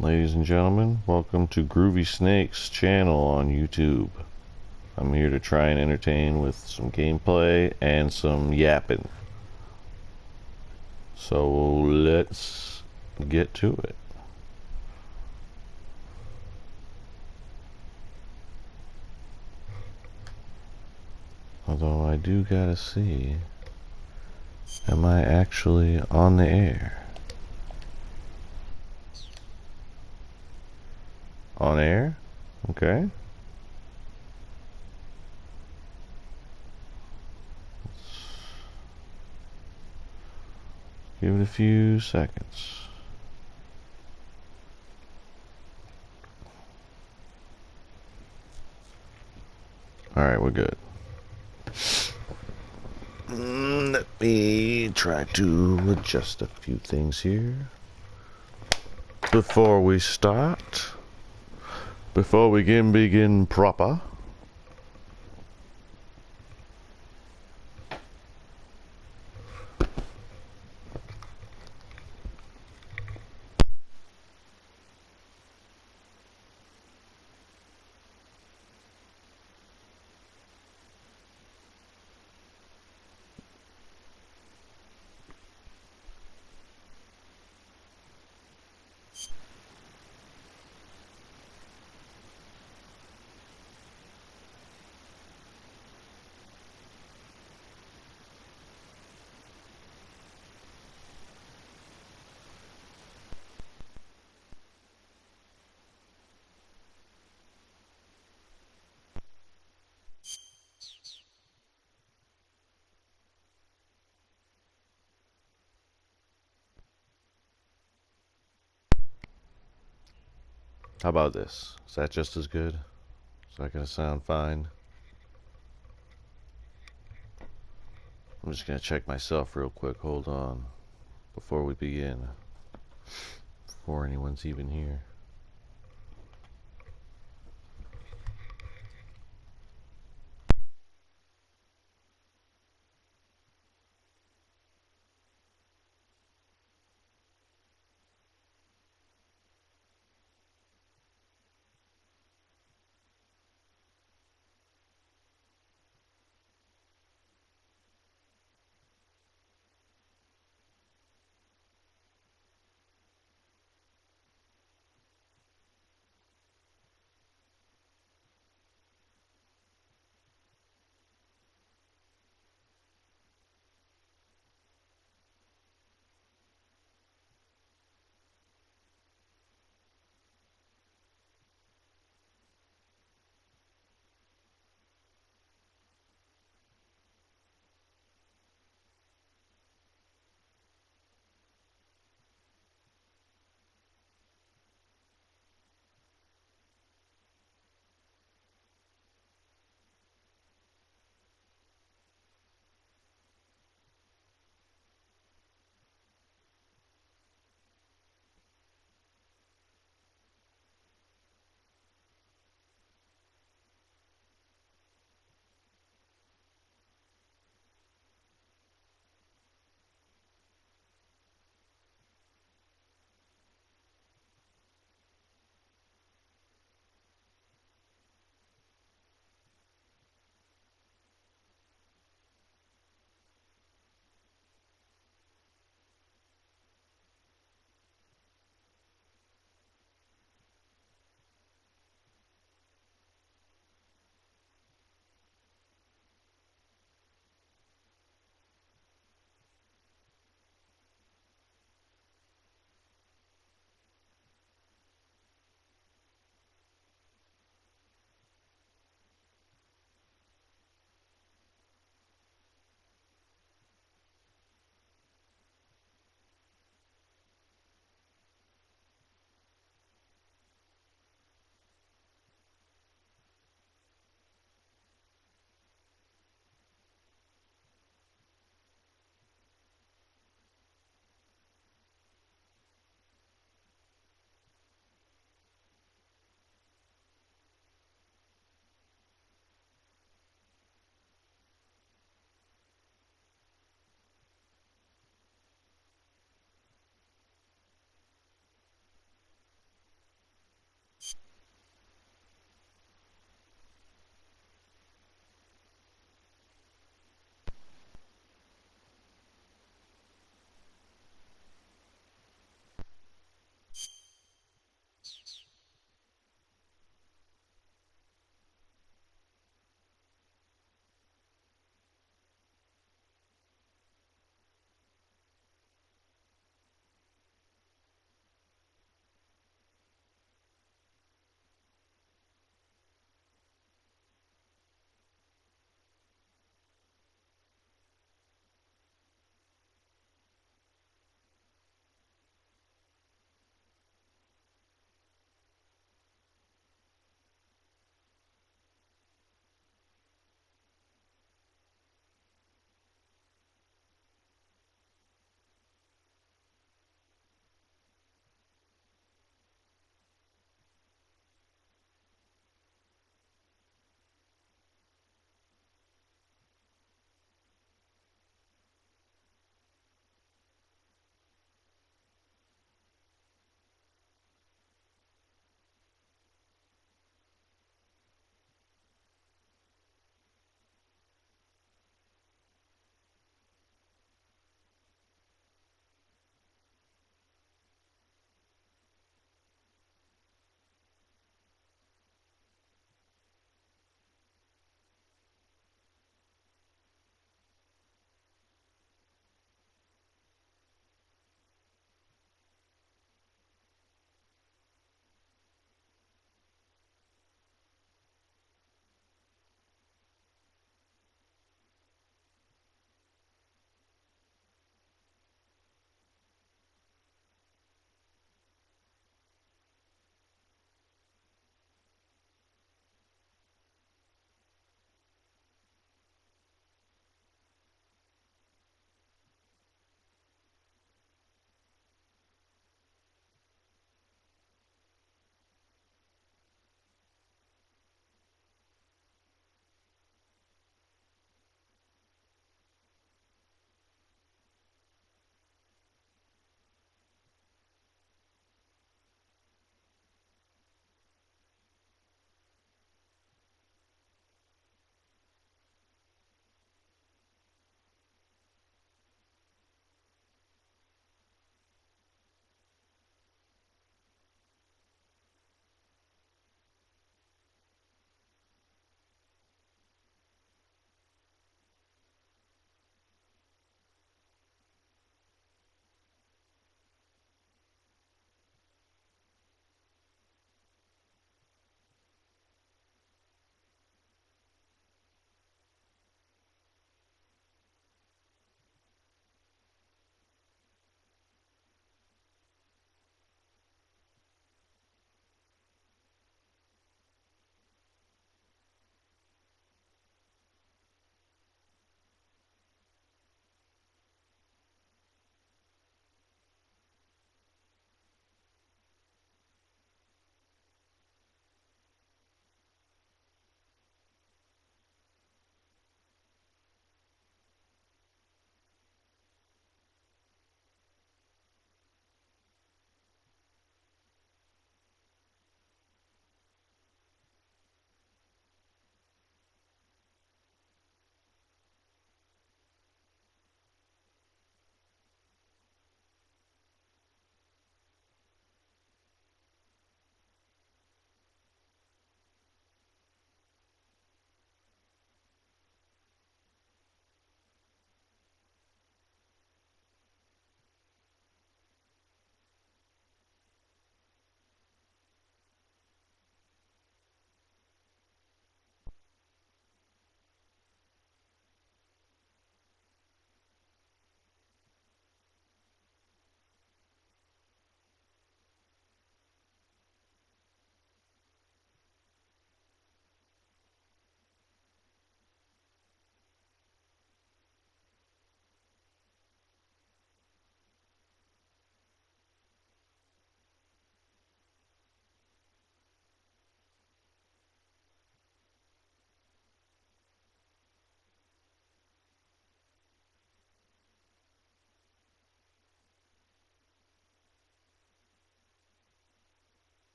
Ladies and gentlemen, welcome to Groovy Snake's channel on YouTube. I'm here to try and entertain with some gameplay and some yapping. So let's get to it. Although I do gotta see, am I actually on the air? On air? Okay. Give it a few seconds. Alright, we're good. Let me try to adjust a few things here before we start. Before we can begin proper. How about this? Is that just as good? Is that gonna sound fine? I'm just gonna check myself real quick. Hold on. Before we begin. Before anyone's even here.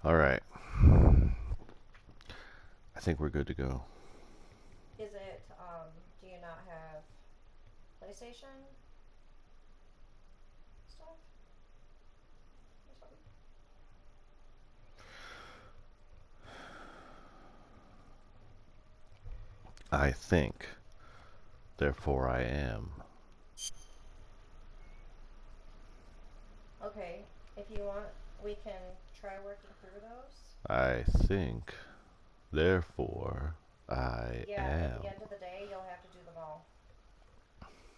Alright. I think we're good to go. Is it, do you not have PlayStation stuff or something? I think, therefore I am. Okay, if you want, we can try working through those. I think, therefore I Yeah, at the am. end of the day, you'll have to do them all.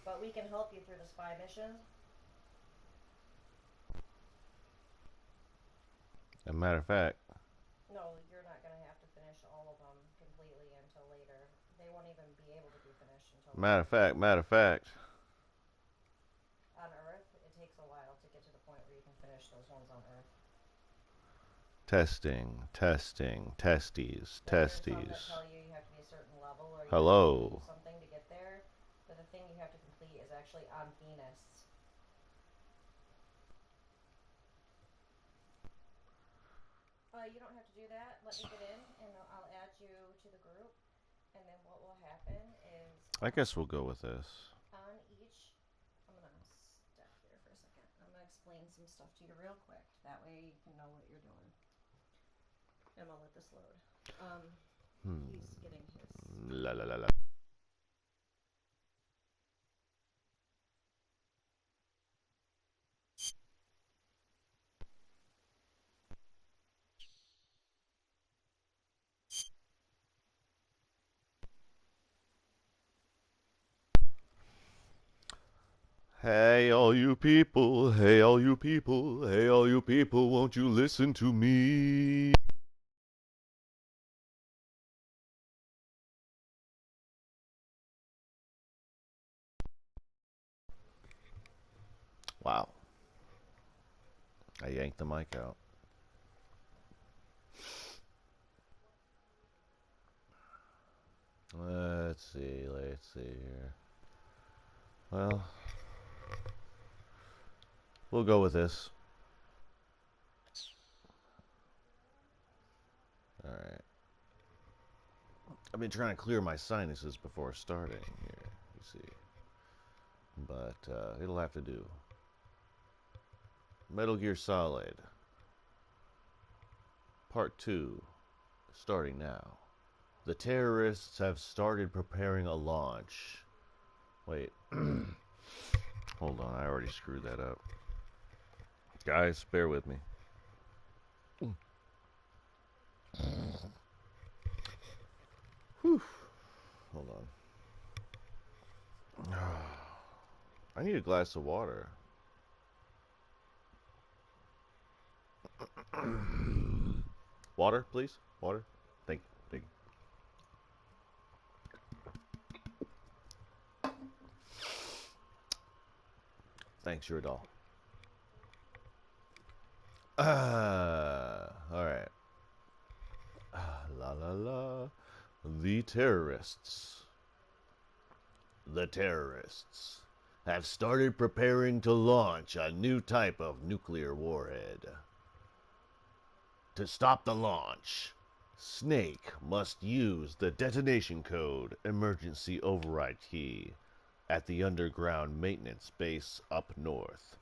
But we can help you through the spy missions. As a matter of fact, No, you're not going to have to finish all of them completely until later. They won't even be able to be finished until matter later. of fact, matter of fact. On Earth, it takes a while to get to the point where you can finish those ones on Earth. Testing, testing, testes, Like there's some that testes. tell you you have to be a certain level or you have to complete Hello. something to get there, but the thing you have to complete is actually on Venus. You don't have to do that. Let me get in and I'll add you to the group. And then what will happen is I guess we'll go with this. on each. I'm going to step here for a second. I'm going to explain some stuff to you real quick. That way you can know what you're doing. And I'm going to let this load. He's getting his. La la la la. Hey, all you people, hey, all you people, hey, all you people, won't you listen to me? Wow. I yanked the mic out. Let's see here. Well, we'll go with this. Alright. I've been trying to clear my sinuses before starting here, you see. But it'll have to do. Metal Gear Solid. Part 2. Starting now. The terrorists have started preparing a launch. Wait. Hold on, I already screwed that up. Guys, bear with me. Whew. Hold on. I need a glass of water. Water, please. Water. Thank you. Thank you. Thanks, you're a doll. Alright. La la la. The terrorists. The terrorists have started preparing to launch a new type of nuclear warhead. To stop the launch, Snake must use the detonation code emergency override key at the underground maintenance base up north,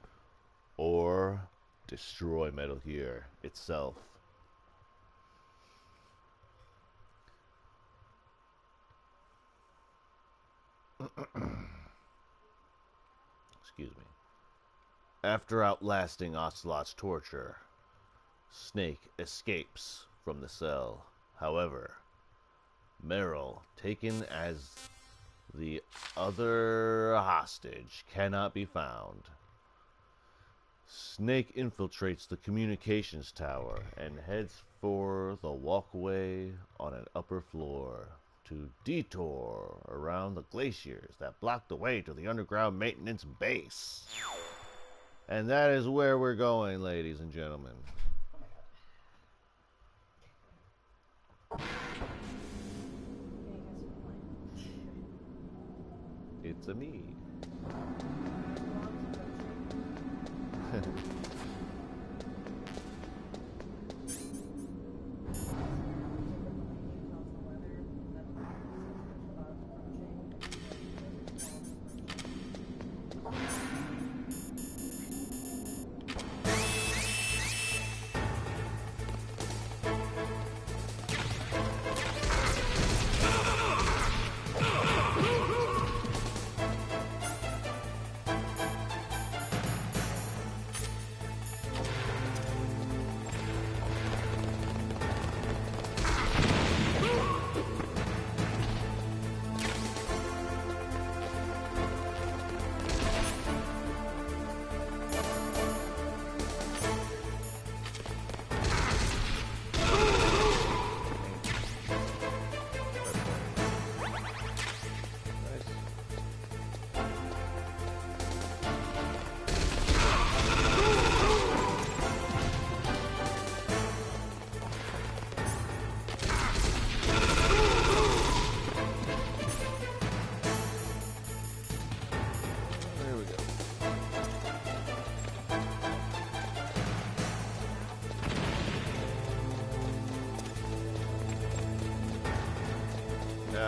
or destroy Metal Gear itself. Excuse me. After outlasting Ocelot's torture, Snake escapes from the cell. However, Meryl, taken as the other hostage, cannot be found. Snake infiltrates the communications tower and heads for the walkway on an upper floor to detour around the glaciers that block the way to the underground maintenance base. And that is where we're going, ladies and gentlemen. Oh my god. Yeah, you guys are playing. It's a me. Mom's a good tree.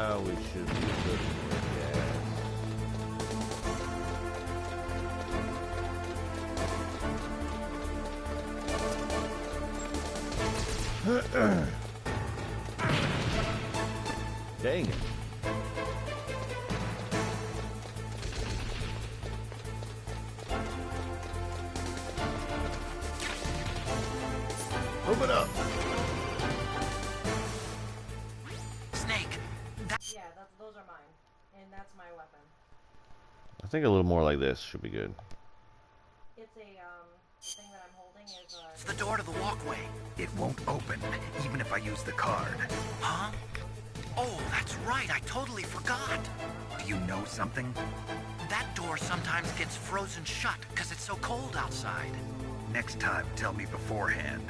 now we should be good for gas. Dang it. Open up. Snake. Yeah, those are mine, and that's my weapon. I think a little more like this should be good. It's the thing that I'm holding is It's the door to the walkway. It won't open, even if I use the card. Huh? Oh, that's right. I totally forgot. Do you know something? That door sometimes gets frozen shut because it's so cold outside. Next time, tell me beforehand.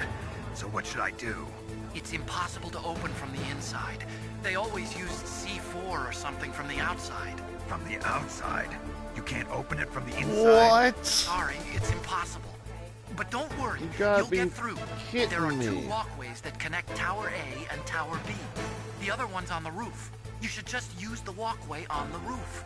So what should I do? It's impossible to open from the inside. They always used C4 or something from the outside. From the outside? You can't open it from the inside? What? Sorry, it's impossible. But don't worry, You gotta you'll be get through. kidding There are me. 2 walkways that connect Tower A and Tower B. The other one's on the roof. You should just use the walkway on the roof.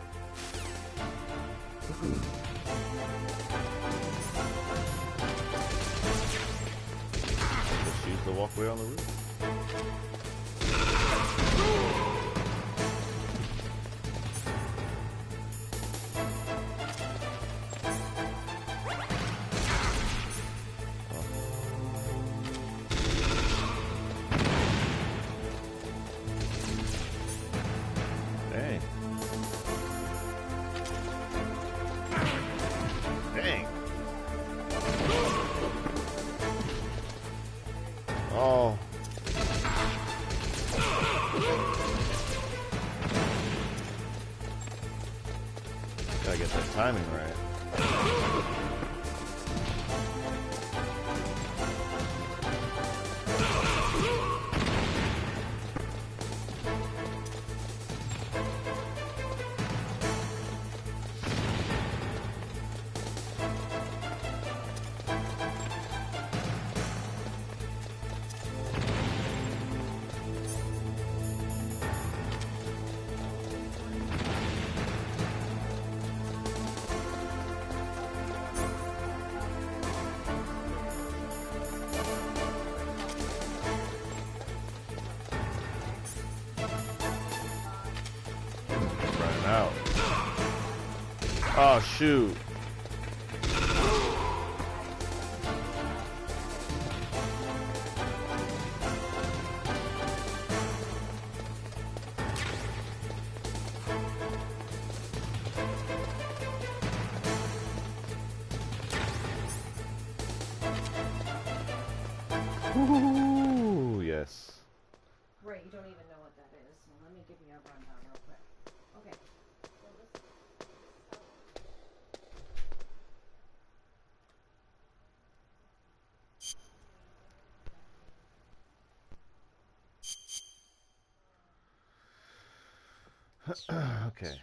Just use the walkway on the roof. Dang. Dang. Oh. Gotta get that timing right. Running out. Oh, shoot. Ooh, yes. right. You don't even know what that is. So let me give you a rundown real quick. Okay. So this. Okay.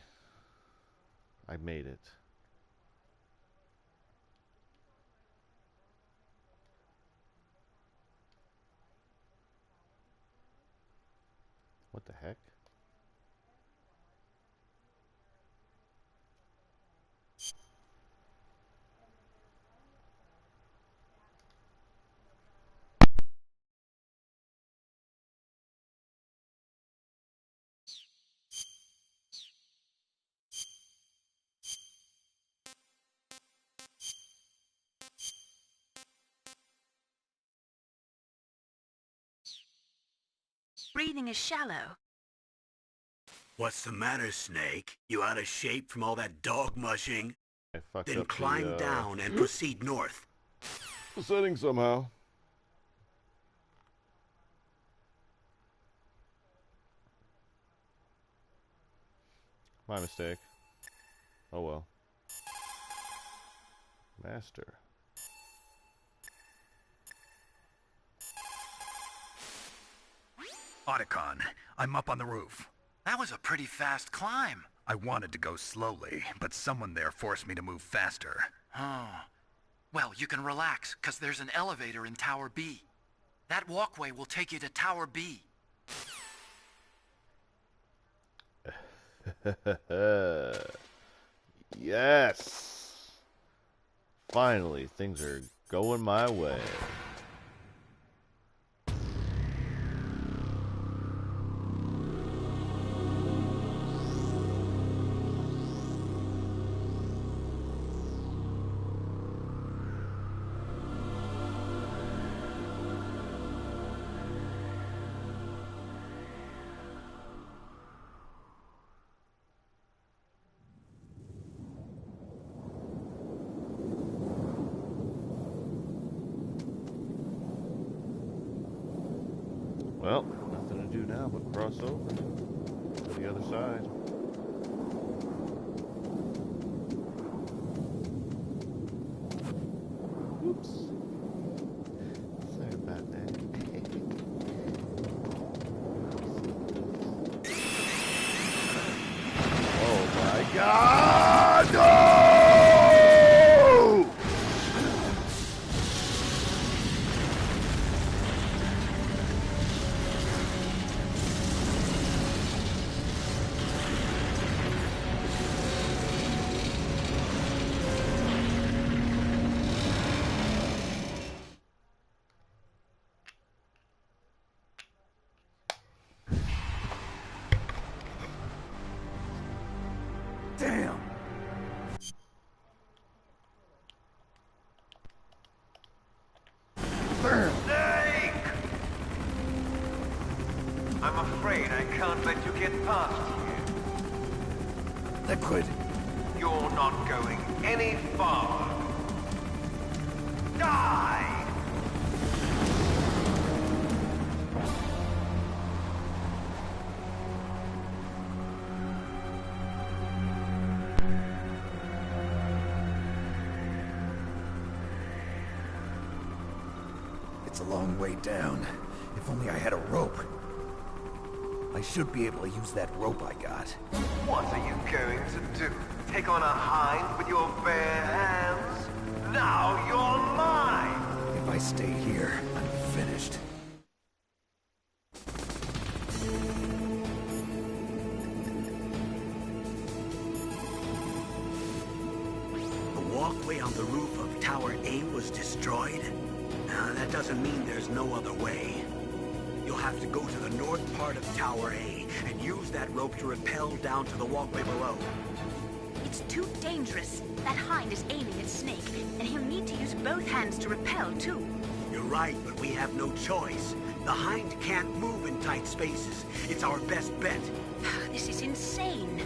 I made it. What the heck? Breathing is shallow. What's the matter, Snake? You out of shape from all that dog mushing? I fucked Then up climb down and proceed north. the setting somehow. My mistake. Oh well. Master. Otacon, I'm up on the roof. That was a pretty fast climb. I wanted to go slowly, but someone there forced me to move faster. Oh. Well, you can relax, because there's an elevator in Tower B. That walkway will take you to Tower B. Yes! Finally, things are going my way. Well, nothing to do now but cross over to the other side. Oops. Sorry about that. Oh my God! No! Damn! Snake! I'm afraid I can't let you get past here. Liquid! You're not going any farther. Die! It's a long way down. If only I had a rope. I should be able to use that rope I got. What are you going to do? Take on a hind with your bare hands? Now you're mine! If I stay here, I'm finished. The walkway on the roof of Tower A was destroyed? That doesn't mean there's no other way. You'll have to go to the north part of Tower A and use that rope to rappel down to the walkway below. It's too dangerous. That hind is aiming at Snake, and he'll need to use both hands to repel, too. You're right, but we have no choice. The hind can't move in tight spaces. It's our best bet. This is insane.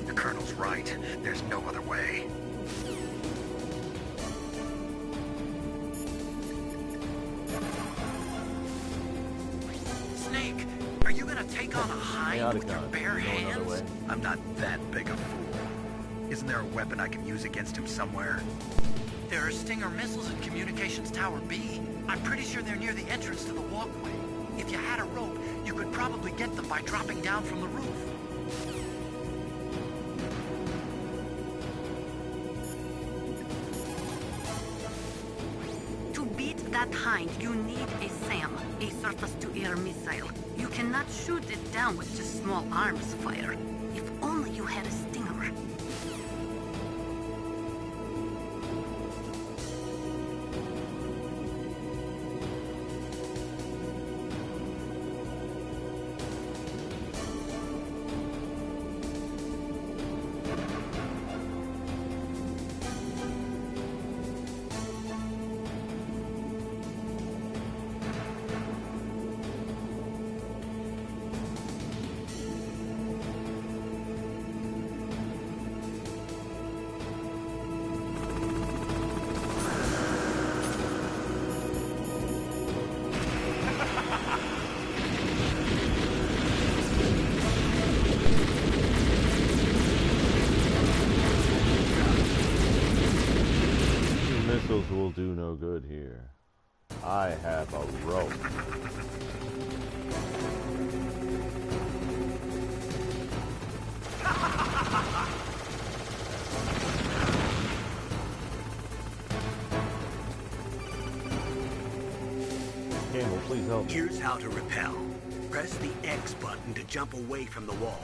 The Colonel's right. There's no other way. Snake, are you gonna take on a hind with your bare hands? I'm not that big a fool. Isn't there a weapon I can use against him somewhere? There are Stinger missiles in Communications Tower B. I'm pretty sure they're near the entrance to the walkway. If you had a rope, you could probably get them by dropping down from the roof. To beat that hind, you need a SAM, a surface-to-air missile. You cannot shoot it down with just small arms fire. If only you had a Stinger. Missiles will do no good here. I have a rope. Campbell, please help me. Here's how to rappel. Press the X button to jump away from the wall.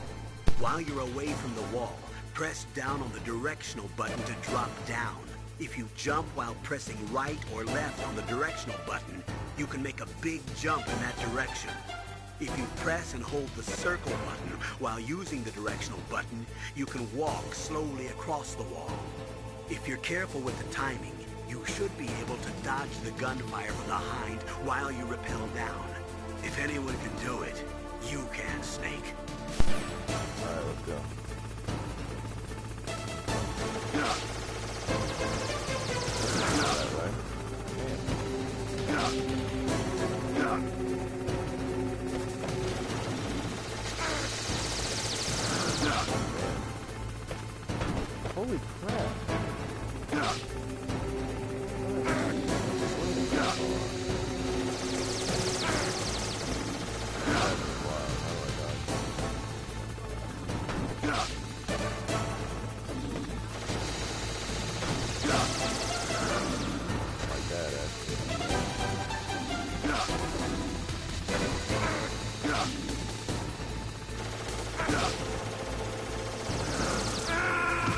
While you're away from the wall, press down on the directional button to drop down. If you jump while pressing right or left on the directional button, you can make a big jump in that direction. If you press and hold the circle button while using the directional button, you can walk slowly across the wall. If you're careful with the timing, you should be able to dodge the gunfire from behind while you rappel down. If anyone can do it, you can, Snake. Alright, let's go. Holy crap.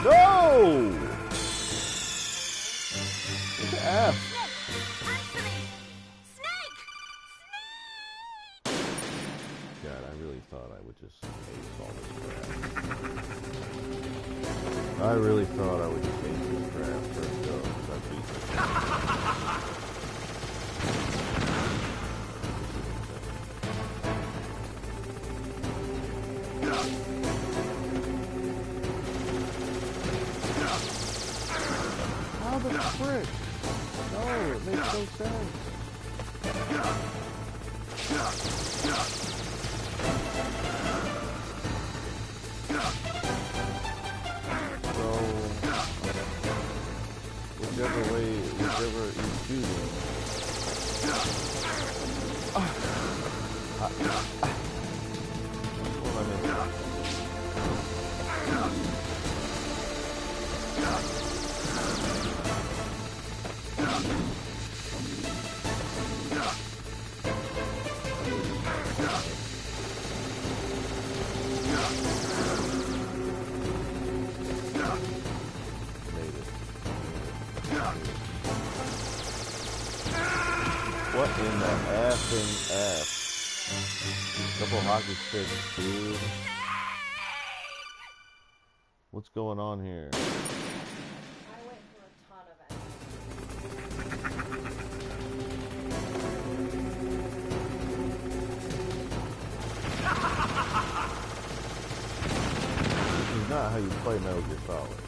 No! What the F? God, I really thought I would just ace all this crap. I really thought I would just ace this crap first go. That's easy. How the frick? No, it makes no sense. So, whichever he's shooting. What am I missing? What in the effing F? Couple hockey sticks, dude. What's going on here? I went through a ton of This is not how you play Metal Gear Solid.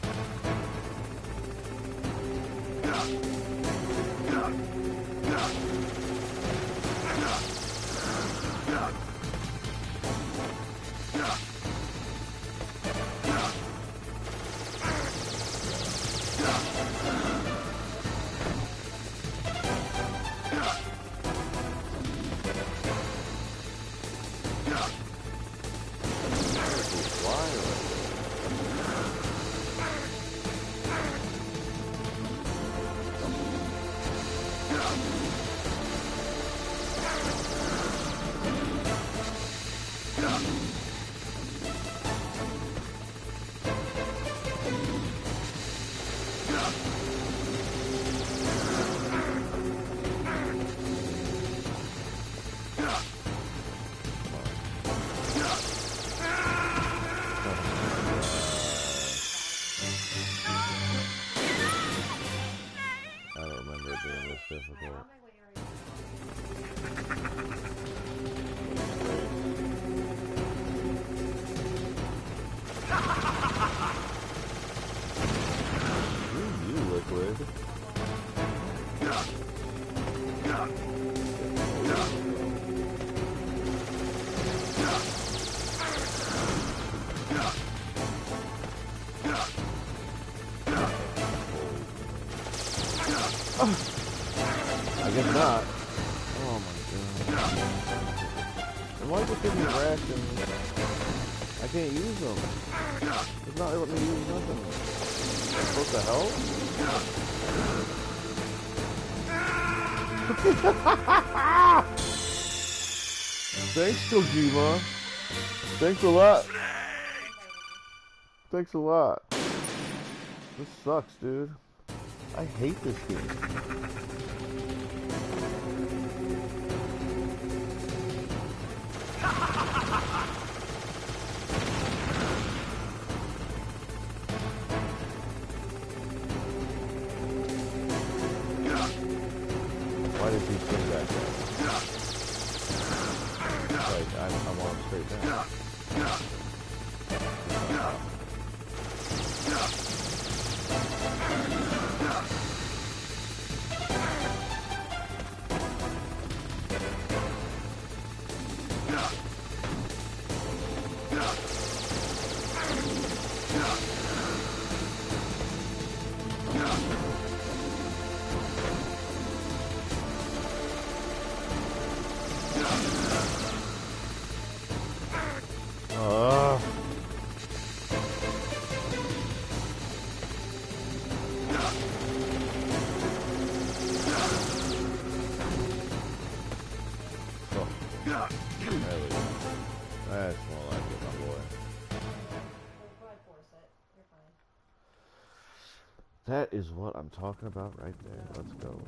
I guess not. Oh my god. And why is it giving me rations? I can't use them. It's not letting me use nothing. Am I supposed to help? Thanks, Kojima. Thanks a lot. Thanks a lot. This sucks, dude. I hate this game. Why did he swing back there? Like, I'm on straight now. That's more like it, my boy. That is what I'm talking about right there. Let's go.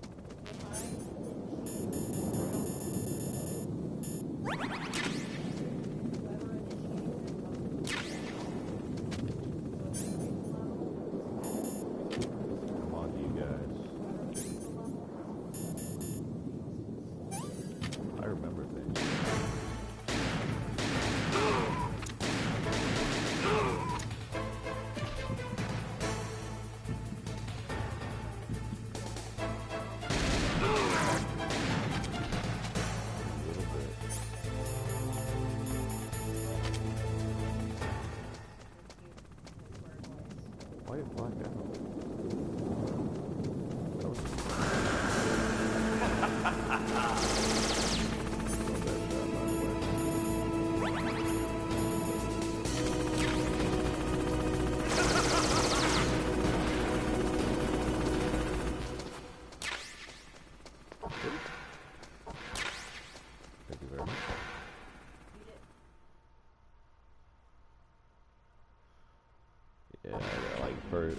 Come on, you guys. I remember things. Why did it black out? That was... Thank you very much. Yeah, like bird.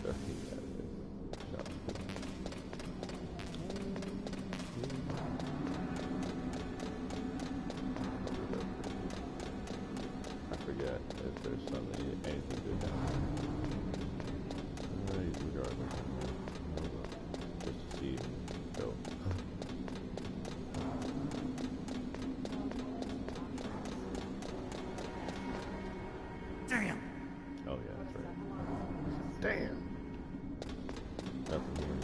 I forget if there's something, anything good down there. Regardless, just to see. Go. Damn. Oh yeah, that's right. Damn. Nothing here.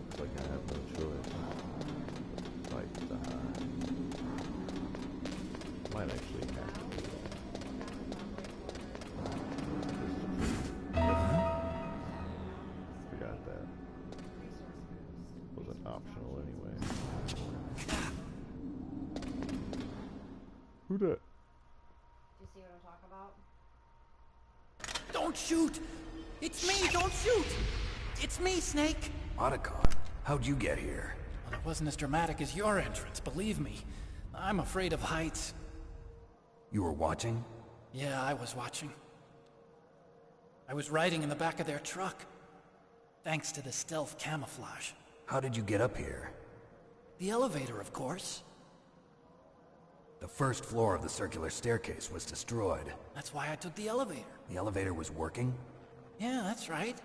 It's like I have no choice. Like might actually have to. Forgot that. Wasn't optional anyway. Who that? Do you see what I'm talking about? Don't shoot! It's me! Don't shoot! It's me, Snake! Otacon, how'd you get here? Well, it wasn't as dramatic as your entrance, believe me. I'm afraid of heights. You were watching? Yeah, I was watching. I was riding in the back of their truck. Thanks to the stealth camouflage. How did you get up here? The elevator, of course. The first floor of the circular staircase was destroyed. That's why I took the elevator. The elevator was working? Yeah, that's right.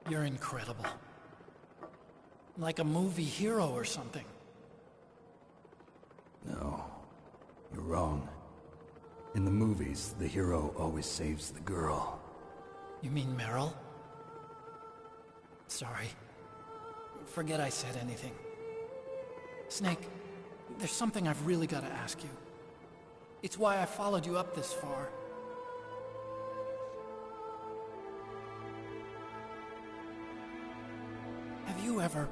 You're incredible. Like a movie hero or something. No, you're wrong. In the movies, the hero always saves the girl. You mean Meryl? Sorry. Forget I said anything. Snake, there's something I've really got to ask you. It's why I followed you up this far. Have you ever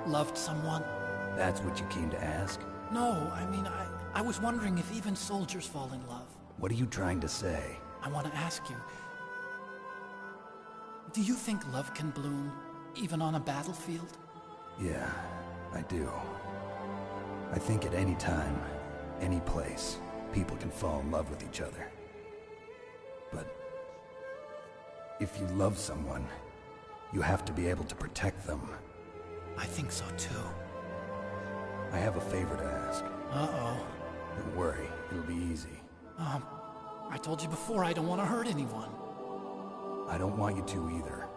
loved someone? That's what you came to ask? No, I mean, I was wondering if even soldiers fall in love. What are you trying to say? I want to ask you, do you think love can bloom, even on a battlefield? Yeah, I do. I think at any time, any place, people can fall in love with each other. But if you love someone, you have to be able to protect them. I think so too. I have a favor to ask. Uh-oh. Don't worry, it'll be easy. I told you before I don't want to hurt anyone. I don't want you to either.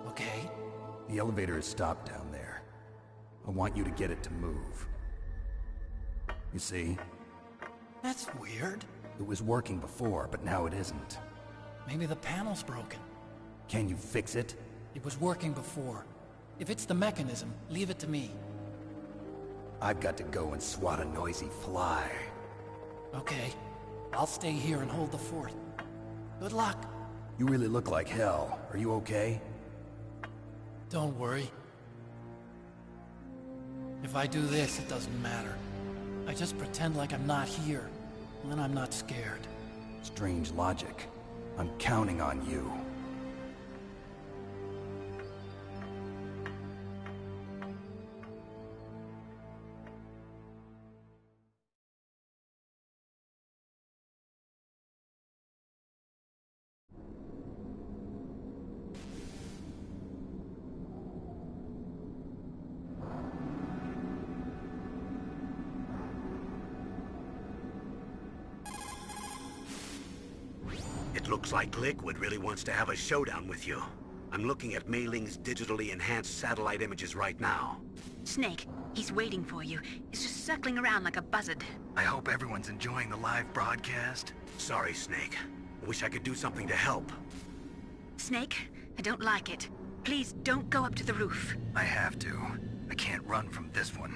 Okay. The elevator is stopped down there. I want you to get it to move. You see? That's weird. It was working before, but now it isn't. Maybe the panel's broken. Can you fix it? It was working before. If it's the mechanism, leave it to me. I've got to go and swat a noisy fly. Okay. I'll stay here and hold the fort. Good luck. You really look like hell. Are you okay? Don't worry. If I do this, it doesn't matter. I just pretend like I'm not here, and then I'm not scared. Strange logic. I'm counting on you. It looks like Liquid really wants to have a showdown with you. I'm looking at Mei Ling's digitally enhanced satellite images right now. Snake, he's waiting for you. He's just circling around like a buzzard. I hope everyone's enjoying the live broadcast. Sorry, Snake. I wish I could do something to help. Snake, I don't like it. Please don't go up to the roof. I have to. I can't run from this one.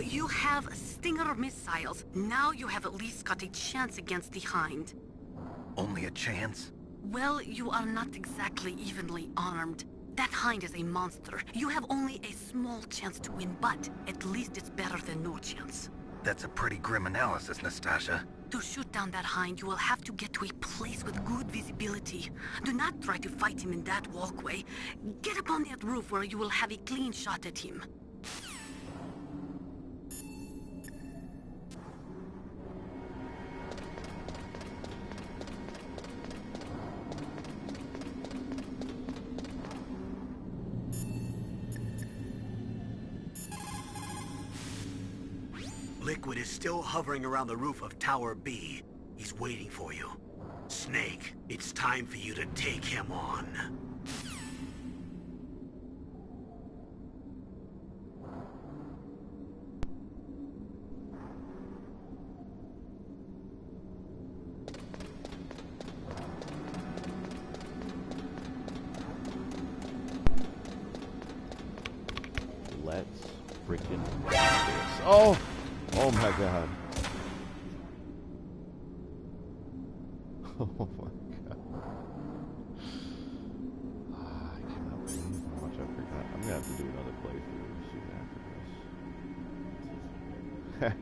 You have Stinger missiles. Now you have at least got a chance against the Hind. Only a chance? Well, you are not exactly evenly armed. That Hind is a monster. You have only a small chance to win, but at least it's better than no chance. That's a pretty grim analysis, Nastasha. To shoot down that Hind, you will have to get to a place with good visibility. Do not try to fight him in that walkway. Get up on that roof where you will have a clean shot at him. Liquid is still hovering around the roof of Tower B. He's waiting for you. Snake, it's time for you to take him on. Let's freaking do this. Oh! Oh my god. Oh my god. I cannot believe how much I forgot. I'm gonna have to do another playthrough soon after this.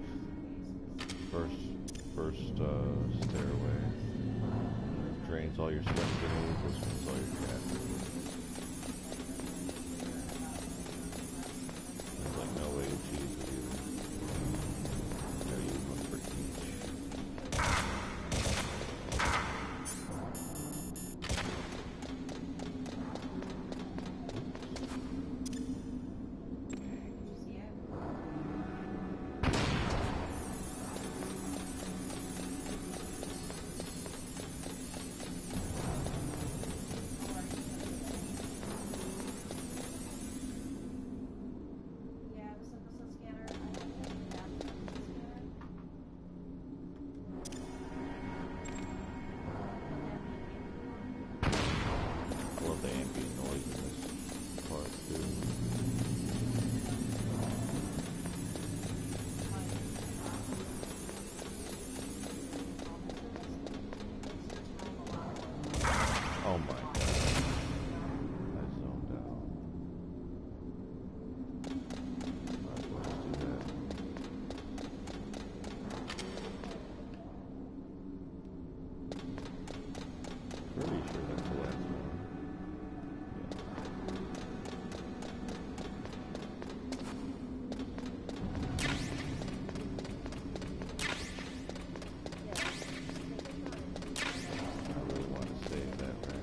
First stairway. Drains all your stuff, this drains all your cat. There's like no way to cheese with you. Gotta use one for each. Pretty sure that's the last one. I really want to save that right.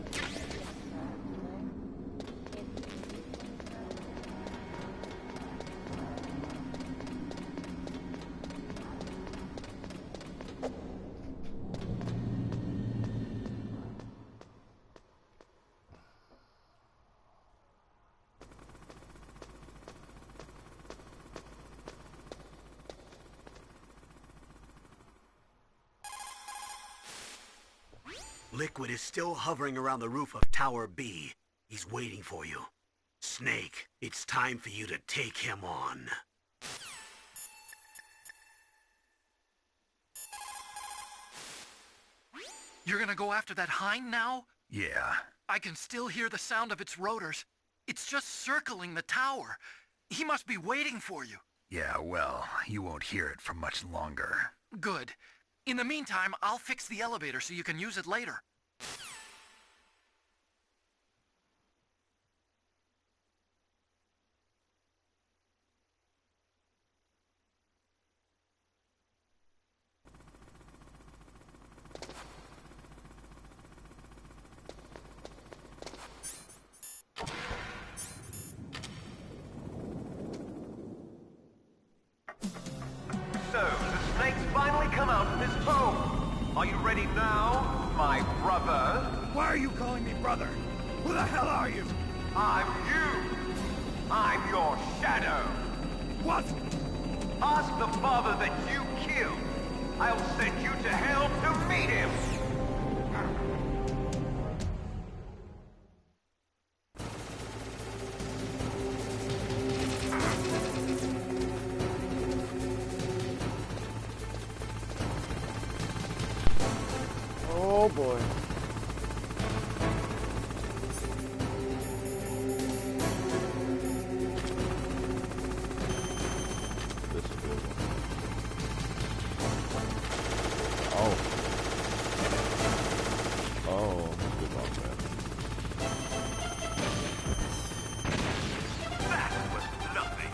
Liquid is still hovering around the roof of Tower B. He's waiting for you. Snake, it's time for you to take him on. You're gonna go after that hind now? Yeah. I can still hear the sound of its rotors. It's just circling the tower. He must be waiting for you. Yeah, well, you won't hear it for much longer. Good. In the meantime, I'll fix the elevator so you can use it later. So, the snake's finally come out of his home. Are you ready now, my brother? Why are you calling me brother? Who the hell are you? I'm you. I'm your shadow. What? Ask the father that you killed. I'll send you to hell to meet him. Oh boy. This is a good one. Oh. Oh, that's good one, man. That was nothing.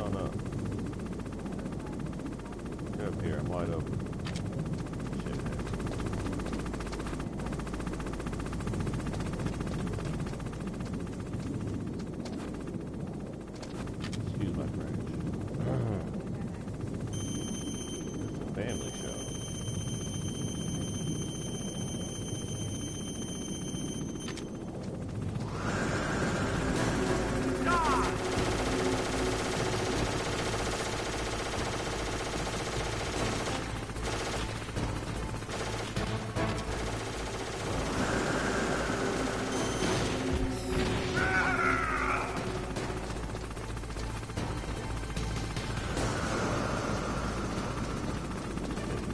No, no. Get up here. I'm wide open. Shithead. Excuse my French. It's a family show.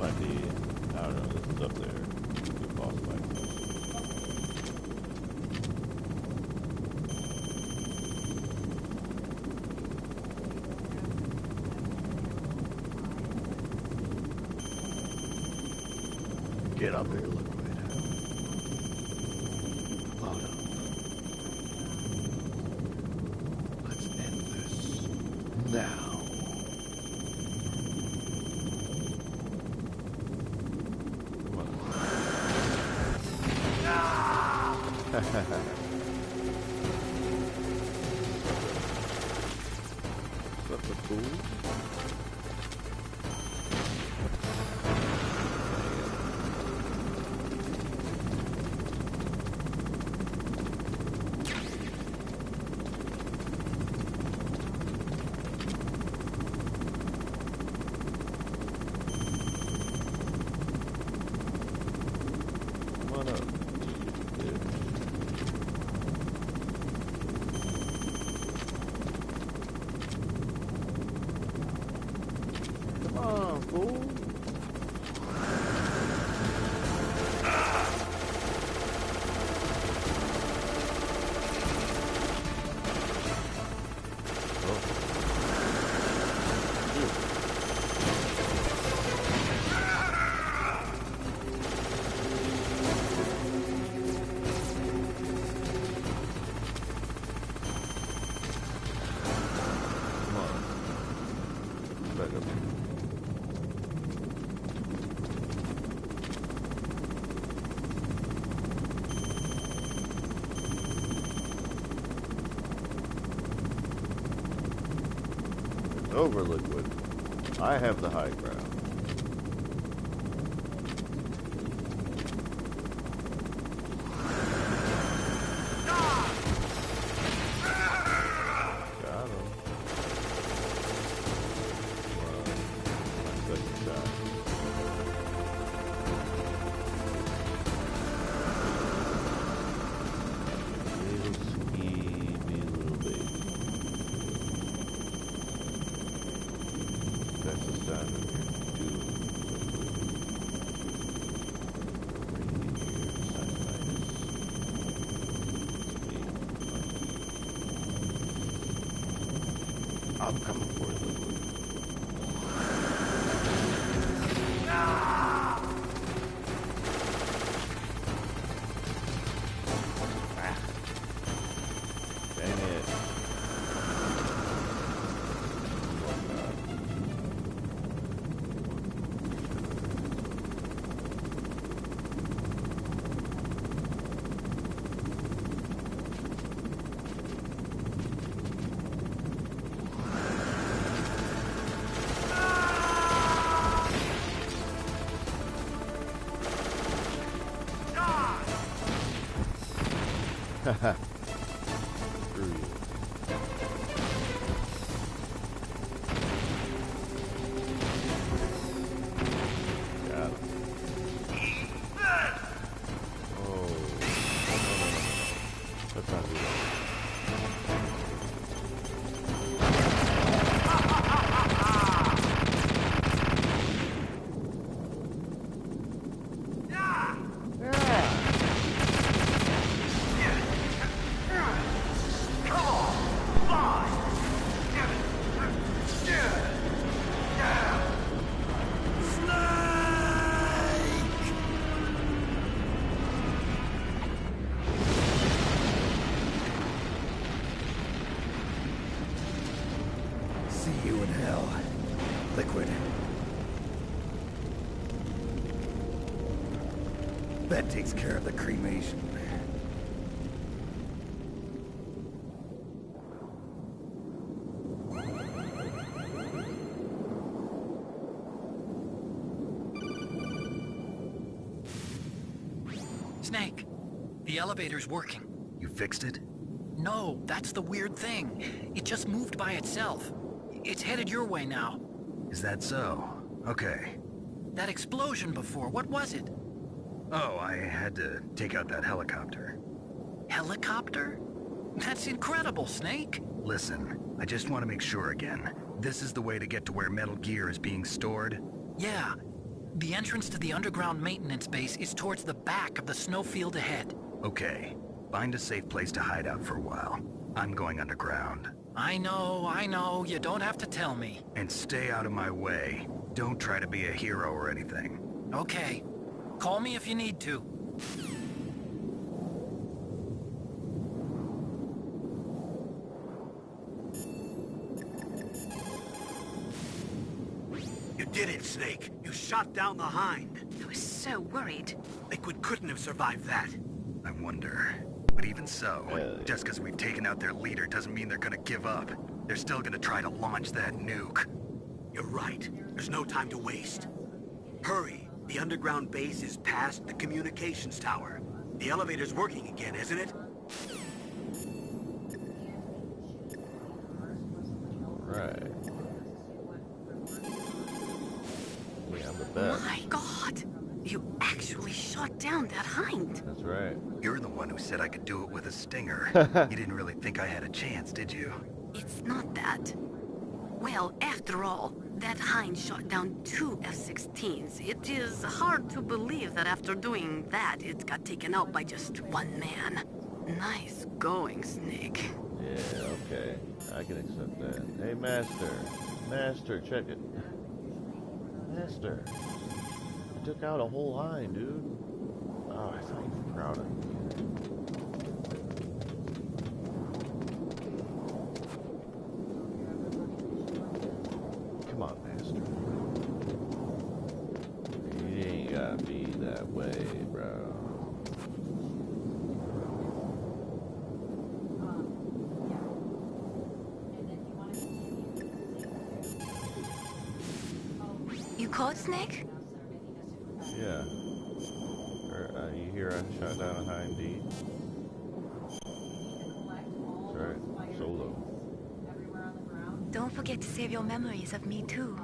Might be, I don't know, this is up there. Good boss fight. Get up here, Liquid. Load up. Let's end this now. What's up, fool? Come on up. Come on, fool. Come on. Back up here. It's over, Liquid. I have the high ground. Got him. My second shot. Little skeevy little baby. That's the sound of your doom. Bringing in your sinusitis. It's me, Mikey. I'm coming for you, Liquid. Dang it. Oh, God. Haha. Screw you. Got him. Oh. No, no, no, no, no. Let's not do that. Yeah. See you in hell, Liquid. That takes care of the cremation. Snake, the elevator's working. You fixed it? No, that's the weird thing. It just moved by itself. It's headed your way now. Is that so? Okay. That explosion before, what was it? Oh, I had to take out that helicopter. Helicopter? That's incredible, Snake. Listen, I just want to make sure again. This is the way to get to where Metal Gear is being stored? Yeah. The entrance to the underground maintenance base is towards the back of the snowfield ahead. Okay. Find a safe place to hide out for a while. I'm going underground. I know. You don't have to tell me. And stay out of my way. Don't try to be a hero or anything. Okay. Call me if you need to. You did it, Snake. You shot down the Hind. I was so worried. Liquid couldn't have survived that. I wonder. But even so, just because we've taken out their leader doesn't mean they're gonna give up. They're still gonna try to launch that nuke. You're right. There's no time to waste. Hurry. The underground base is past the communications tower. The elevator's working again, isn't it? Right. Yeah, I'm the best. My God! You actually shot down that Hind. That's right. You're the one who said I could do it with a stinger. You didn't really think I had a chance, did you? It's not that. Well, after all, that Hind shot down 2 F-16s. It is hard to believe that after doing that, it got taken out by just one man. Nice going, Snake. Yeah, okay. I can accept that. Hey, Master. Master, check it. Master. I took out a whole Hind, dude. Oh, I thought you were proud of me. Come on, Master. You ain't gotta be that way, bro. You caught Snake? Yeah. You hear I shot down a Hind D? That's right. Solo. Don't forget to save your memories of me, too.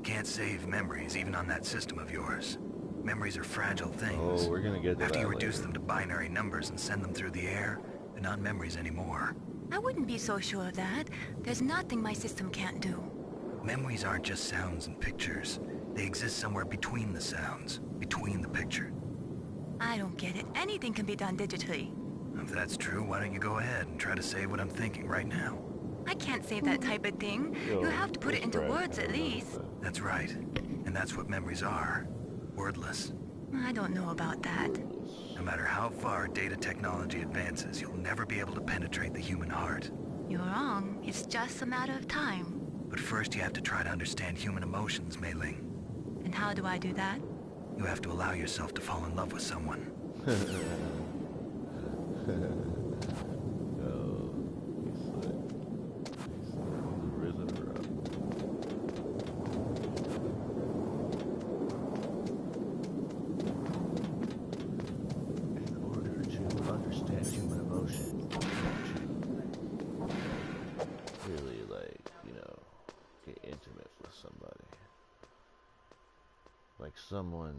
Can't save memories even on that system of yours. Memories are fragile things. Oh, we're gonna get to After that you reduce later. them to binary numbers and send them through the air, they're not memories anymore. I wouldn't be so sure of that. There's nothing my system can't do. Memories aren't just sounds and pictures. They exist somewhere between the sounds, between the picture. I don't get it. Anything can be done digitally. If that's true, why don't you go ahead and try to say what I'm thinking right now? I can't save that type of thing. Yo, You have to put it into that's right. words at least. That's right. And that's what memories are. Wordless. I don't know about that. No matter how far data technology advances, you'll never be able to penetrate the human heart. You're wrong. It's just a matter of time. But first you have to try to understand human emotions, Mei Ling. And how do I do that? You have to allow yourself to fall in love with someone. Oh, he's slick. He's the risen rock. In order to understand human emotion, you have to really, like, you know, get intimate with somebody. Like someone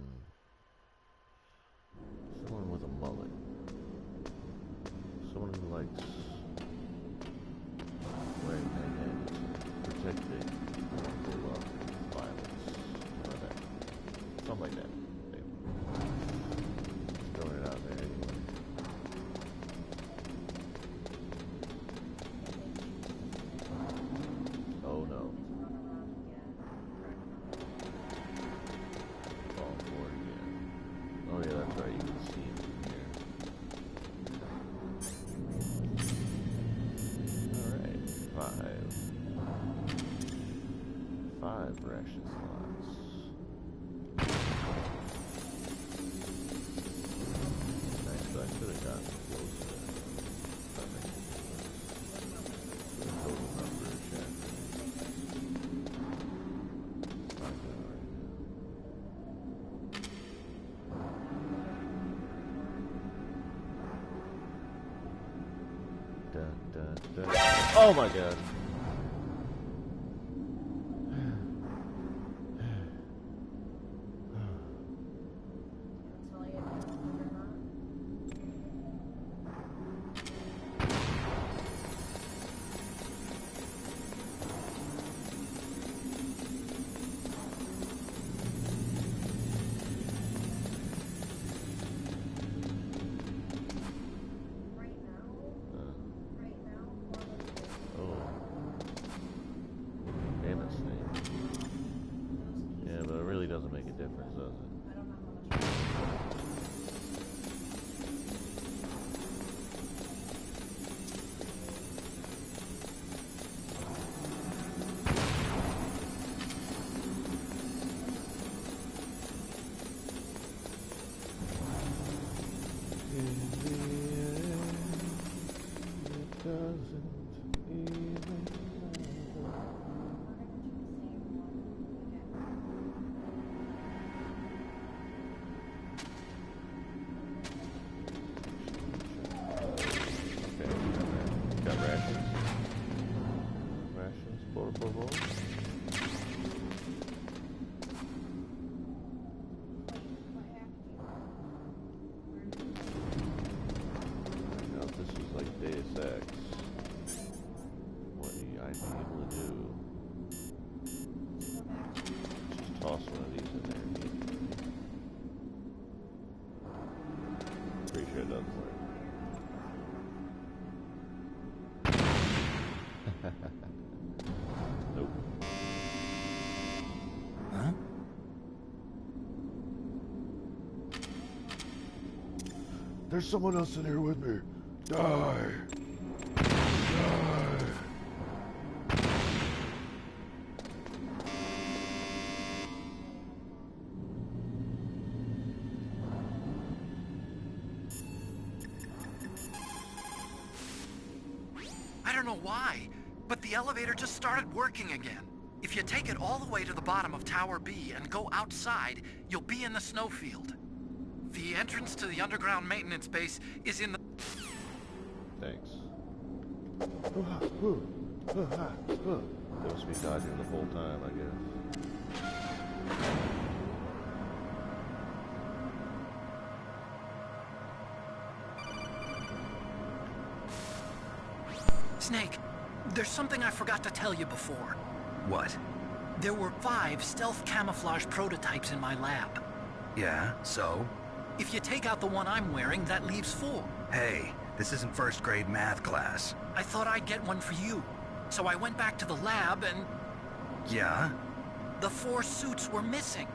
with a mullet. Someone who likes wearing bandanas, protecting people love violence, like that. Something like that. Maybe. Throwing it out there anyway. Oh no. Fall forward again. Oh yeah, that's right, you can see him from here. Alright, 5, ration slots. Nice, but I could have gotten closer. That makes a difference. The total numbers, yeah. Not good right now. Oh my god. Doesn't make a difference, does it? I don't know how much. In the end, it doesn't even matter. Toss one of these in there. Pretty sure it doesn't work. Nope. Huh? There's someone else in here with me. Die. I don't know why, but the elevator just started working again. If you take it all the way to the bottom of Tower B and go outside, you'll be in the snowfield. The entrance to the underground maintenance base is in the... Thanks. That was me dodging the whole time, I guess. Snake, there's something I forgot to tell you before. What? There were 5 stealth camouflage prototypes in my lab. Yeah, so? If you take out the one I'm wearing, that leaves 4. Hey, this isn't first grade math class. I thought I'd get one for you. So I went back to the lab and... Yeah? The 4 suits were missing.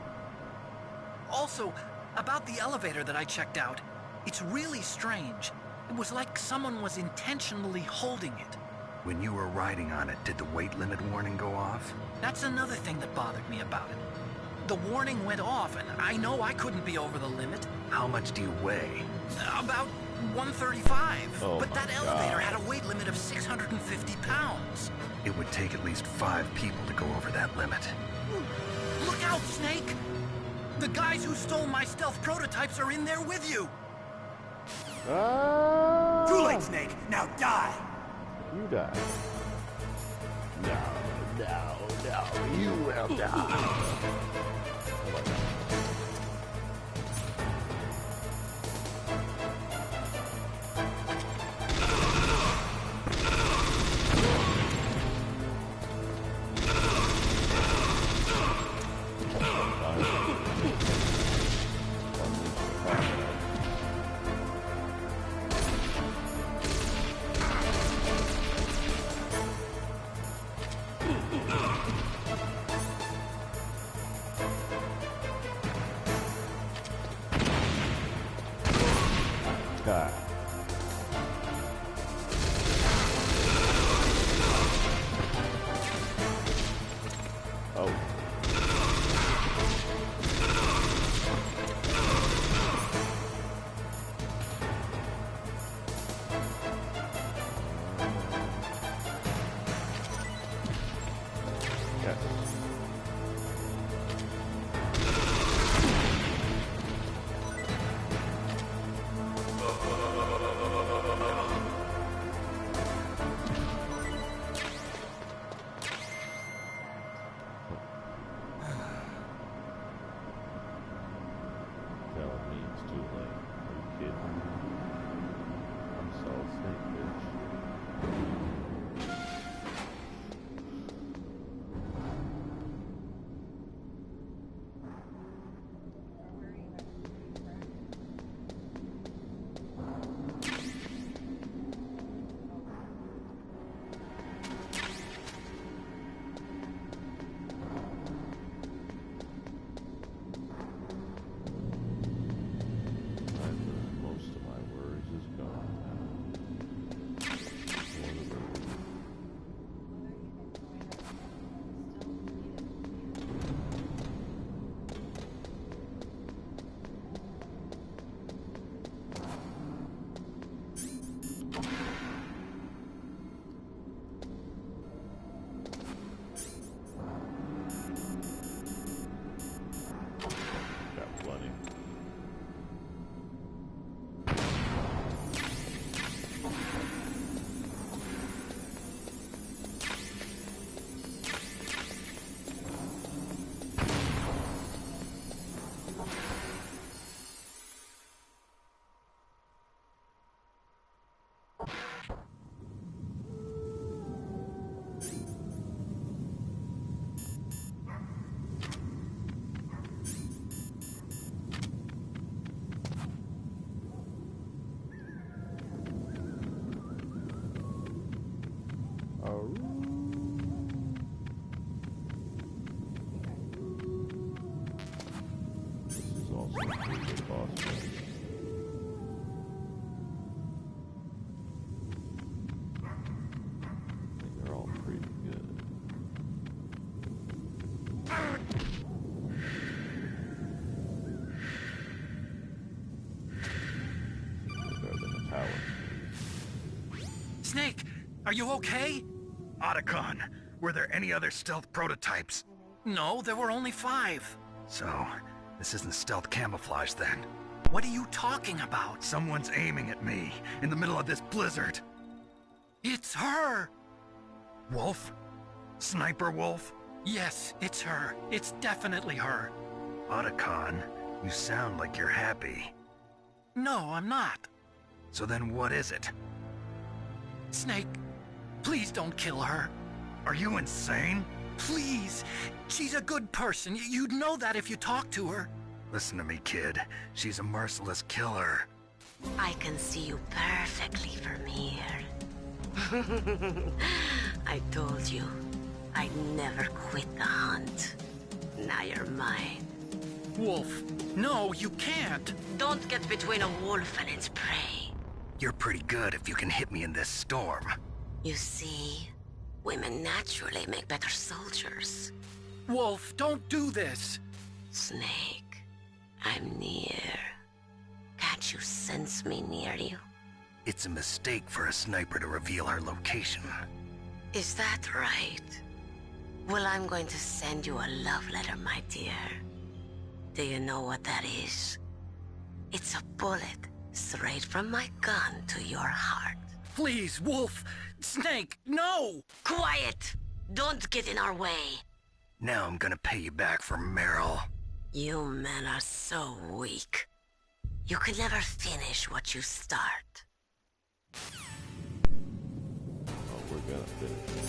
Also, about the elevator that I checked out, it's really strange. It was like someone was intentionally holding it. When you were riding on it, did the weight limit warning go off? That's another thing that bothered me about it. The warning went off, and I know I couldn't be over the limit. How much do you weigh? About 135. Oh But that my elevator God. had a weight limit of 650 pounds. It would take at least 5 people to go over that limit. Look out, Snake! The guys who stole my stealth prototypes are in there with you! Ah! Too late, Snake. Now die. You die. No, you will die. God. Oh, you okay? Otacon, were there any other stealth prototypes? No, there were only 5. So, this isn't stealth camouflage then. What are you talking about? Someone's aiming at me in the middle of this blizzard. It's her! Wolf? Sniper Wolf? Yes, it's her. It's definitely her. Otacon, you sound like you're happy. No, I'm not. So then what is it? Snake, please don't kill her. Are you insane? Please! She's a good person. You'd know that if you talked to her. Listen to me, kid. She's a merciless killer. I can see you perfectly from here. I told you, I'd never quit the hunt. Now you're mine. Wolf, no, you can't. Don't get between a wolf and its prey. You're pretty good if you can hit me in this storm. You see, women naturally make better soldiers. Wolf, don't do this. Snake, I'm near. Can't you sense me near you? It's a mistake for a sniper to reveal her location. Is that right? Well, I'm going to send you a love letter, my dear. Do you know what that is? It's a bullet straight from my gun to your heart. Please, Wolf! Snake, no! Quiet! Don't get in our way. Now I'm gonna pay you back for Meryl. You men are so weak. You can never finish what you start. Oh, we're gonna finish.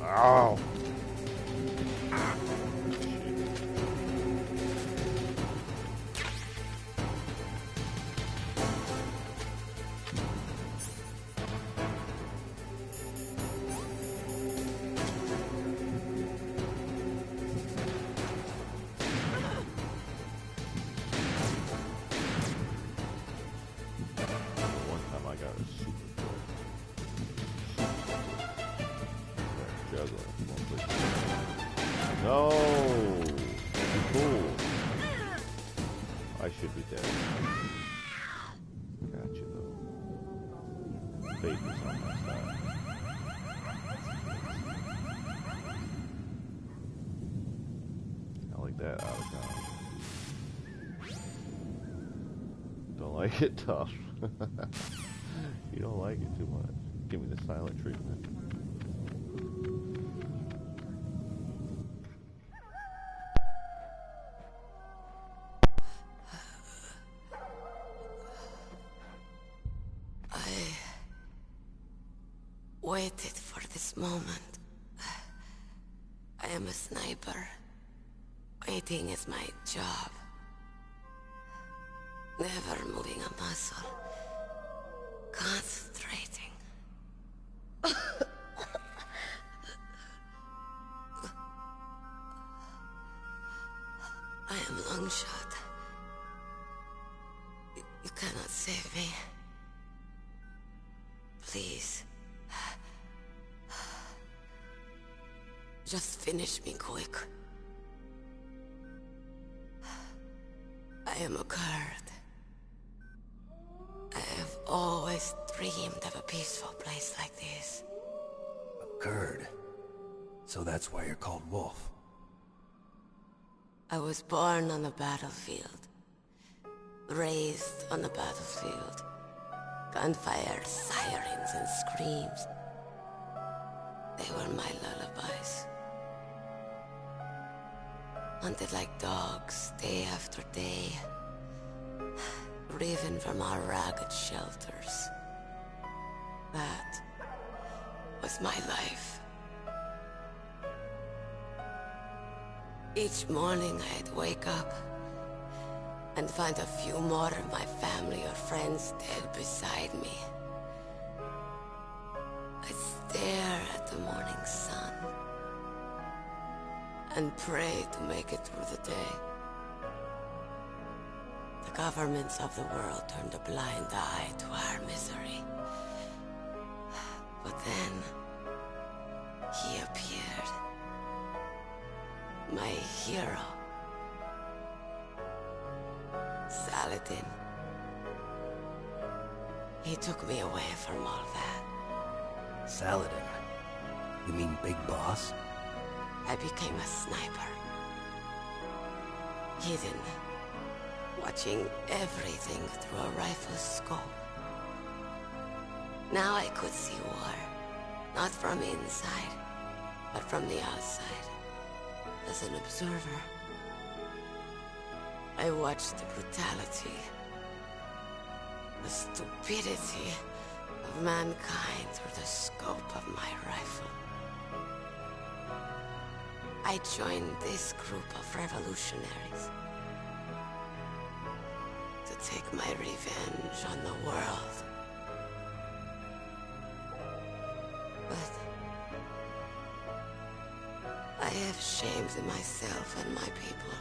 Ow! One time I got a super juggling. No! Too cool. I should be dead. Gotcha though. Fate is on my side. I like that out of time. Don't like it tough. You don't like it too much. Give me the silent treatment. Waited for this moment. I am a sniper. Waiting is my job. Never moving a muscle. Concentrating. I am Longshot. You cannot save me. Please. Just finish me quick. I am a Kurd. I have always dreamed of a peaceful place like this. A Kurd? So that's why you're called Wolf. I was born on the battlefield. Raised on the battlefield. Gunfire, sirens, and screams. They were my lullabies. hunted like dogs, day after day. Driven from our ragged shelters. That was my life. Each morning I'd wake up and find a few more of my family or friends dead beside me. I'd stare at the morning sun and pray to make it through the day. The governments of the world turned a blind eye to our misery. But then, he appeared. My hero. Saladin. He took me away from all that. Saladin? You mean Big Boss? I became a sniper. Hidden. Watching everything through a rifle's scope. Now I could see war. Not from inside, but from the outside. As an observer. I watched the brutality, the stupidity of mankind through the scope of my rifle. I joined this group of revolutionaries to take my revenge on the world. But I have shamed myself and my people.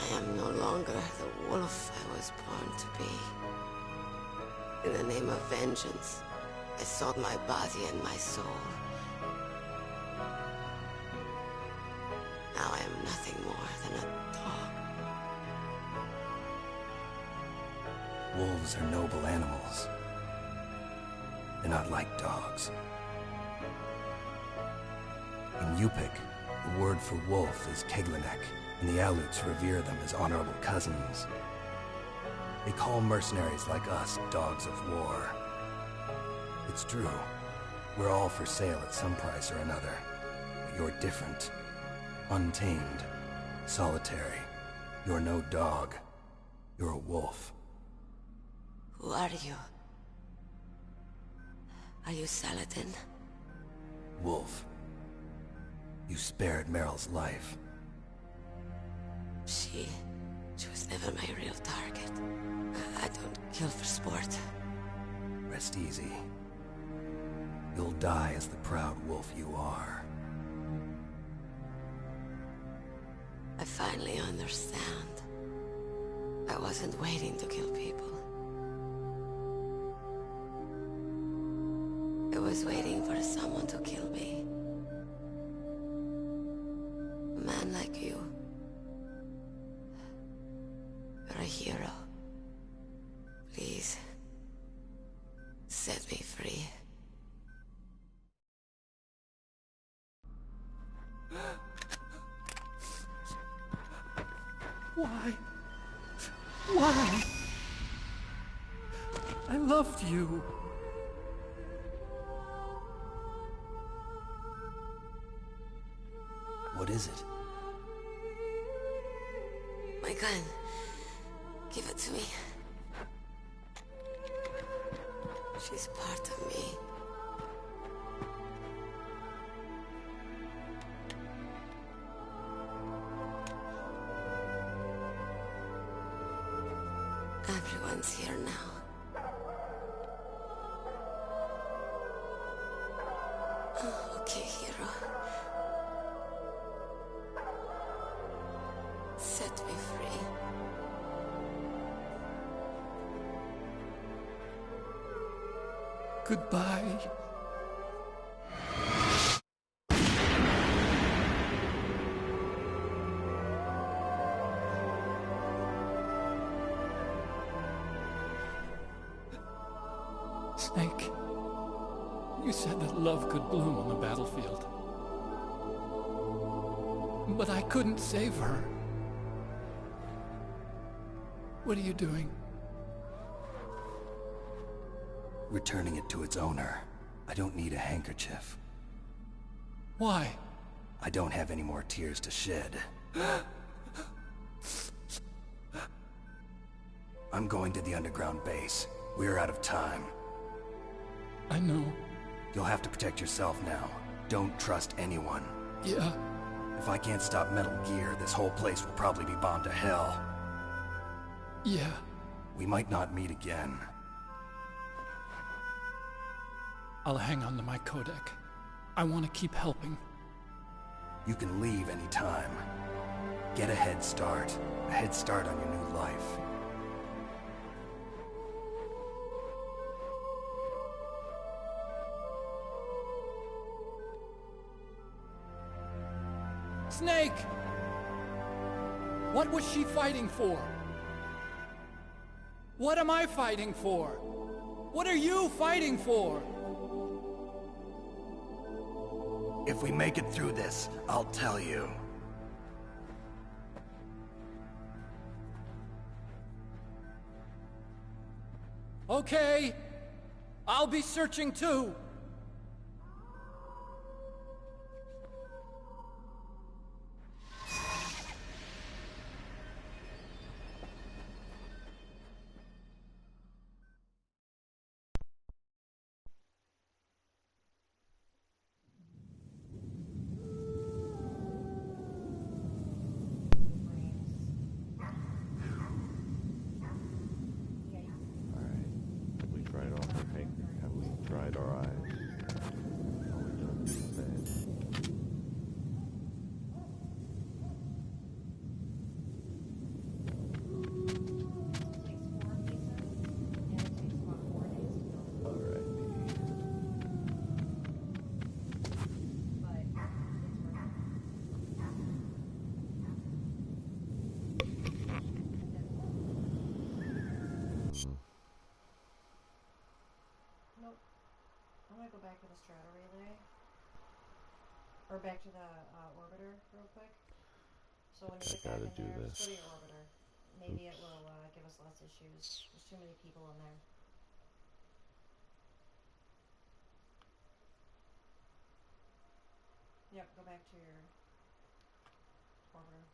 I am no longer the wolf I was born to be. In the name of vengeance, I sold my body and my soul. Now I am nothing more than a dog. Wolves are noble animals. They're not like dogs. In Yupik, the word for wolf is Keglanek, and the Aleuts revere them as honorable cousins. They call mercenaries like us dogs of war. It's true. We're all for sale at some price or another. But you're different. Untamed. Solitary. You're no dog. You're a wolf. Who are you? Are you Saladin? Wolf. You spared Meryl's life. She was never my real target. I don't kill for sport. Rest easy. You'll die as the proud wolf you are. I finally understand. I wasn't waiting to kill people. I was waiting for someone to kill me. A man like you. You're a hero. Please, set me free. Why? Why? I loved you. What is it? My gun. Give it to me. She's part of me. Everyone's here now. Oh, okay, hero. Set me free. Goodbye. Snake, you said that love could bloom on the battlefield. But I couldn't save her. What are you doing? Returning it to its owner. I don't need a handkerchief. Why? I don't have any more tears to shed. I'm going to the underground base. We're out of time. I know. You'll have to protect yourself now. Don't trust anyone. Yeah. If I can't stop Metal Gear, this whole place will probably be bombed to hell. Yeah. We might not meet again. I'll hang on to my codec. I want to keep helping. You can leave anytime. Get a head start. A head start on your new life. Snake! What was she fighting for? What am I fighting for? What are you fighting for? If we make it through this, I'll tell you. Okay. I'll be searching too. I'm gonna go back to the strata relay, or back to the orbiter real quick. So when you get back in there, just go to your orbiter. Maybe it will give us less issues. There's too many people in there. Yep, go back to your orbiter.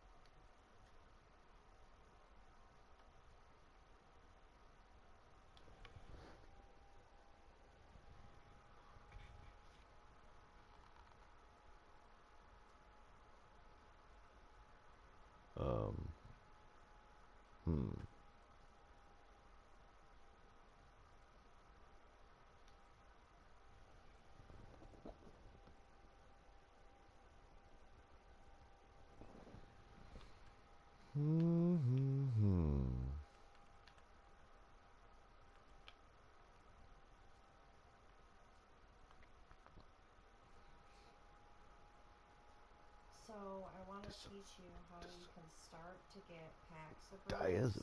So I want to teach you how you can start to get packs of rooms.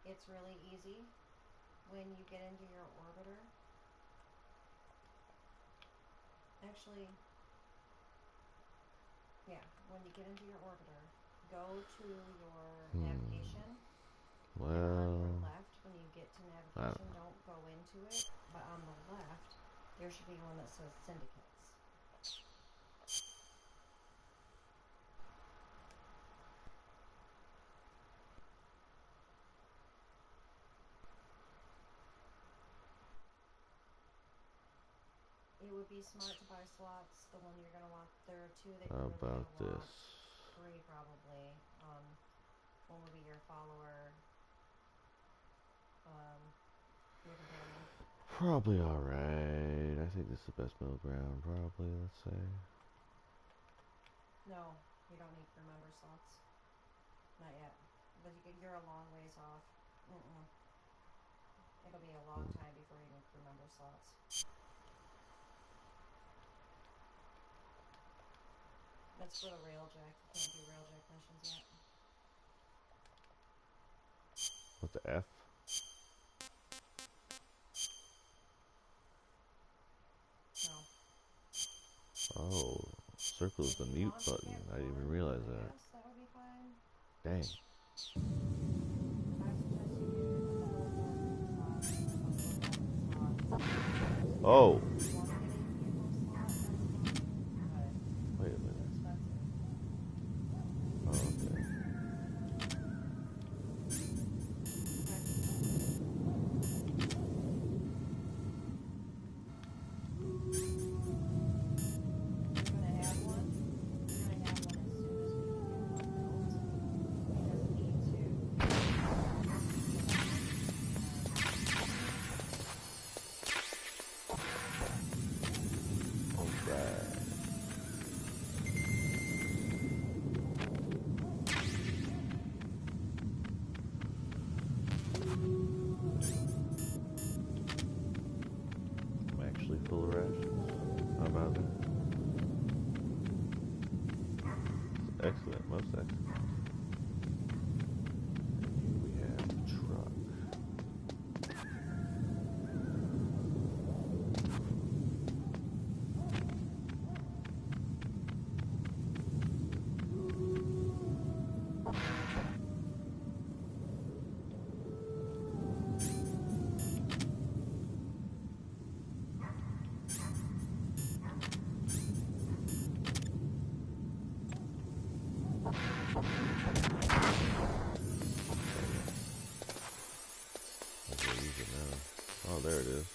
It's really easy. When you get into your orbiter, actually, yeah, when you get into your orbiter, go to your navigation. And on your left, when you get to navigation, don't go into it, but on the left, there should be one that says syndicates. It would be smart to buy slots. The one you're going to want, there are two that you're really going to want. Three probably. One would be your follower. Your companion. Probably alright. I think this is the best middle ground, probably, let's say. No, you don't need crew member slots. Not yet. But you're a long ways off. It'll be a long time before you need crew member slots. That's for the railjack. You can't do railjack missions yet. What, the F? No. Oh, circle is the mute button. I didn't even realize that. Yes, that would be fine. Dang. Oh. Use it now. Oh, there it is.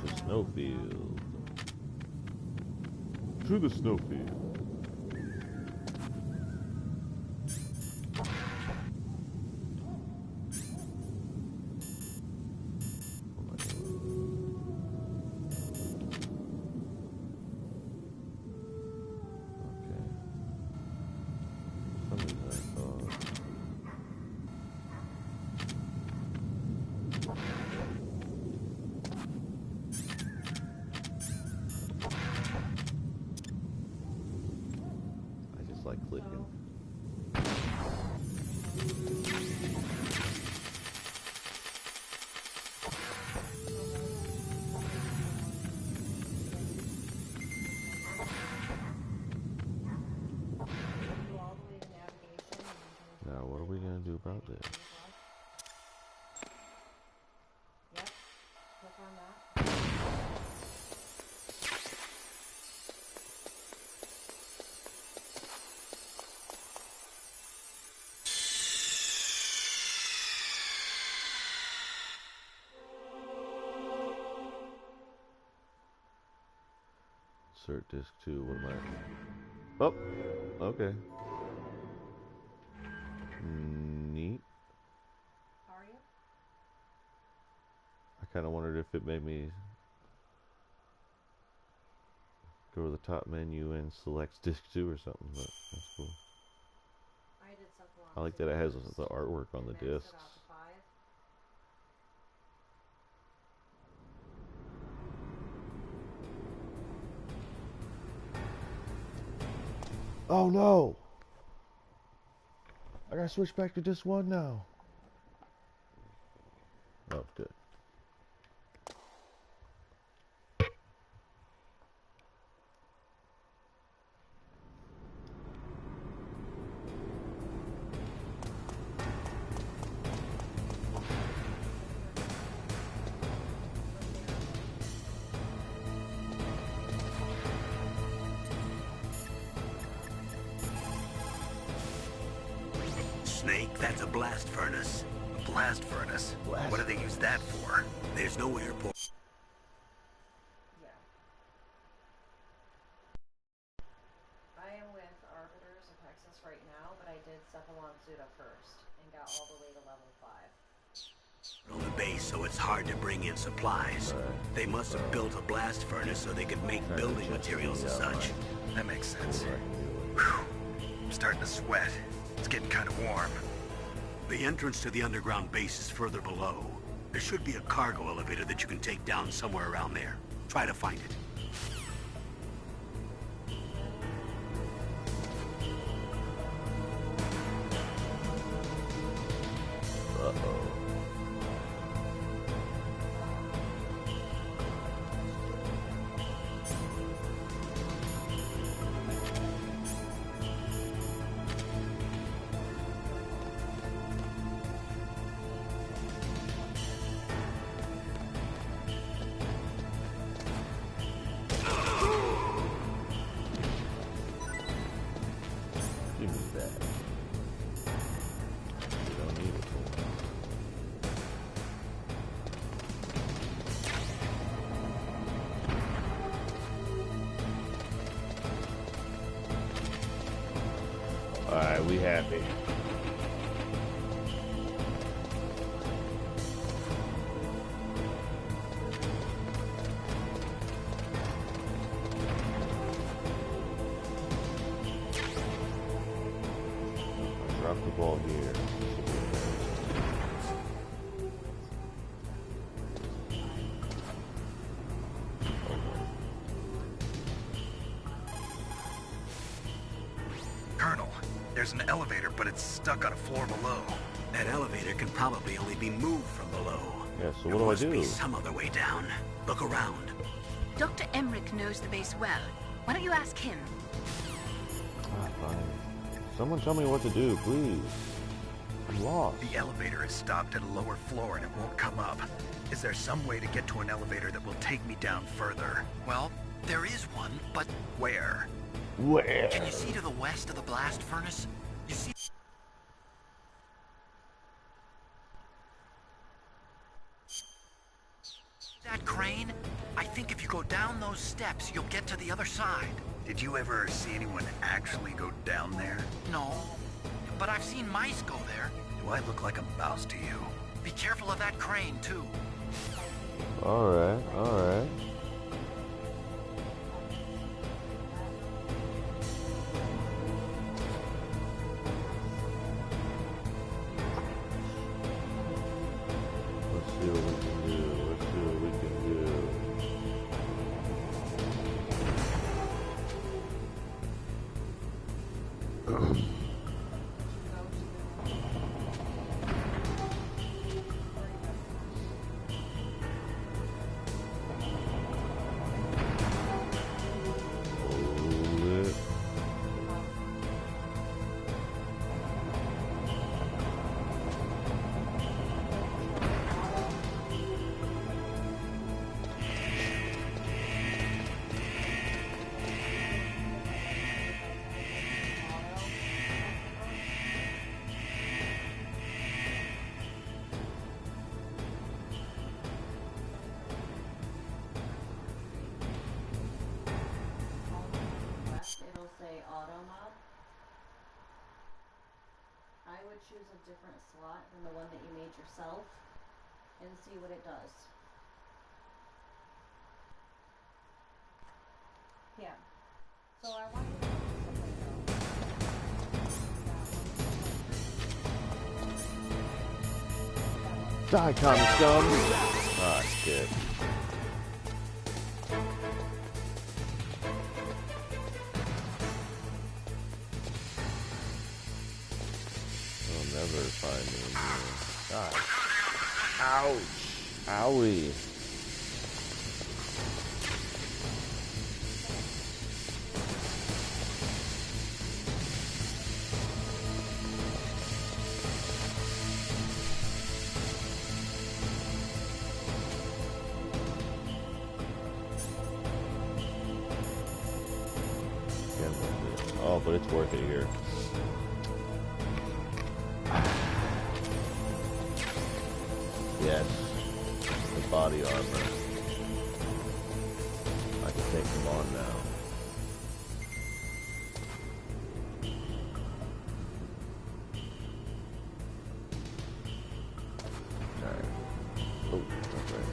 To snowfield. To the snowfield. Like clicking. Now, what are we gonna do about this? Yep. Click on that. Insert disc 2. What am I? Oh, okay. Neat. How are you? I kind of wondered if it made me go to the top menu and select disc 2 or something, but that's cool. I did something I like that it has the artwork on the discs. Oh no! I gotta switch back to disc 1 now. Oh, good. Snake, that's a blast furnace. A blast furnace? What do they use that for? There's no airport. Yeah. I am with Arbiters of Texas right now, but I did Cephalon Suda first and got all the way to level 5. On the base, so it's hard to bring in supplies. They must have built a blast furnace so they could make building materials and such. That makes sense. Whew. I'm starting to sweat. It's getting kind of warm. The entrance to the underground base is further below. There should be a cargo elevator that you can take down somewhere around there. Try to find it. Uh-oh. Give me that. You don't need it for. Alright, we happy. Drop the ball here. Colonel, there's an elevator, but it's stuck on a floor below. That elevator can probably only be moved from below. Yeah, so There what do I must be do? some other way down. Look around. Dr. Emmerich knows the base well. Why don't you ask him? Ah, fine. Someone tell me what to do, please. I'm lost. The elevator is stopped at a lower floor and it won't come up. Is there some way to get to an elevator that will take me down further? Well, there is one, but Where? Where? can you see to the west of the blast furnace? You see that crane? I think if you go down those steps, you'll get to the other side. Did you ever see anyone actually go down there? No, but I've seen mice go there. Do I look like a mouse to you? Be careful of that crane, too. Alright, alright. Let's see what we can do. Let's see what we can do. Hold it. It'll say auto mod. I would choose a different slot than the one that you made yourself and see what it does. Yeah. So I want you to do something. Die, common scum! Ah, shit. They'll never find me in here. God. Ouch. Owie. Oh, but it's worth it here. Yes, the body armor. I can take them on now. Alright. Oh, that's right.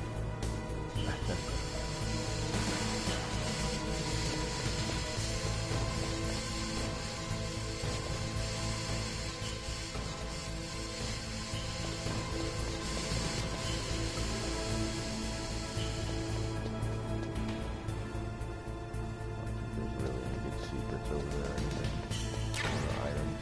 There's really any good secrets over there. Anything? Items.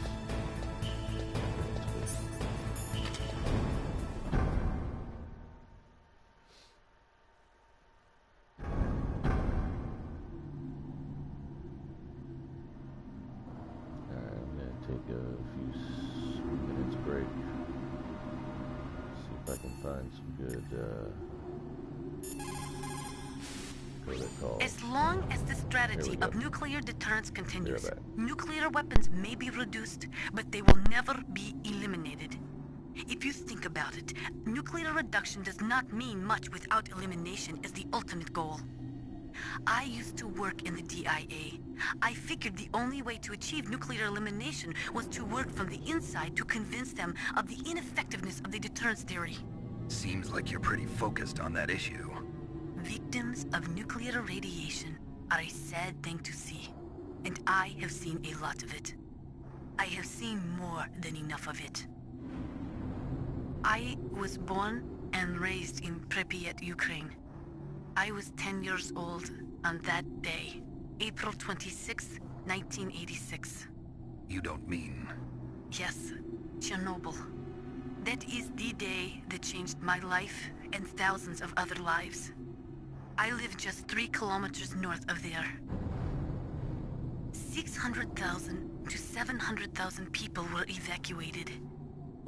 Alright, I'm gonna take a few minutes break. See if I can find some good, what are they called? As long as the Here strategy we go. of nuclear deterrence continues, back. nuclear weapons may be reduced, but they will never be eliminated. If you think about it, nuclear reduction does not mean much without elimination as the ultimate goal. I used to work in the DIA. I figured the only way to achieve nuclear elimination was to work from the inside to convince them of the ineffectiveness of the deterrence theory. Seems like you're pretty focused on that issue. Victims of nuclear radiation are a sad thing to see, and I have seen a lot of it. I have seen more than enough of it. I was born and raised in Pripyat, Ukraine. I was 10 years old on that day, April 26, 1986. You don't mean... Yes, Chernobyl. That is the day that changed my life and thousands of other lives. I live just 3 kilometers north of there. 600,000 to 700,000 people were evacuated.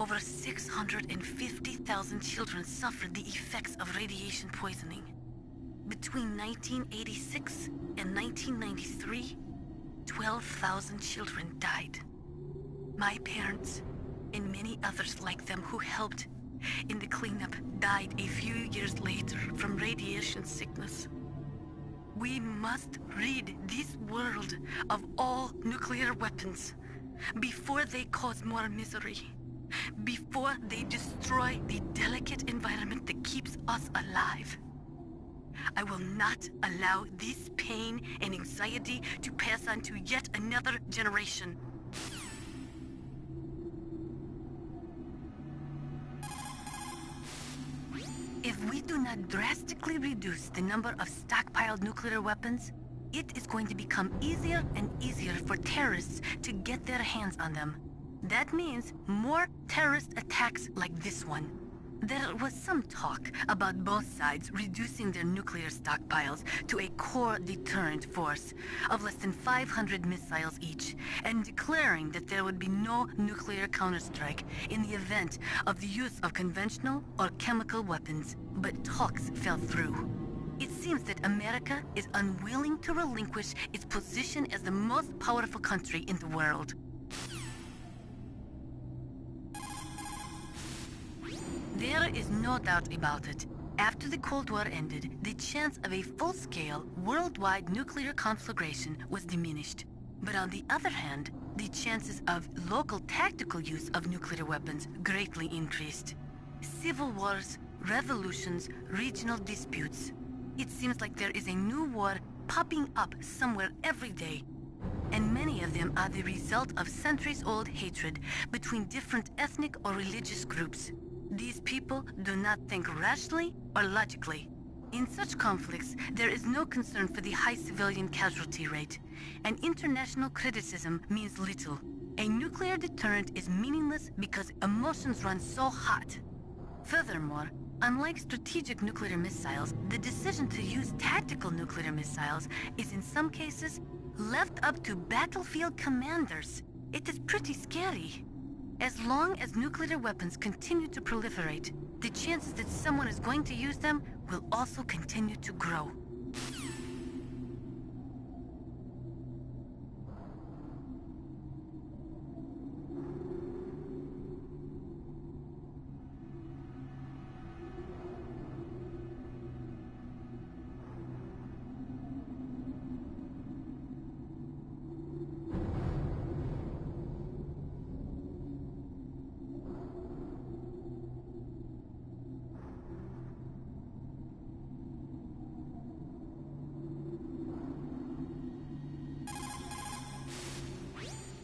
over 650,000 children suffered the effects of radiation poisoning. Between 1986 and 1993, 12,000 children died. My parents, and many others like them who helped in the cleanup, died a few years later from radiation sickness. We must rid this world of all nuclear weapons before they cause more misery, before they destroy the delicate environment that keeps us alive. I will not allow this pain and anxiety to pass on to yet another generation. If we do not drastically reduce the number of stockpiled nuclear weapons, it is going to become easier and easier for terrorists to get their hands on them. That means more terrorist attacks like this one. There was some talk about both sides reducing their nuclear stockpiles to a core deterrent force of less than 500 missiles each, and declaring that there would be no nuclear counterstrike in the event of the use of conventional or chemical weapons. But talks fell through. It seems that America is unwilling to relinquish its position as the most powerful country in the world. There is no doubt about it. After the Cold War ended, the chance of a full-scale, worldwide nuclear conflagration was diminished. But on the other hand, the chances of local tactical use of nuclear weapons greatly increased. Civil wars, revolutions, regional disputes. It seems like there is a new war popping up somewhere every day. And many of them are the result of centuries-old hatred between different ethnic or religious groups. These people do not think rationally or logically. In such conflicts, there is no concern for the high civilian casualty rate, and international criticism means little. A nuclear deterrent is meaningless because emotions run so hot. Furthermore, unlike strategic nuclear missiles, the decision to use tactical nuclear missiles is in some cases left up to battlefield commanders. It is pretty scary. As long as nuclear weapons continue to proliferate, the chances that someone is going to use them will also continue to grow.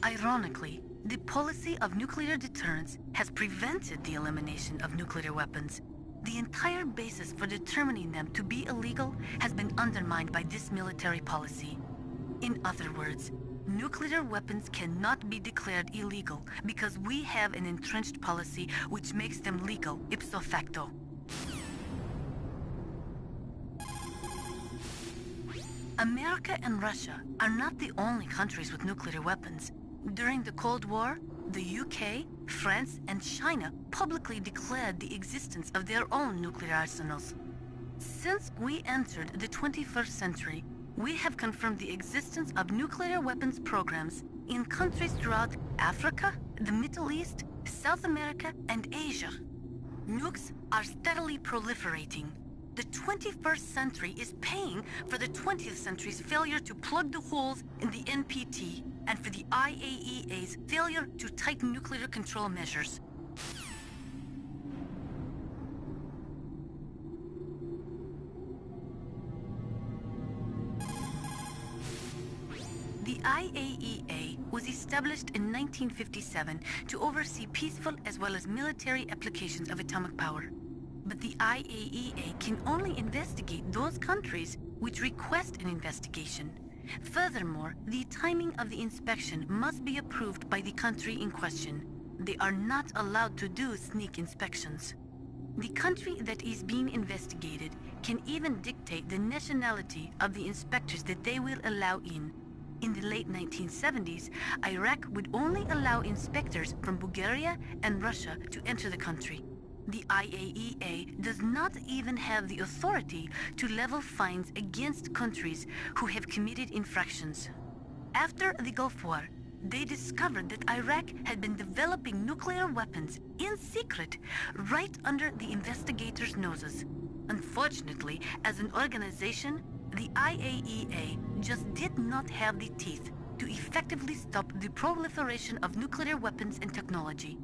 Ironically, the policy of nuclear deterrence has prevented the elimination of nuclear weapons. The entire basis for determining them to be illegal has been undermined by this military policy. In other words, nuclear weapons cannot be declared illegal because we have an entrenched policy which makes them legal ipso facto. America and Russia are not the only countries with nuclear weapons. During the Cold War, the UK, France, and China publicly declared the existence of their own nuclear arsenals. Since we entered the 21st century, we have confirmed the existence of nuclear weapons programs in countries throughout Africa, the Middle East, South America, and Asia. Nukes are steadily proliferating. The 21st century is paying for the 20th century's failure to plug the holes in the NPT and for the IAEA's failure to tighten nuclear control measures. The IAEA was established in 1957 to oversee peaceful as well as military applications of atomic power. But the IAEA can only investigate those countries which request an investigation. Furthermore, the timing of the inspection must be approved by the country in question. They are not allowed to do sneak inspections. The country that is being investigated can even dictate the nationality of the inspectors that they will allow in. In the late 1970s, Iraq would only allow inspectors from Bulgaria and Russia to enter the country. The IAEA does not even have the authority to levy fines against countries who have committed infractions. After the Gulf War, they discovered that Iraq had been developing nuclear weapons in secret right under the investigators' noses. Unfortunately, as an organization, the IAEA just did not have the teeth to effectively stop the proliferation of nuclear weapons and technology.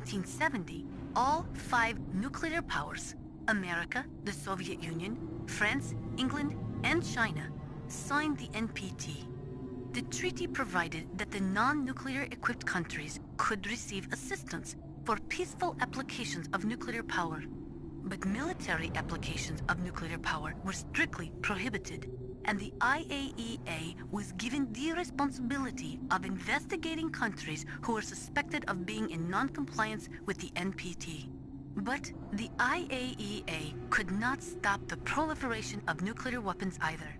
1970, all 5 nuclear powers, America, the Soviet Union, France, England, and China, signed the NPT. The treaty provided that the non-nuclear equipped countries could receive assistance for peaceful applications of nuclear power. But military applications of nuclear power were strictly prohibited, and the IAEA was given the responsibility of investigating countries who were suspected of being in non-compliance with the NPT. But the IAEA could not stop the proliferation of nuclear weapons either.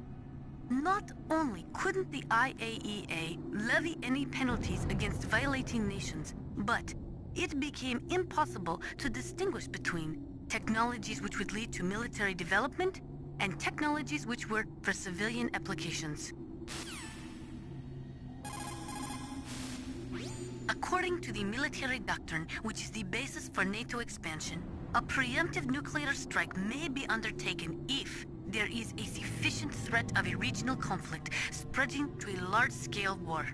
Not only couldn't the IAEA levy any penalties against violating nations, but it became impossible to distinguish between technologies which would lead to military development and technologies which were for civilian applications. According to the military doctrine, which is the basis for NATO expansion, a preemptive nuclear strike may be undertaken if there is a sufficient threat of a regional conflict spreading to a large-scale war.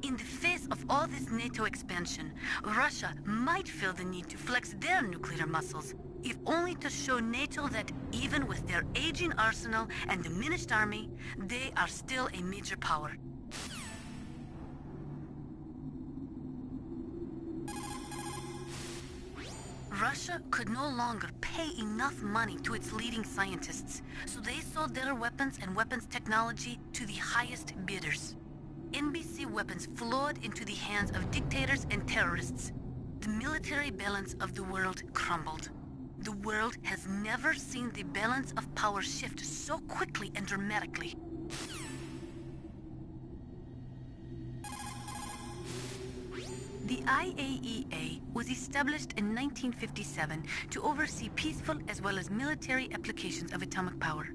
In the face of all this NATO expansion, Russia might feel the need to flex their nuclear muscles, if only to show NATO that even with their aging arsenal and diminished army, they are still a major power. Russia could no longer pay enough money to its leading scientists, so they sold their weapons and weapons technology to the highest bidders. NBC weapons flowed into the hands of dictators and terrorists. The military balance of the world crumbled. The world has never seen the balance of power shift so quickly and dramatically. The IAEA was established in 1957 to oversee peaceful as well as military applications of atomic power.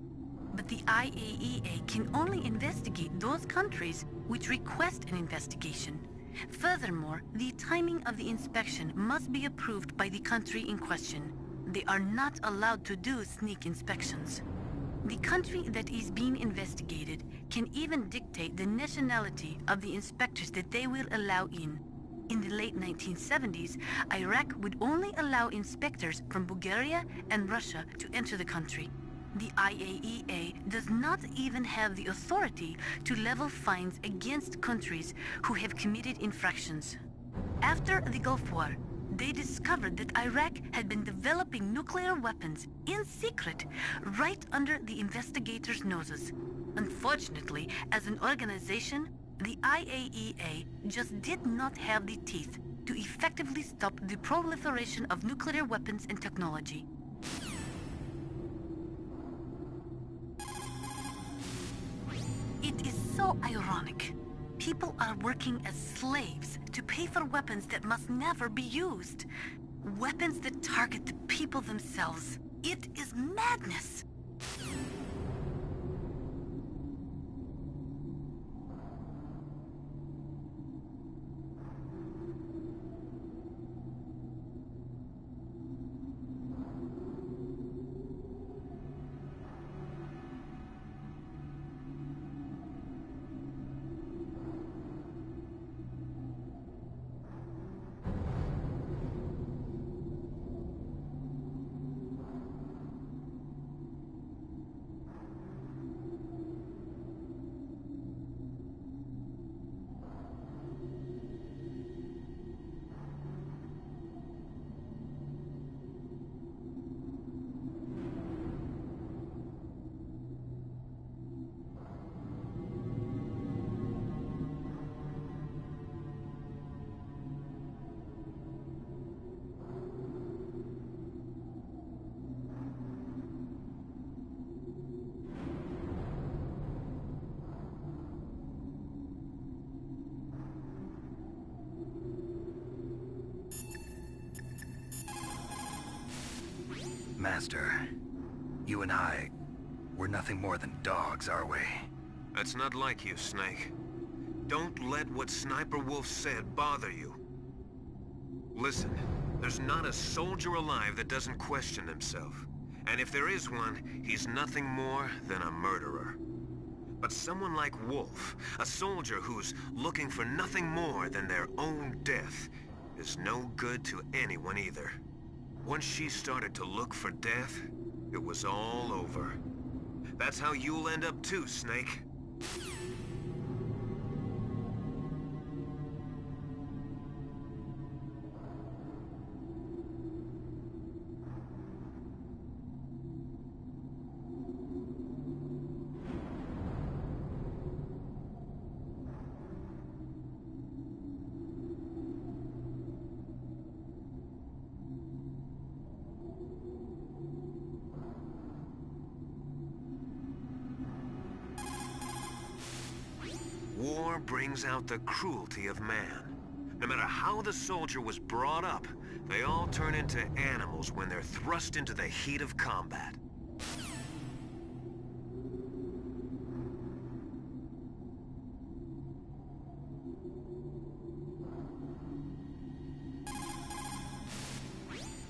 But the IAEA can only investigate those countries which request an investigation. Furthermore, the timing of the inspection must be approved by the country in question. They are not allowed to do sneak inspections. The country that is being investigated can even dictate the nationality of the inspectors that they will allow in. In the late 1970s, Iraq would only allow inspectors from Bulgaria and Russia to enter the country. The IAEA does not even have the authority to level fines against countries who have committed infractions. After the Gulf War, they discovered that Iraq had been developing nuclear weapons in secret right under the investigators' noses. Unfortunately, as an organization, the IAEA just did not have the teeth to effectively stop the proliferation of nuclear weapons and technology. It is so ironic. People are working as slaves to pay for weapons that must never be used. Weapons that target the people themselves. It is madness. Master, you and I, we're nothing more than dogs, are we? That's not like you, Snake. Don't let what Sniper Wolf said bother you. Listen, there's not a soldier alive that doesn't question himself. And if there is one, he's nothing more than a murderer. But someone like Wolf, a soldier who's looking for nothing more than their own death, is no good to anyone either. Once she started to look for death, it was all over. That's how you'll end up too, Snake. War brings out the cruelty of man. No matter how the soldier was brought up, they all turn into animals when they're thrust into the heat of combat.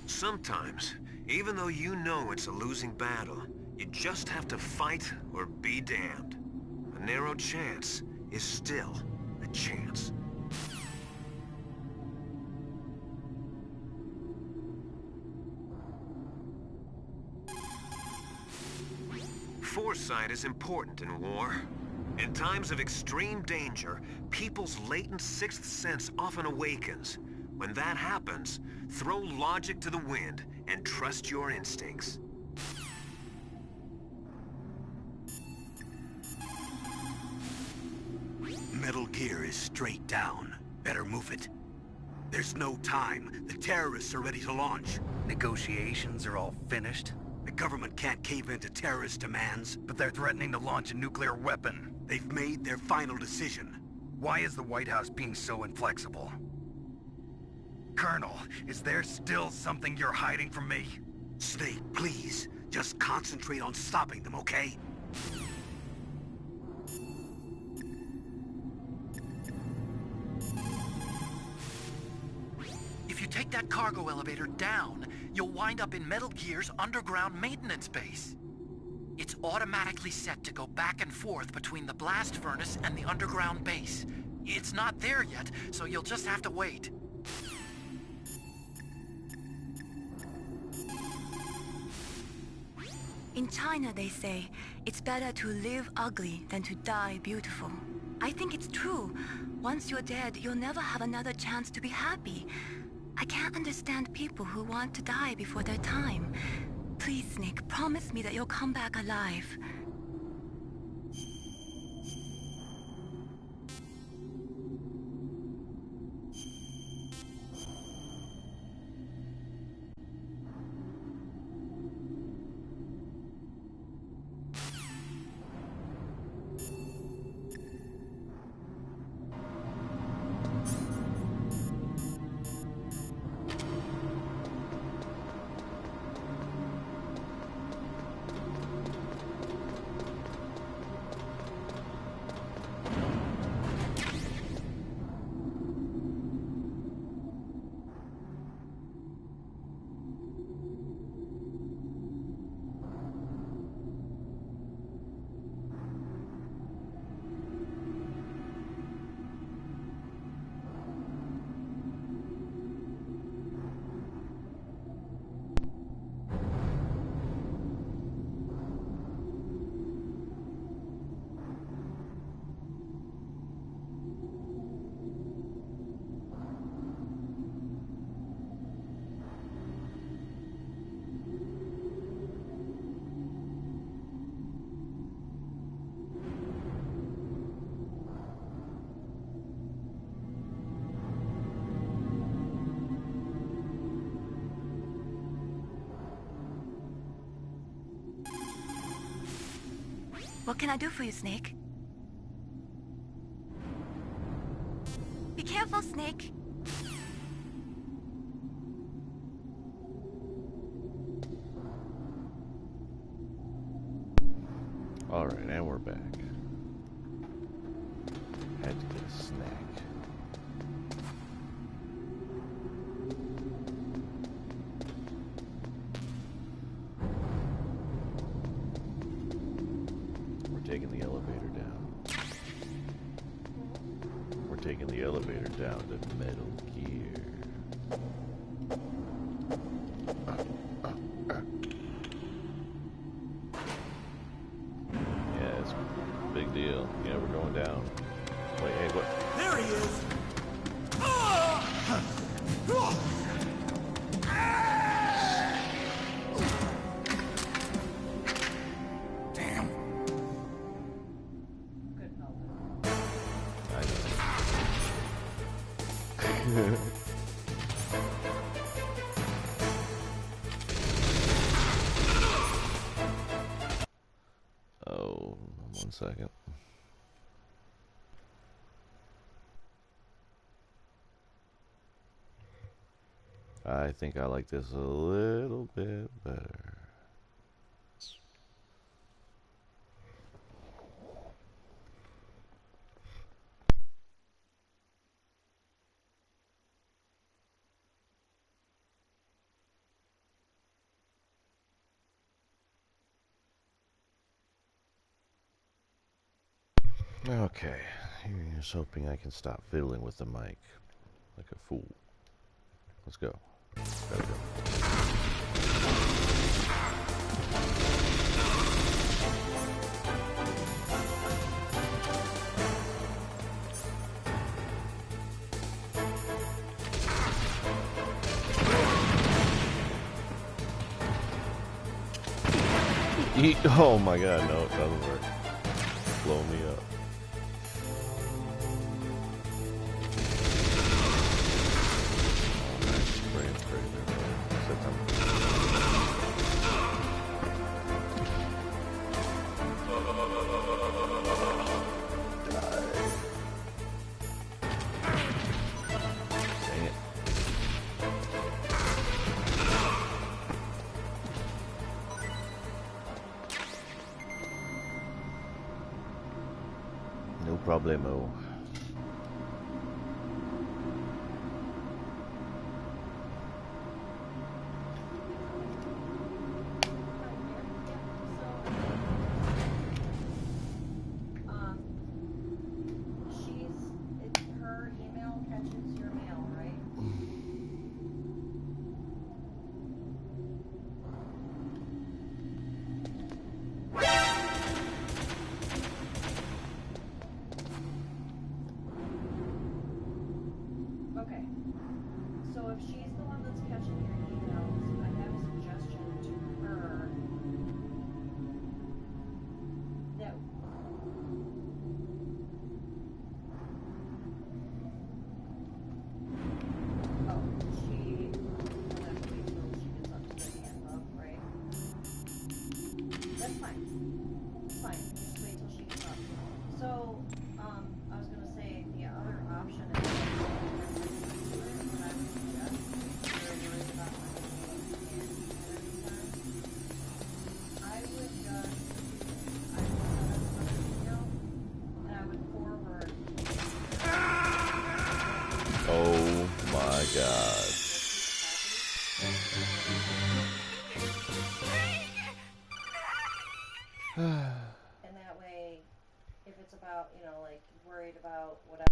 Sometimes, even though you know it's a losing battle, you just have to fight or be damned. A narrow chance is still a chance. Foresight is important in war. In times of extreme danger, people's latent sixth sense often awakens. When that happens, throw logic to the wind and trust your instincts. Metal Gear is straight down. Better move it. There's no time. The terrorists are ready to launch. Negotiations are all finished, The government can't cave into terrorist demands. but they're threatening to launch a nuclear weapon. They've made their final decision. Why is the White House being so inflexible? Colonel, is there still something you're hiding from me? Snake, please. Just concentrate on stopping them, okay? If you take that cargo elevator down, you'll wind up in Metal Gear's underground maintenance base. It's automatically set to go back and forth between the blast furnace and the underground base. It's not there yet, so you'll just have to wait. In China, they say, it's better to live ugly than to die beautiful. I think it's true. Once you're dead, you'll never have another chance to be happy. I can't understand people who want to die before their time. Please, Snake, promise me that you'll come back alive. What can I do for you, Snake? Be careful, Snake. Alright, and we're back. Had to get a snack. We're taking the elevator down. We're taking the elevator down to Metal Gear. Yeah, it's a big deal. Yeah, we're going down. Wait, hey, what? There he is! Damn. Good help. I know. Oh, 1 second. I think I like this a little bit better. Okay, here's hoping I can stop fiddling with the mic like a fool. Let's go. Gotta go. Oh my god, no, it doesn't work. Blow me up. No problemo. Her email catches your mail, right? Okay. So if she's the one that's catching your emails, I have a suggestion to her that she will have to wait till she gets up to the end of, right? That's fine. It's fine. Just wait till she gets up. So, I was gonna say the other option is what I would suggest if you're worried about I would just I would send an email and I would forward. Oh my god. And that way, if it's about, like worried about whatever.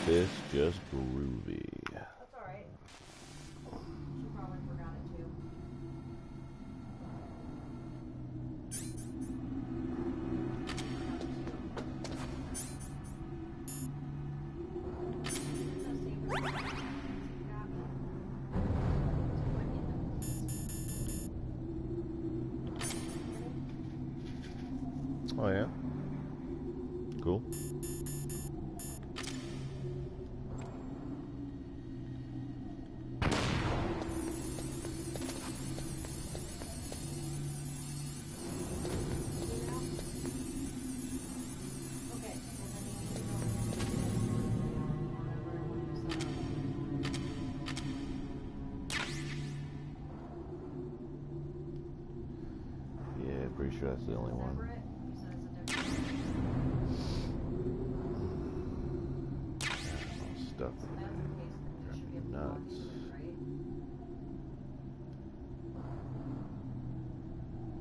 this just groovy. That's alright. She probably forgot it too. Oh yeah? Cool. Yeah, pretty sure that's the only one. Stuff in there. Driving me nuts.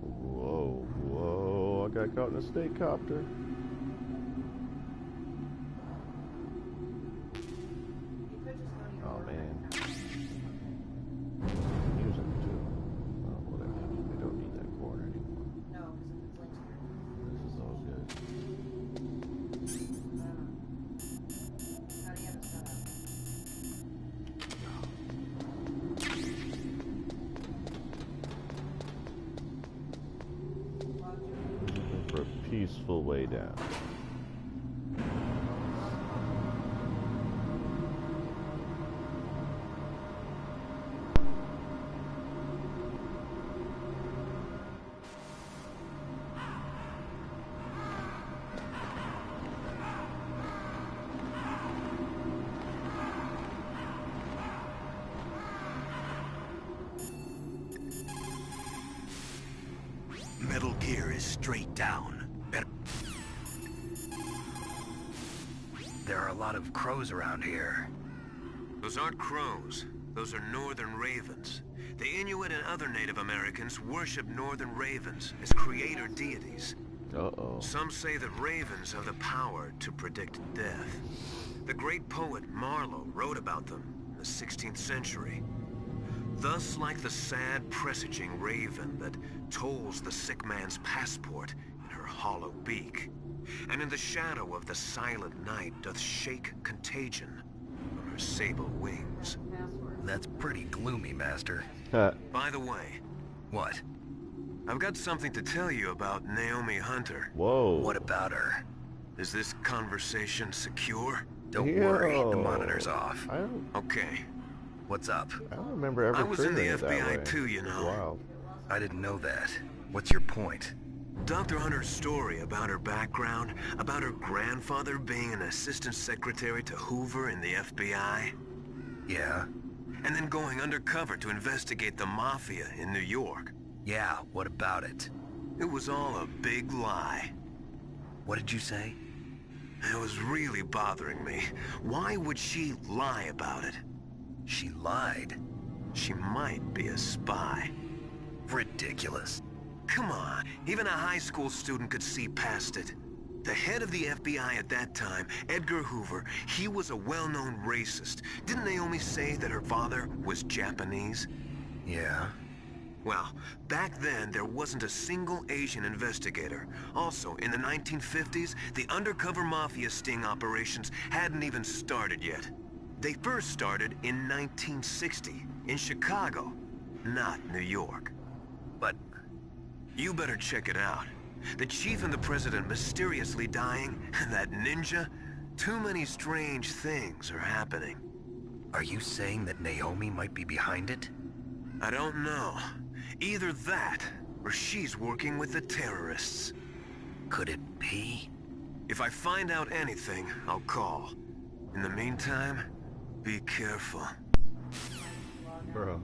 Whoa, whoa, I got caught in a snake copter. Oh man. Using it too. Oh, whatever. We don't need that cord anymore. No, because if it's linked here. This is all good. How do you have it set up? Looking for a peaceful way down. Metal Gear is straight down. There are a lot of crows around here. Those aren't crows. Those are northern ravens. The Inuit and other Native Americans worship northern ravens as creator deities. Uh-oh. Some say that ravens have the power to predict death. The great poet Marlowe wrote about them in the 16th century. Thus, like the sad presaging raven that tolls the sick man's passport in her hollow beak, and in the shadow of the silent night doth shake contagion from her sable wings. That's pretty gloomy, Master. By the way, What? I've got something to tell you about Naomi Hunter. Whoa. What about her? Is this conversation secure? Don't worry, the monitor's off. I don't, Okay. What's up? I don't remember ever I was in the triggering it that FBI way. too, you know. Wow. I didn't know that. What's your point? Dr. Hunter's story about her background, about her grandfather being an assistant secretary to Hoover in the FBI, Yeah? and then going undercover to investigate the mafia in New York. Yeah, what about it? It was all a big lie. What did you say? It was really bothering me. Why would she lie about it? She lied. She might be a spy. Ridiculous. Come on, even a high school student could see past it. The head of the FBI at that time, Edgar Hoover, he was a well-known racist. Didn't Naomi say that her father was Japanese? Yeah? Well, back then, there wasn't a single Asian investigator. Also, in the 1950s, the undercover mafia sting operations hadn't even started yet. They first started in 1960, in Chicago, not New York. But You better check it out. The chief and the president mysteriously dying, and that ninja, too many strange things are happening. are you saying that Naomi might be behind it? I don't know. Either that, or she's working with the terrorists. Could it be? If I find out anything, I'll call. In the meantime, be careful. Bro.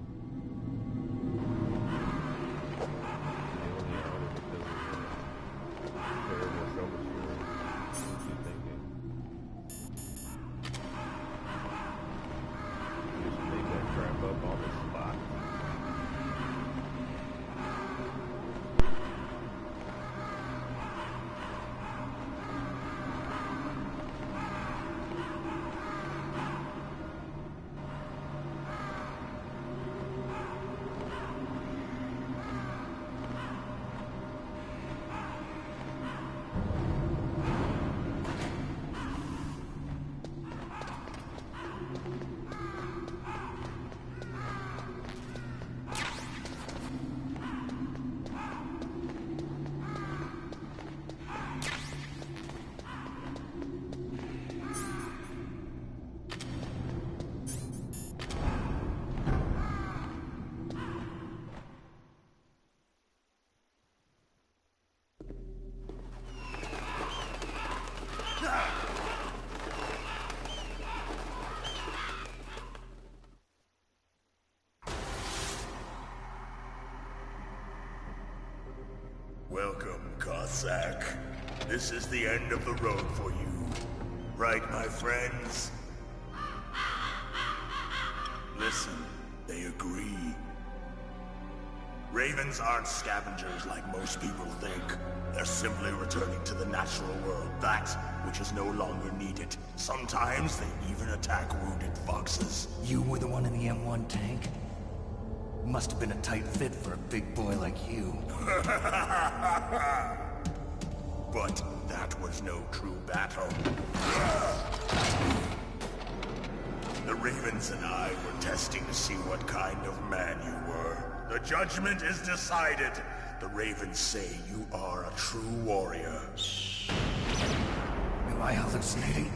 Welcome, Cossack. This is the end of the road for you. Right, my friends? Listen, they agree. Ravens aren't scavengers like most people think. They're simply returning to the natural world, that which is no longer needed. Sometimes they even attack wounded foxes. You were the one in the M1 tank? Must have been a tight fit for a big boy like you. But that was no true battle. The Ravens and I were testing to see what kind of man you were. The judgment is decided. The Ravens say you are a true warrior. Am I hallucinating?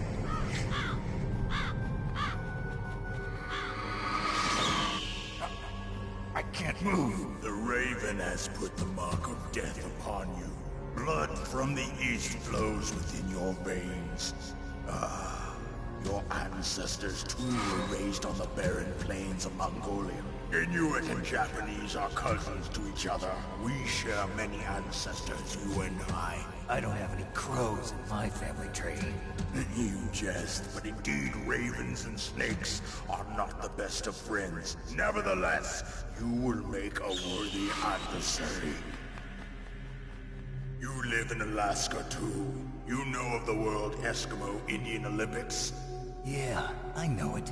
I can't move. The Raven has put the mark of death upon you. Blood from the east flows within your veins. Ah, your ancestors too were raised on the barren plains of Mongolia. Inuit and Japanese are cousins to each other. We share many ancestors, you and I. I don't have any crows in my family tree. You jest, but indeed ravens and snakes are not the best of friends. Nevertheless, you will make a worthy adversary. You live in Alaska too. You know of the World Eskimo Indian Olympics? Yeah, I know it.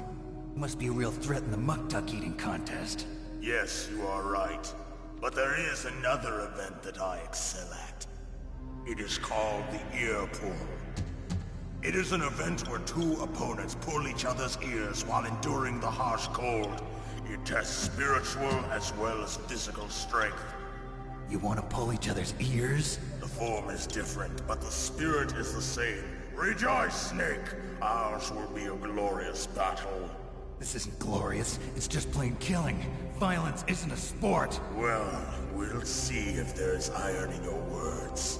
Must be a real threat in the muck-duck eating contest. Yes, you are right. But there is another event that I excel at. It is called the ear pull. It is an event where two opponents pull each other's ears while enduring the harsh cold. It tests spiritual as well as physical strength. You want to pull each other's ears? The form is different, but the spirit is the same. Rejoice, Snake! Ours will be a glorious battle. This isn't glorious, it's just plain killing. Violence isn't a sport. Well, we'll see if there's iron in your words.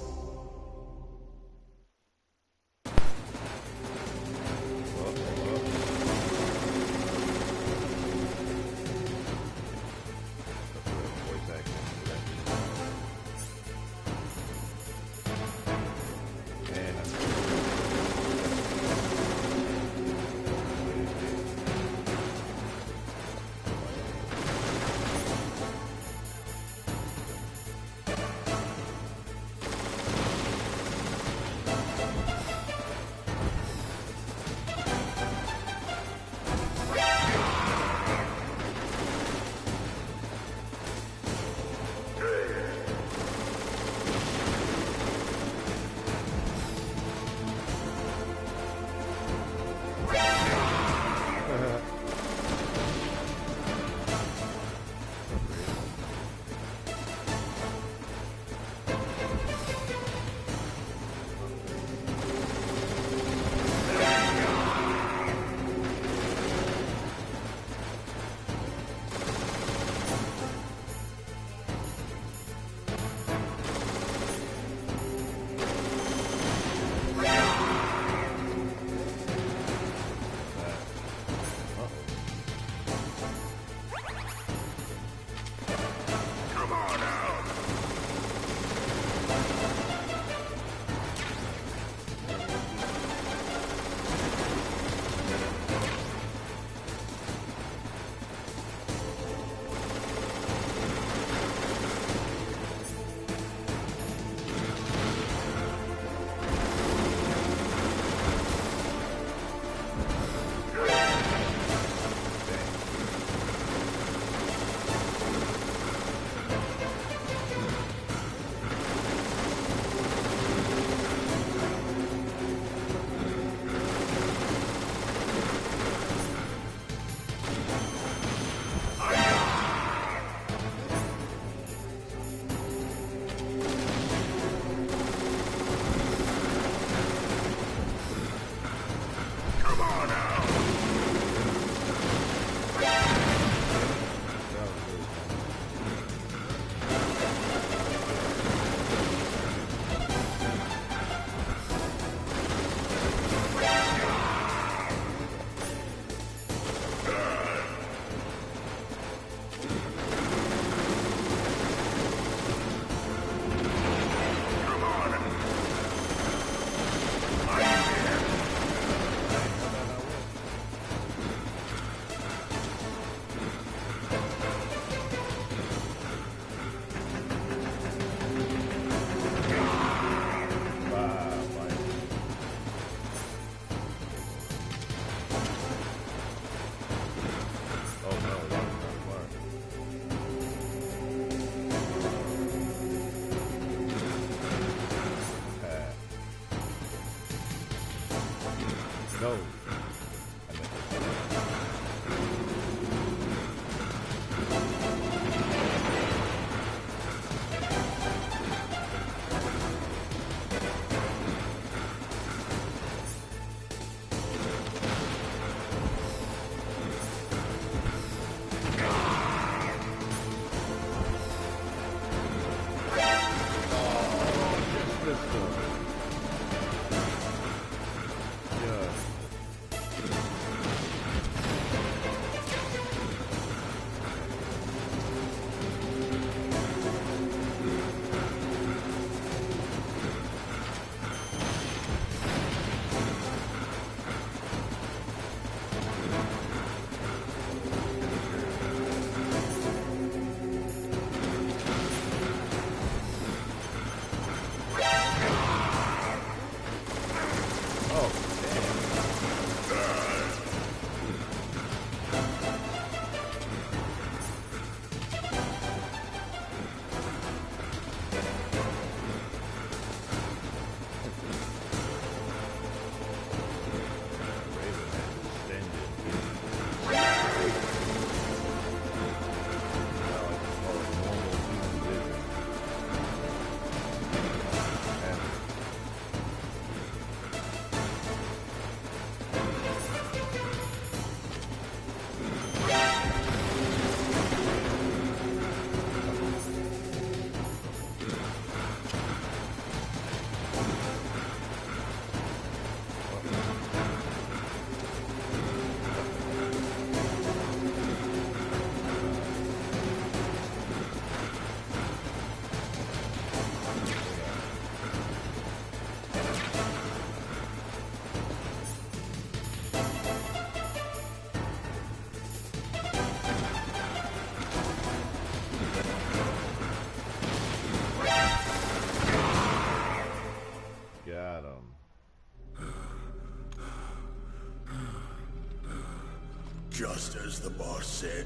Just as the boss said,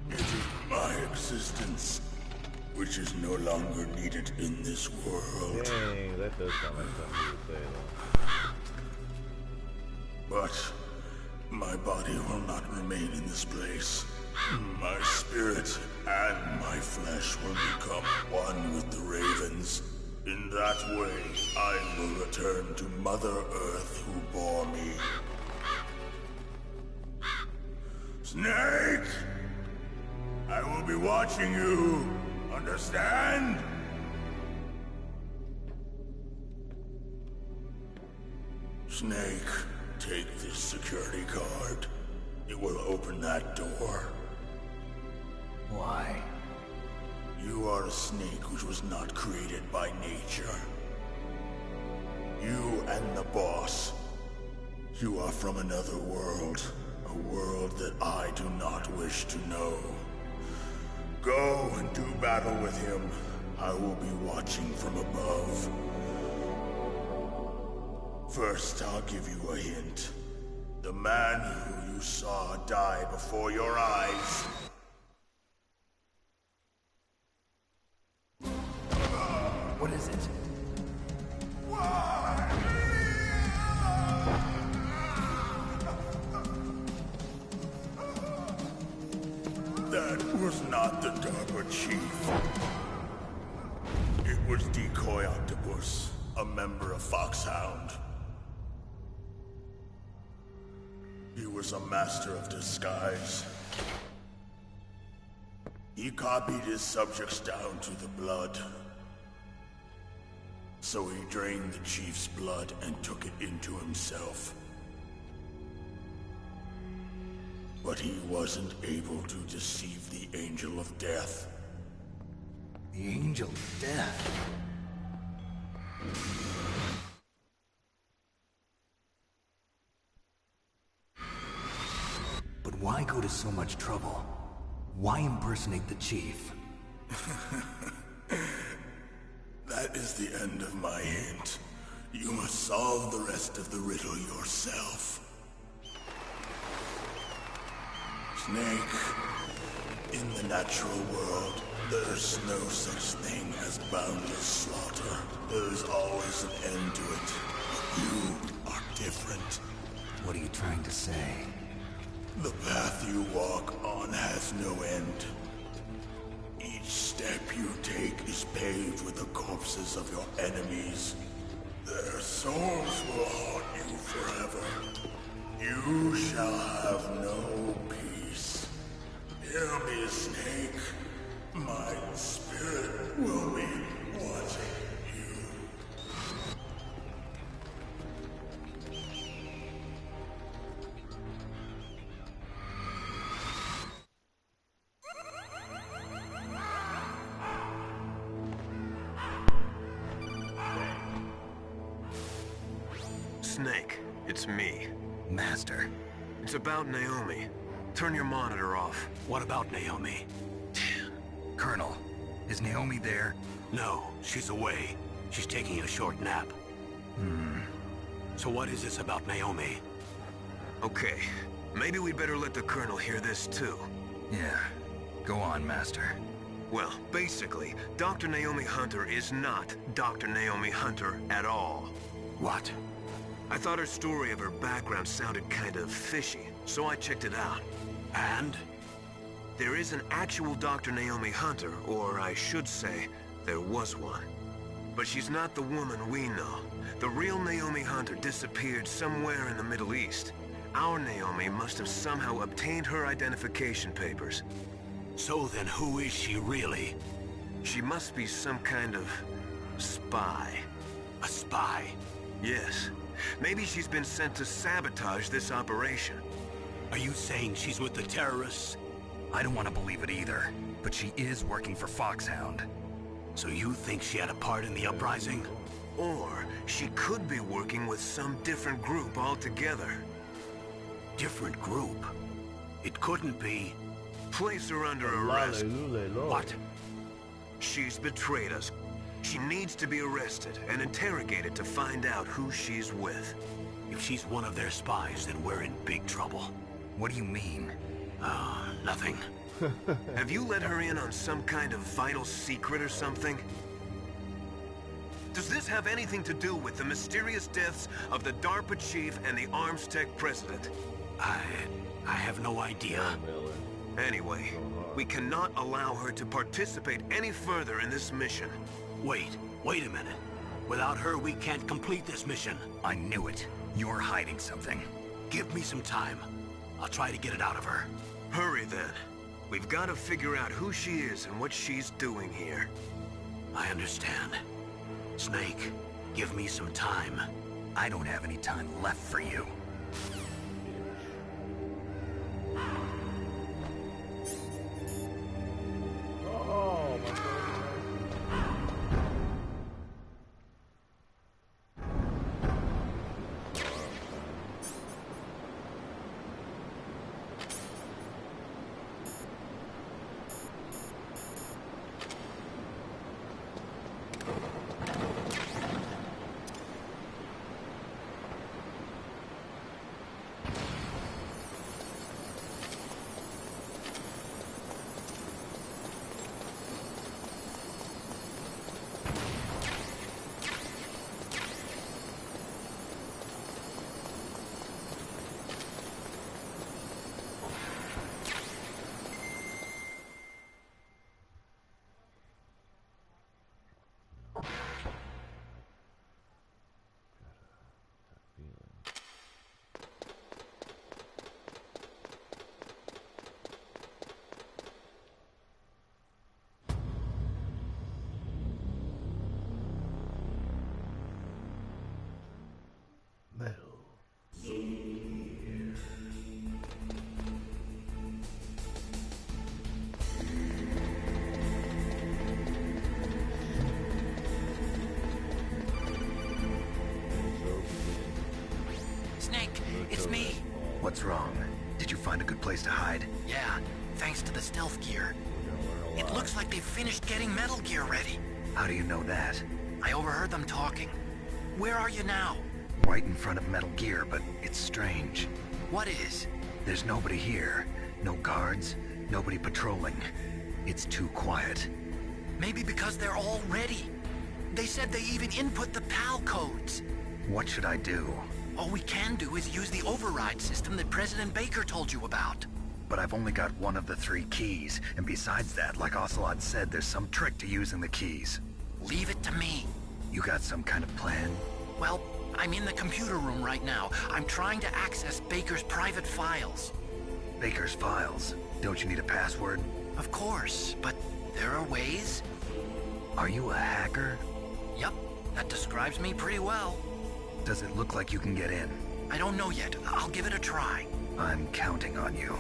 it is my existence which is no longer needed in this world. Dang, that does sound like something you would say, though. But my body will not remain in this place. My spirit and my flesh will become one with the ravens. In that way, I will return to Mother Earth who bore me. Snake! I will be watching you. Understand? Snake, take this security card. It will open that door. Why? You are a snake which was not created by nature. You and the boss. You are from another world. A world that I do not wish to know. Go and do battle with him. I will be watching from above. First, I'll give you a hint. The man who you saw die before your eyes. What is it? That was not the DARPA chief. It was Decoy Octopus, a member of Foxhound. He was a master of disguise. He copied his subjects down to the blood. So he drained the chief's blood and took it into himself. But he wasn't able to deceive the Angel of Death. The Angel of Death? But why go to so much trouble? Why impersonate the chief? That is the end of my hint. You must solve the rest of the riddle yourself. Snake, in the natural world, there's no such thing as boundless slaughter. There's always an end to it. But you are different. What are you trying to say? The path you walk on has no end. Each step you take is paved with the corpses of your enemies. Their souls will haunt you forever. You shall have no peace. Hear me, Snake. My spirit will be watching you. Snake, it's me. Master. It's about Naomi. Turn your monitor off. What about Naomi? Colonel, is Naomi there? No, she's away. She's taking a short nap. So what is this about Naomi? Okay, maybe we'd better let the Colonel hear this too. Yeah. Go on, Master. Well, basically, Dr. Naomi Hunter is not Dr. Naomi Hunter at all. What? I thought her story of her background sounded kind of fishy, so I checked it out. And? There is an actual Dr. Naomi Hunter, or I should say, there was one. But she's not the woman we know. The real Naomi Hunter disappeared somewhere in the Middle East. Our Naomi must have somehow obtained her identification papers. So then who is she really? She must be some kind of spy. A spy? Yes. Maybe she's been sent to sabotage this operation. Are you saying she's with the terrorists? I don't want to believe it either, but she is working for Foxhound. So you think she had a part in the uprising? Or she could be working with some different group altogether. Different group? It couldn't be... Place her under arrest. What? She's betrayed us. She needs to be arrested and interrogated to find out who she's with. If she's one of their spies, then we're in big trouble. What do you mean? Oh, nothing. Have you let her in on some kind of vital secret or something? Does this have anything to do with the mysterious deaths of the DARPA chief and the Arms Tech president? I have no idea. Anyway, we cannot allow her to participate any further in this mission. Wait a minute. Without her, we can't complete this mission. I knew it. You're hiding something. Give me some time. I'll try to get it out of her. Hurry then. We've got to figure out who she is and what she's doing here. I understand. Snake, give me some time. I don't have any time left for you. Oh, my God. Snake, it's me. What's wrong? Did you find a good place to hide? Yeah, thanks to the stealth gear. It looks like they've finished getting Metal Gear ready. How do you know that? I overheard them talking. Where are you now? Right in front of Metal Gear, but it's strange. What is? There's nobody here. No guards, nobody patrolling. It's too quiet. Maybe because they're all ready. They said they even input the PAL codes. What should I do? All we can do is use the override system that President Baker told you about. But I've only got one of the 3 keys, and besides that, like Ocelot said, there's some trick to using the keys. Leave it to me. You got some kind of plan? Well, I'm in the computer room right now. I'm trying to access Baker's private files. Baker's files? Don't you need a password? Of course, but there are ways. Are you a hacker? Yep, that describes me pretty well. Does it look like you can get in? I don't know yet. I'll give it a try. I'm counting on you.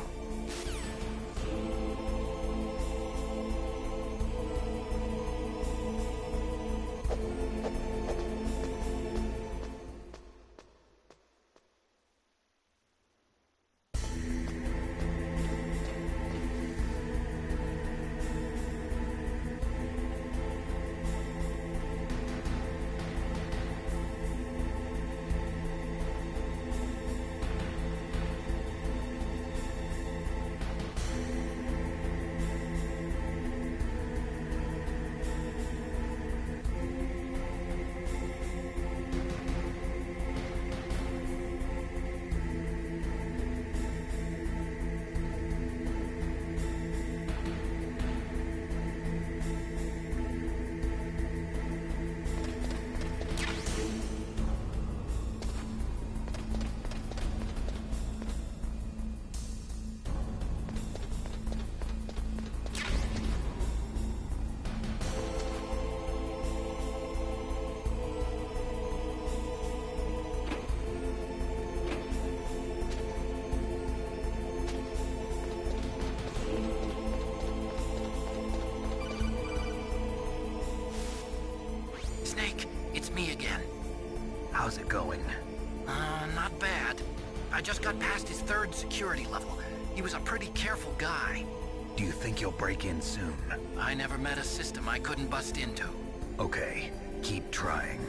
Snake, it's me again. How's it going? Not bad. I just got past his 3rd security level. He was a pretty careful guy. Do you think you'll break in soon? I never met a system I couldn't bust into. Okay, keep trying.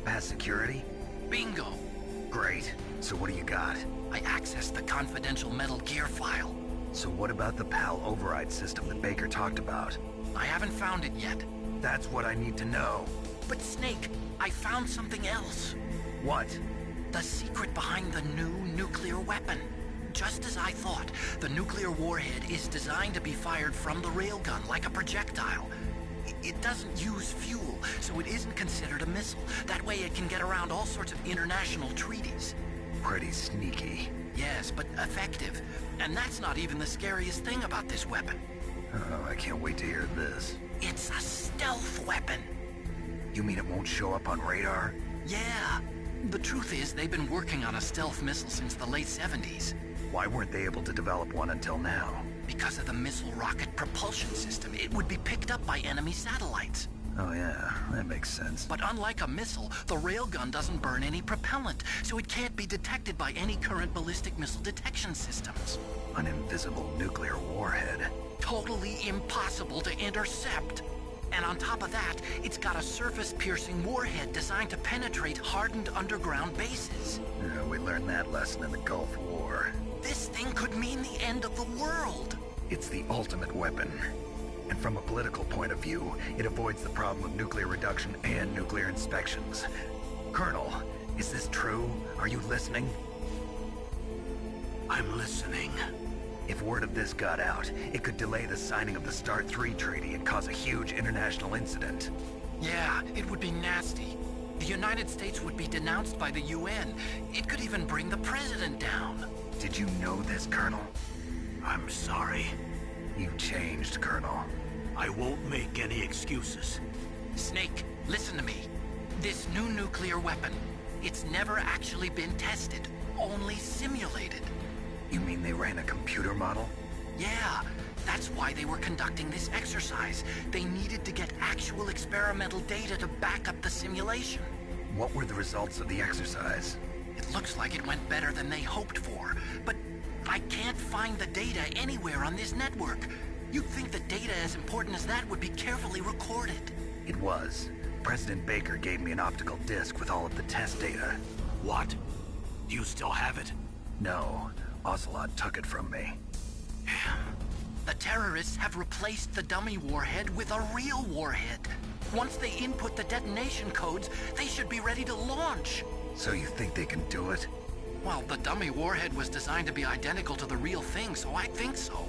Past security? Bingo! Great. So what do you got? I accessed the confidential Metal Gear file. So what about the PAL override system that Baker talked about? I haven't found it yet. That's what I need to know. But Snake, I found something else. What? The secret behind the new nuclear weapon. Just as I thought, the nuclear warhead is designed to be fired from the railgun like a projectile. It doesn't use fuel, so it isn't considered a missile. That way it can get around all sorts of international treaties. Pretty sneaky. Yes, but effective. And that's not even the scariest thing about this weapon. Oh, I can't wait to hear this. It's a stealth weapon. You mean it won't show up on radar? Yeah. The truth is, they've been working on a stealth missile since the late 70s. Why weren't they able to develop one until now? Because of the missile rocket propulsion system. It would be picked up by enemy satellites. Oh yeah, that makes sense. But unlike a missile, the railgun doesn't burn any propellant, so it can't be detected by any current ballistic missile detection systems. An invisible nuclear warhead. Totally impossible to intercept. And on top of that, it's got a surface-piercing warhead designed to penetrate hardened underground bases. Yeah, we learned that lesson in the Gulf War. This thing could mean the end of the world. It's the ultimate weapon. And from a political point of view, it avoids the problem of nuclear reduction and nuclear inspections. Colonel, is this true? Are you listening? I'm listening. If word of this got out, it could delay the signing of the START 3 treaty and cause a huge international incident. Yeah, it would be nasty. The United States would be denounced by the UN. It could even bring the president down. Did you know this, Colonel? I'm sorry. You changed, Colonel. I won't make any excuses. Snake, listen to me. This new nuclear weapon, it's never actually been tested, only simulated. You mean they ran a computer model? Yeah, that's why they were conducting this exercise. They needed to get actual experimental data to back up the simulation. What were the results of the exercise? It looks like it went better than they hoped for, but I can't find the data anywhere on this network. You'd think the data as important as that would be carefully recorded. It was. President Baker gave me an optical disc with all of the test data. What? Do you still have it? No. Ocelot took it from me. The terrorists have replaced the dummy warhead with a real warhead. Once they input the detonation codes, they should be ready to launch. So you think they can do it? Well, the dummy warhead was designed to be identical to the real thing, so I think so.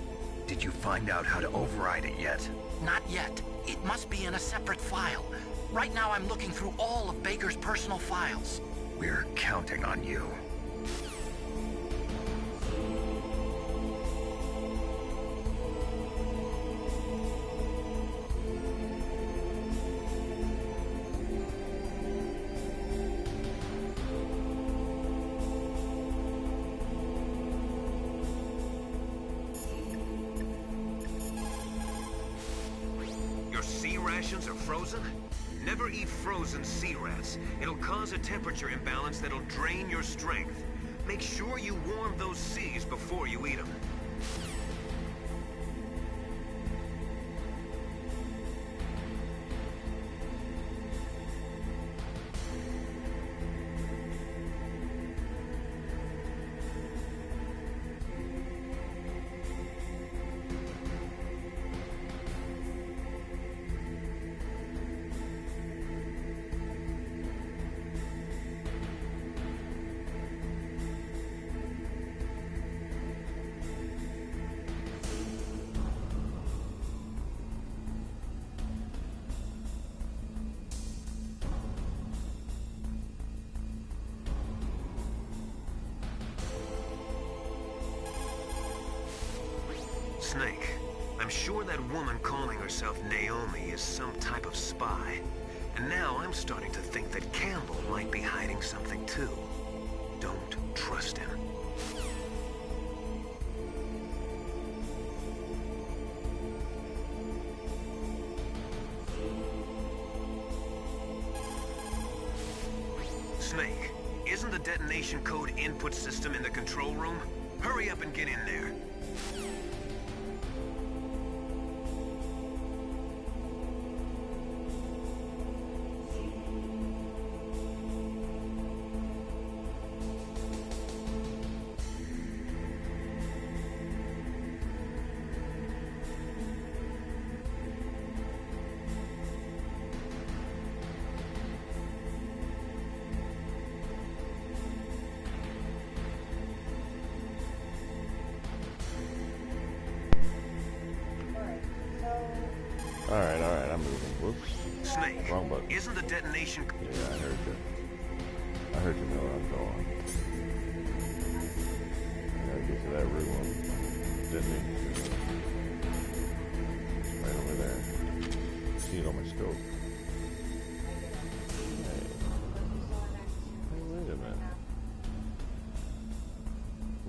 Did you find out how to override it yet? Not yet. It must be in a separate file. Right now I'm looking through all of Baker's personal files. We're counting on you. Rations are frozen? Never eat frozen sea rats. It'll cause a temperature imbalance that'll drain your strength. Make sure you warm those seas before you eat them. Snake, I'm sure that woman calling herself Naomi is some type of spy. And now I'm starting to think that Campbell might be hiding something too. Don't trust him. Snake, isn't the detonation code input system in the control room? Hurry up and get in there. Snake, Wrong button. isn't the detonation... Yeah, I heard you. I heard you know where I'm going. I gotta get to that room. Detonate. Right over there. See it on my scope. Hey. Hey, wait a minute.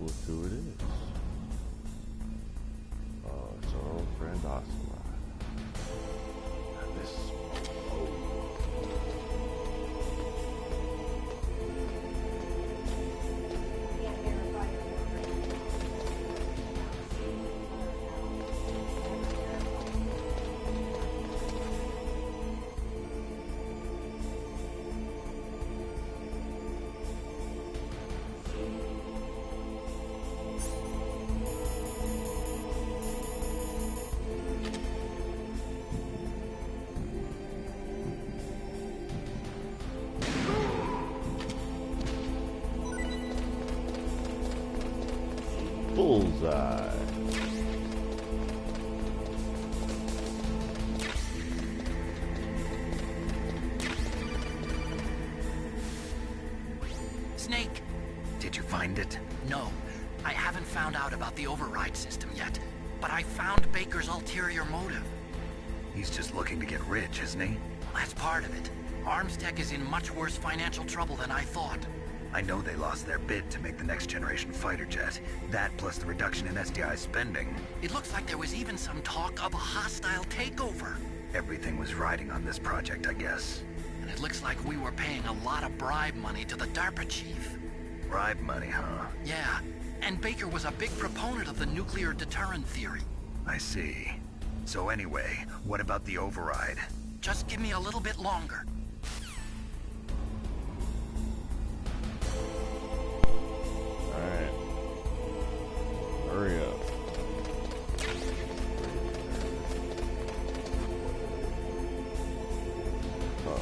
Look who it is. Oh, it's our old friend Ocelot. And this... Bullseye. Snake! Did you find it? No, I haven't found out about the override system yet, but I found Baker's ulterior motive. He's just looking to get rich, isn't he? That's part of it. Armstech is in much worse financial trouble than I thought. I know they lost their bid to make the next generation fighter jet. That plus the reduction in SDI spending. It looks like there was even some talk of a hostile takeover. Everything was riding on this project, I guess. And it looks like we were paying a lot of bribe money to the DARPA chief. Bribe money, huh? Yeah, and Baker was a big proponent of the nuclear deterrent theory. I see. So anyway, what about the override? Just give me a little bit longer. Alright. Hurry up. Oh,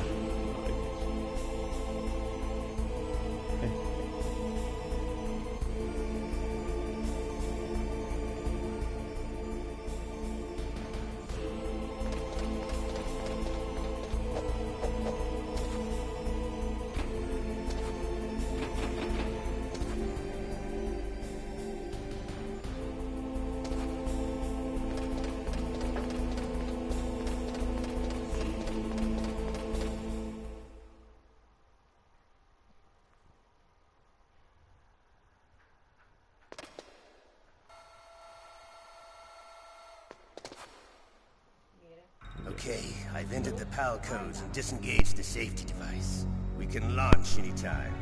Okay, I've entered the PAL codes and disengaged the safety device. We can launch anytime.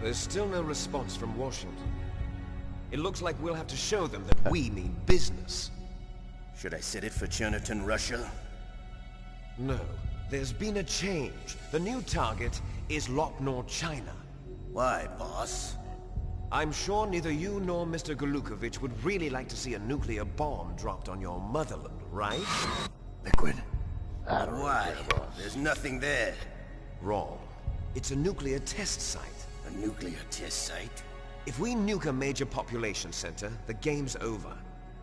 There's still no response from Washington. It looks like we'll have to show them that we mean business. Should I set it for Cherniton, Russia? No, there's been a change. The new target is Locknor, China. Why, boss? I'm sure neither you nor Mr. Golukovich would really like to see a nuclear bomb dropped on your motherland, right? Liquid. Why? There's nothing there. Wrong. It's a nuclear test site. A nuclear test site? If we nuke a major population center, the game's over.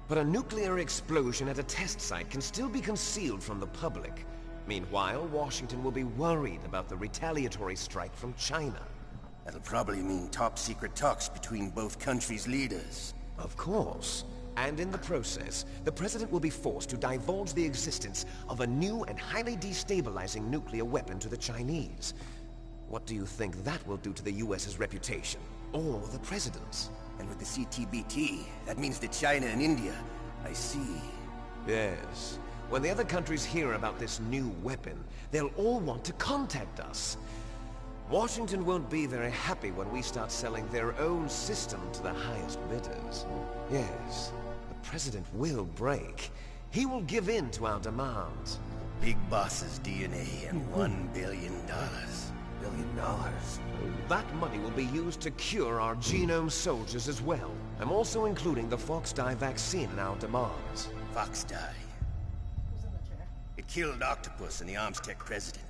But a nuclear explosion at a test site can still be concealed from the public. Meanwhile, Washington will be worried about the retaliatory strike from China. That'll probably mean top-secret talks between both countries' leaders. Of course. And in the process, the President will be forced to divulge the existence of a new and highly destabilizing nuclear weapon to the Chinese. What do you think that will do to the US's reputation? Or the President's? And with the CTBT, that means that China and India... I see. Yes. When the other countries hear about this new weapon, they'll all want to contact us. Washington won't be very happy when we start selling their own system to the highest bidders. Yes, the President will break. He will give in to our demands. Big Boss's DNA and $1 billion. $1 billion? That money will be used to cure our genome soldiers as well. I'm also including the Fox-Die vaccine in our demands. Fox-Die? It killed Octopus and the Armstech president.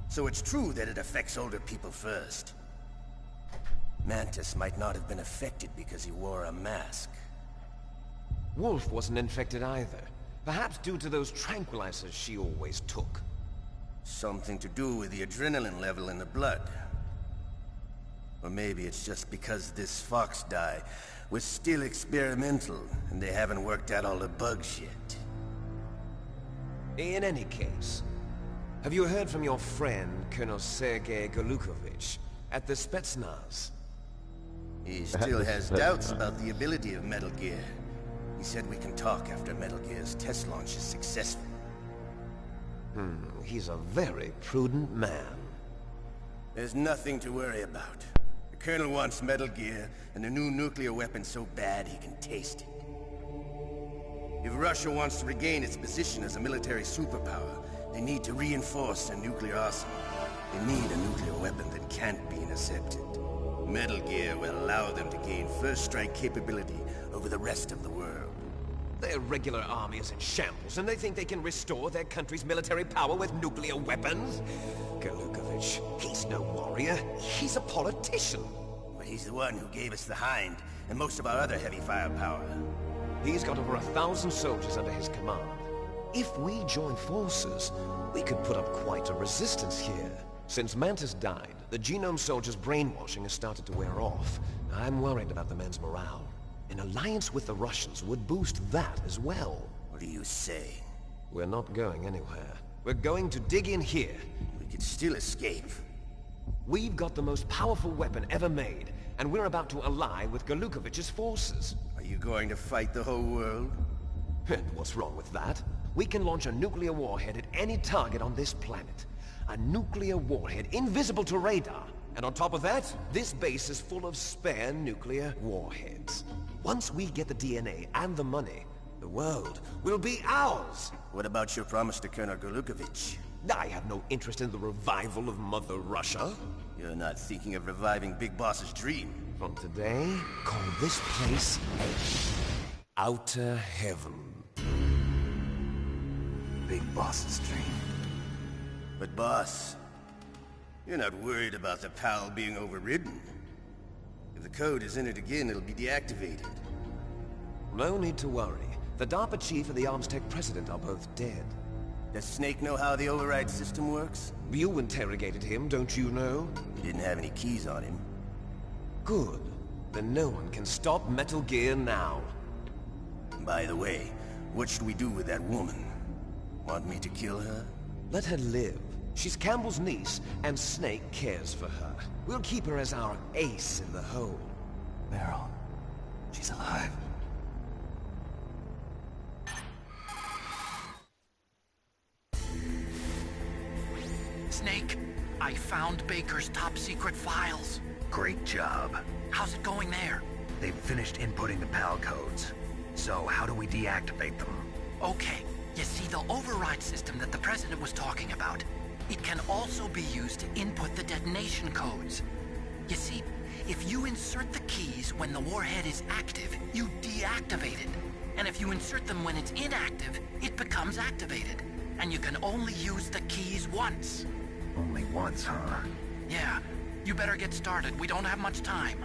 So it's true that it affects older people first. Mantis might not have been affected because he wore a mask. Wolf wasn't infected either. Perhaps due to those tranquilizers she always took. Something to do with the adrenaline level in the blood. Or maybe it's just because this fox dye was still experimental and they haven't worked out all the bugs yet. In any case, have you heard from your friend, Colonel Sergei Golukovich, at the Spetsnaz? He still has doubts about the ability of Metal Gear. He said we can talk after Metal Gear's test launch is successful. He's a very prudent man. There's nothing to worry about. The Colonel wants Metal Gear and a new nuclear weapon so bad he can taste it. If Russia wants to regain its position as a military superpower, they need to reinforce their nuclear arsenal. They need a nuclear weapon that can't be intercepted. Metal Gear will allow them to gain first strike capability over the rest of the world. Their regular army is in shambles, and they think they can restore their country's military power with nuclear weapons? Golukovich, he's no warrior. He's a politician. But he's the one who gave us the Hind and most of our other heavy firepower. He's got over 1,000 soldiers under his command. If we join forces, we could put up quite a resistance here. Since Mantis died, the Genome Soldiers' brainwashing has started to wear off. I'm worried about the men's morale. An alliance with the Russians would boost that as well. What are you saying? We're not going anywhere. We're going to dig in here. We could still escape. We've got the most powerful weapon ever made, and we're about to ally with Golukovich's forces. Are you going to fight the whole world? And what's wrong with that? We can launch a nuclear warhead at any target on this planet. A nuclear warhead invisible to radar. And on top of that, this base is full of spare nuclear warheads. Once we get the DNA and the money, the world will be ours! What about your promise to Colonel Golukovich? I have no interest in the revival of Mother Russia. You're not thinking of reviving Big Boss's dream. From today, call this place Outer Heaven. Big Boss's dream. But boss, you're not worried about the PAL being overridden. If the code is entered again, it'll be deactivated. No need to worry. The DARPA chief and the Armstech president are both dead. Does Snake know how the override system works? You interrogated him, don't you know? He didn't have any keys on him. Good. Then no one can stop Metal Gear now. By the way, what should we do with that woman? Want me to kill her? Let her live. She's Campbell's niece, and Snake cares for her. We'll keep her as our ace in the hole. Meryl, she's alive. Snake, I found Baker's top-secret files. Great job. How's it going there? They've finished inputting the PAL codes. So how do we deactivate them? Okay, you see the override system that the President was talking about? It can also be used to input the detonation codes. You see, if you insert the keys when the warhead is active, you deactivate it. And if you insert them when it's inactive, it becomes activated. And you can only use the keys once. Only once, huh? Yeah, you better get started. We don't have much time.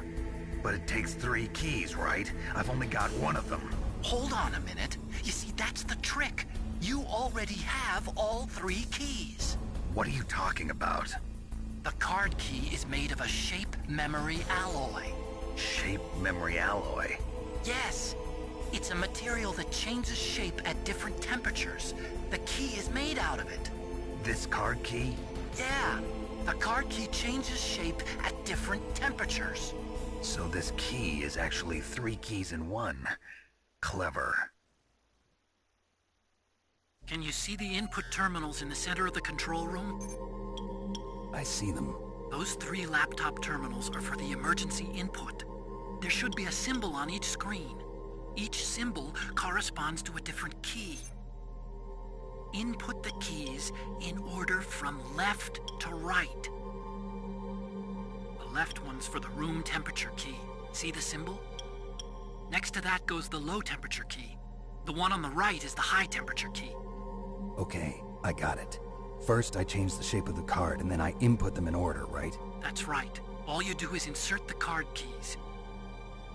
But it takes 3 keys, right? I've only got 1 of them. Hold on a minute. You see, that's the trick. You already have all 3 keys. What are you talking about? The card key is made of a shape memory alloy. Shape memory alloy? Yes. It's a material that changes shape at different temperatures. The key is made out of it. This card key? Yeah. The card key changes shape at different temperatures. So this key is actually 3 keys in 1. Clever. Can you see the input terminals in the center of the control room? I see them. Those 3 laptop terminals are for the emergency input. There should be a symbol on each screen. Each symbol corresponds to a different key. Input the keys in order from left to right. The left one's for the room temperature key. See the symbol? Next to that goes the low temperature key. The one on the right is the high temperature key. Okay, I got it. First, I change the shape of the card, and then I input them in order, right? That's right. All you do is insert the card keys.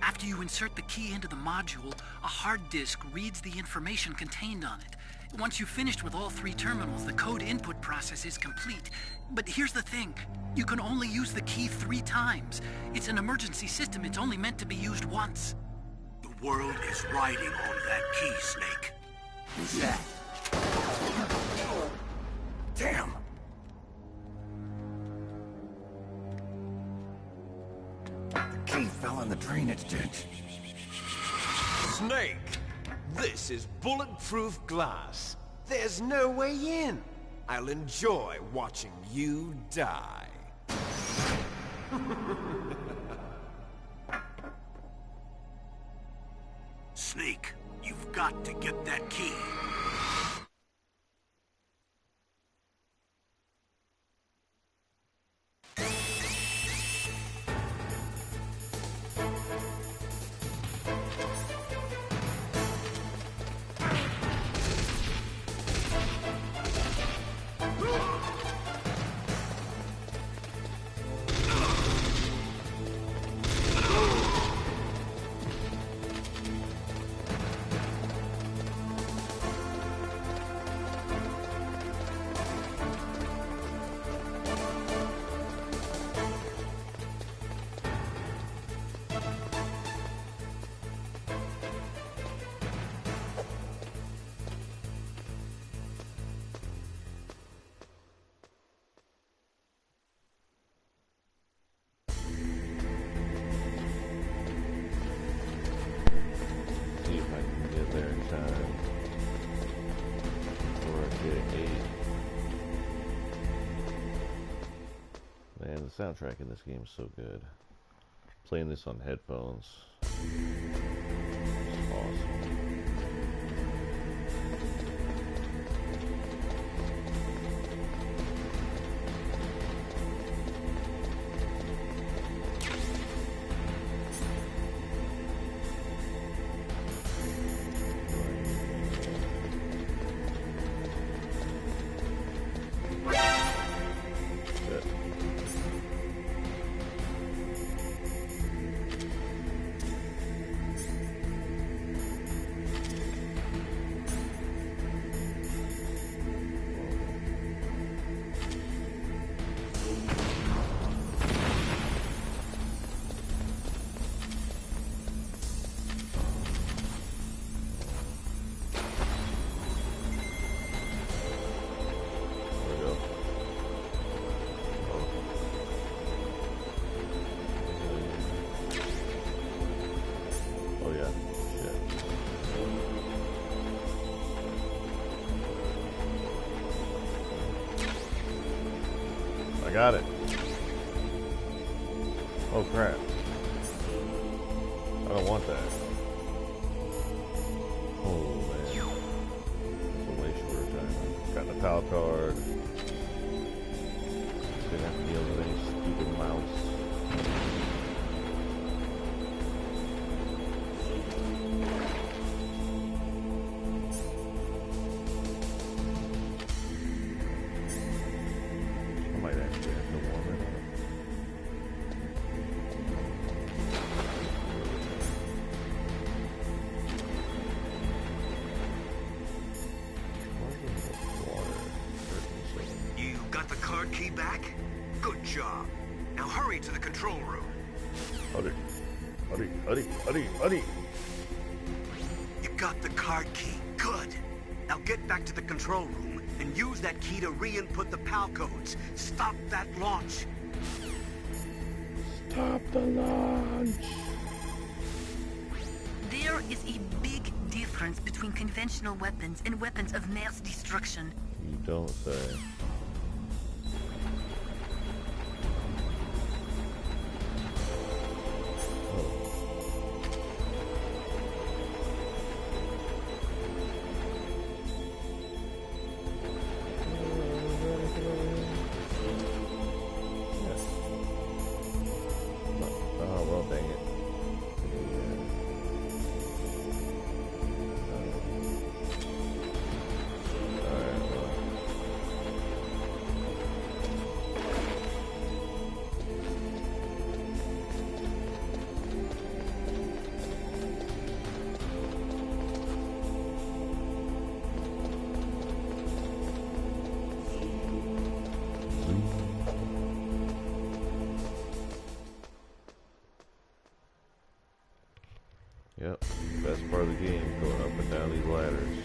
After you insert the key into the module, a hard disk reads the information contained on it. Once you've finished with all 3 terminals, the code input process is complete. But here's the thing. You can only use the key 3 times. It's an emergency system. It's only meant to be used once. The world is riding on that key, Snake. Who's that? Damn! The key fell in the drainage ditch. Snake, this is bulletproof glass. There's no way in. I'll enjoy watching you die. Snake, you've got to get that key. See if I can get there in time. Or get 8. Man, the soundtrack in this game is so good. Playing this on headphones. It's awesome. Got it. Oh crap. I don't want that. Oh man. That's a way shorter time. Got the PAL card. Didn't have to deal with any stupid mouse. Key back? Good job. Now hurry to the control room. Hurry. You got the card key. Good. Now get back to the control room and use that key to re-input the PAL codes. Stop that launch. Stop the launch. There is a big difference between conventional weapons and weapons of mass destruction. You don't say. Yep, best part of the game, going up and down these ladders.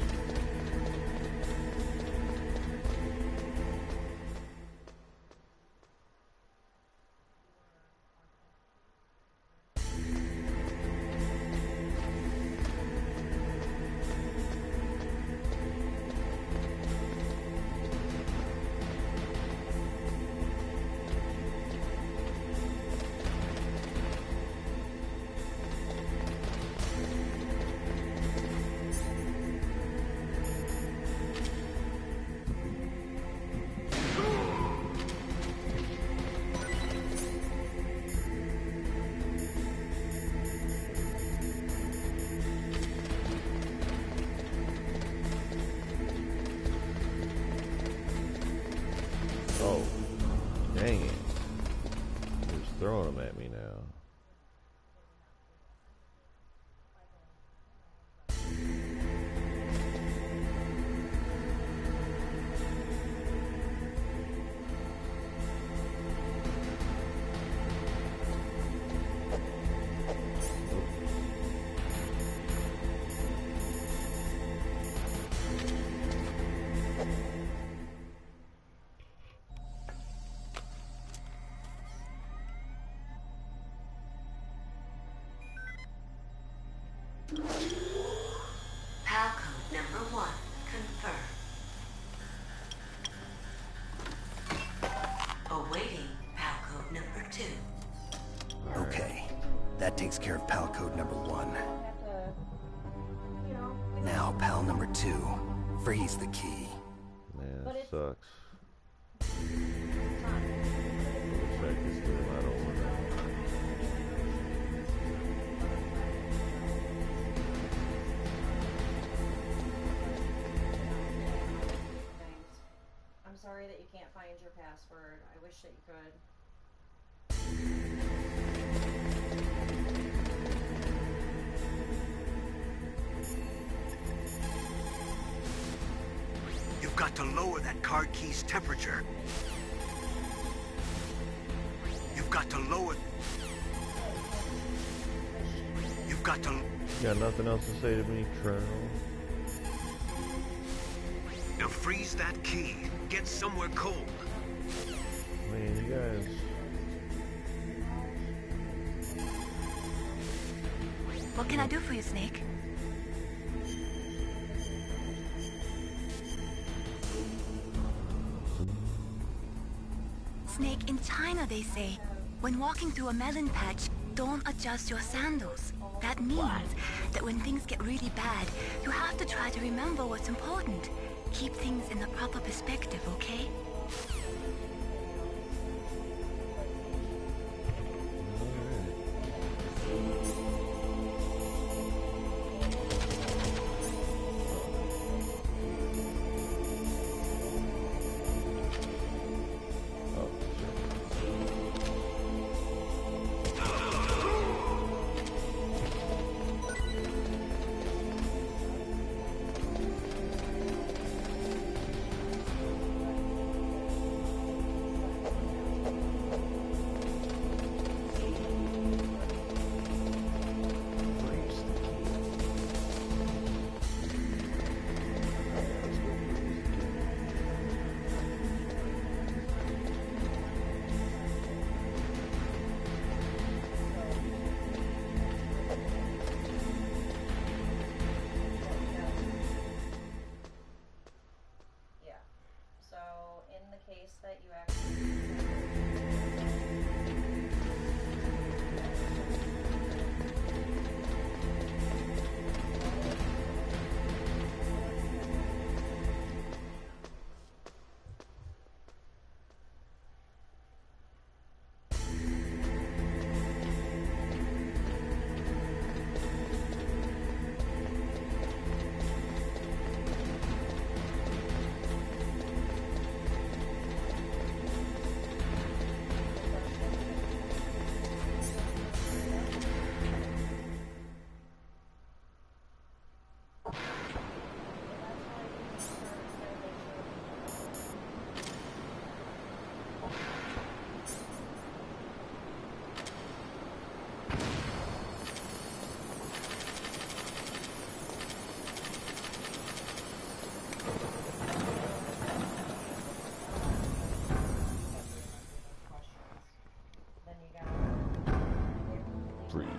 Oh, dang it. He's throwing them at me now. PAL code number 1 confirmed. Awaiting PAL code number 2. Okay, that takes care of PAL code number 1. Now PAL number 2. Freeze the key. Man, that sucks. Looks like it's still not over now. I'm sorry that you can't find your password. I wish that you could. You've got to lower that card key's temperature. You've got to lower... You've got to... You got nothing else to say to me, Colonel? Now freeze that key. Get somewhere cold. Man, you guys... What can I do for you, Snake? Snake, in China they say, when walking through a melon patch, don't adjust your sandals. That means that when things get really bad, you have to try to remember what's important. Keep things in the proper perspective, okay?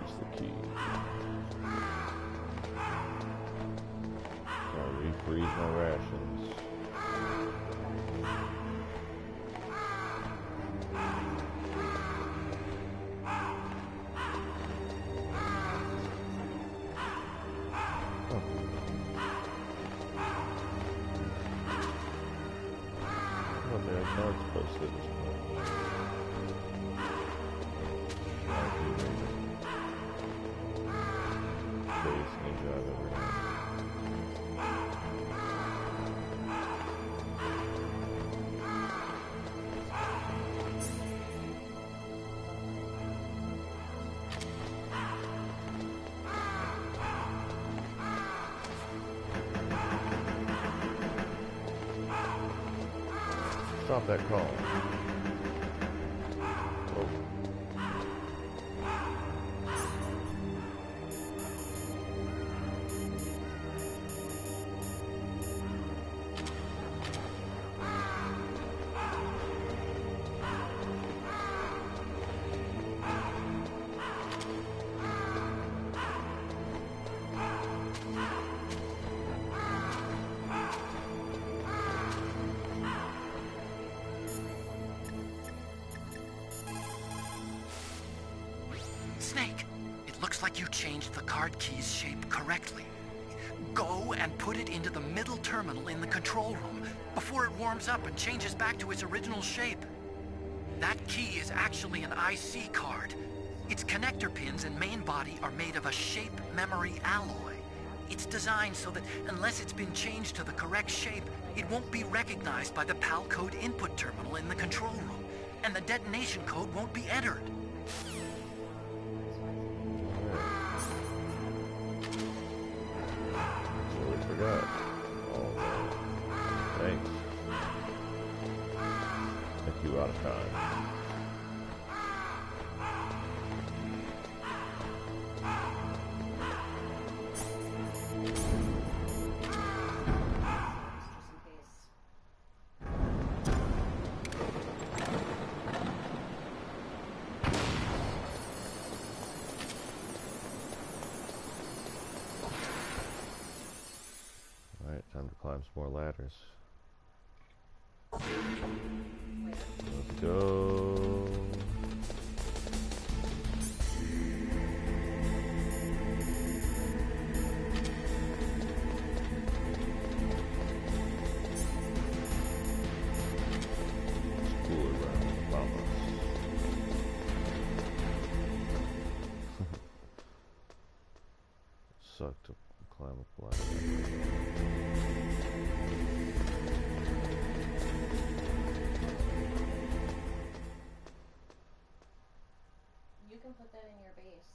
use the key. Gotta refreeze my rations. Cards posted as well. Biggest ninja I've ever had. Stop that call. Oh. Snake, it looks like you changed the card key's shape correctly. Go and put it into the middle terminal in the control room before it warms up and changes back to its original shape. That key is actually an IC card. Its connector pins and main body are made of a shape memory alloy. It's designed so that unless it's been changed to the correct shape, it won't be recognized by the PAL code input terminal in the control room, and the detonation code won't be entered. Forgot all that. Thanks. Thank you out of time. Time to climb some more ladders. Let's go. It's cool around Mama. Sucked to climb up ladder. Put that in your base.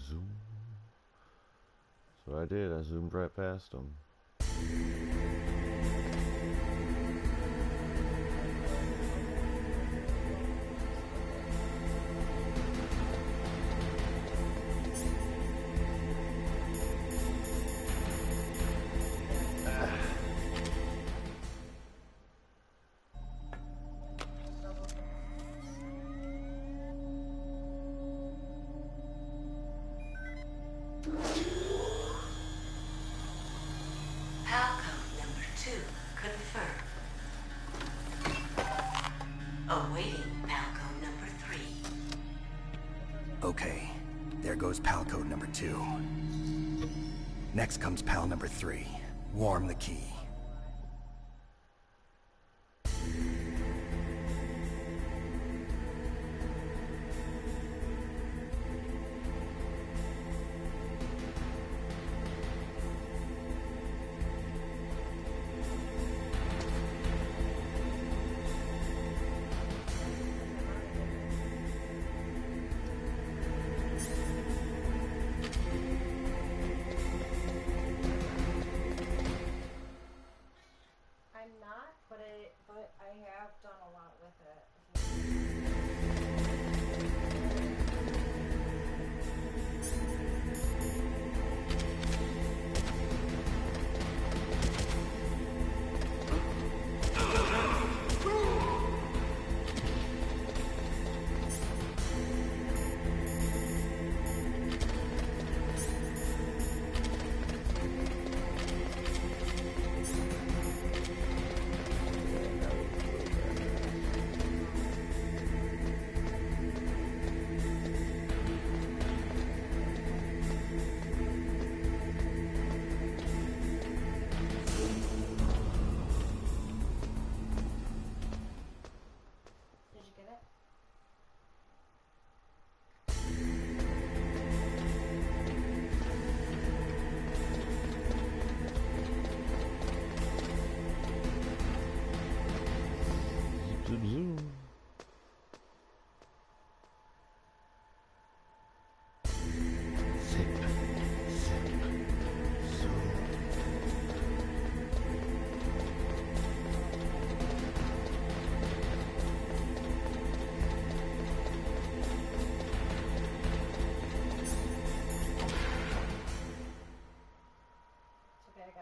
Zoom. So I did. I zoomed right past him. Okay, there goes PAL code number 2. Next comes PAL number 3. Warm the key.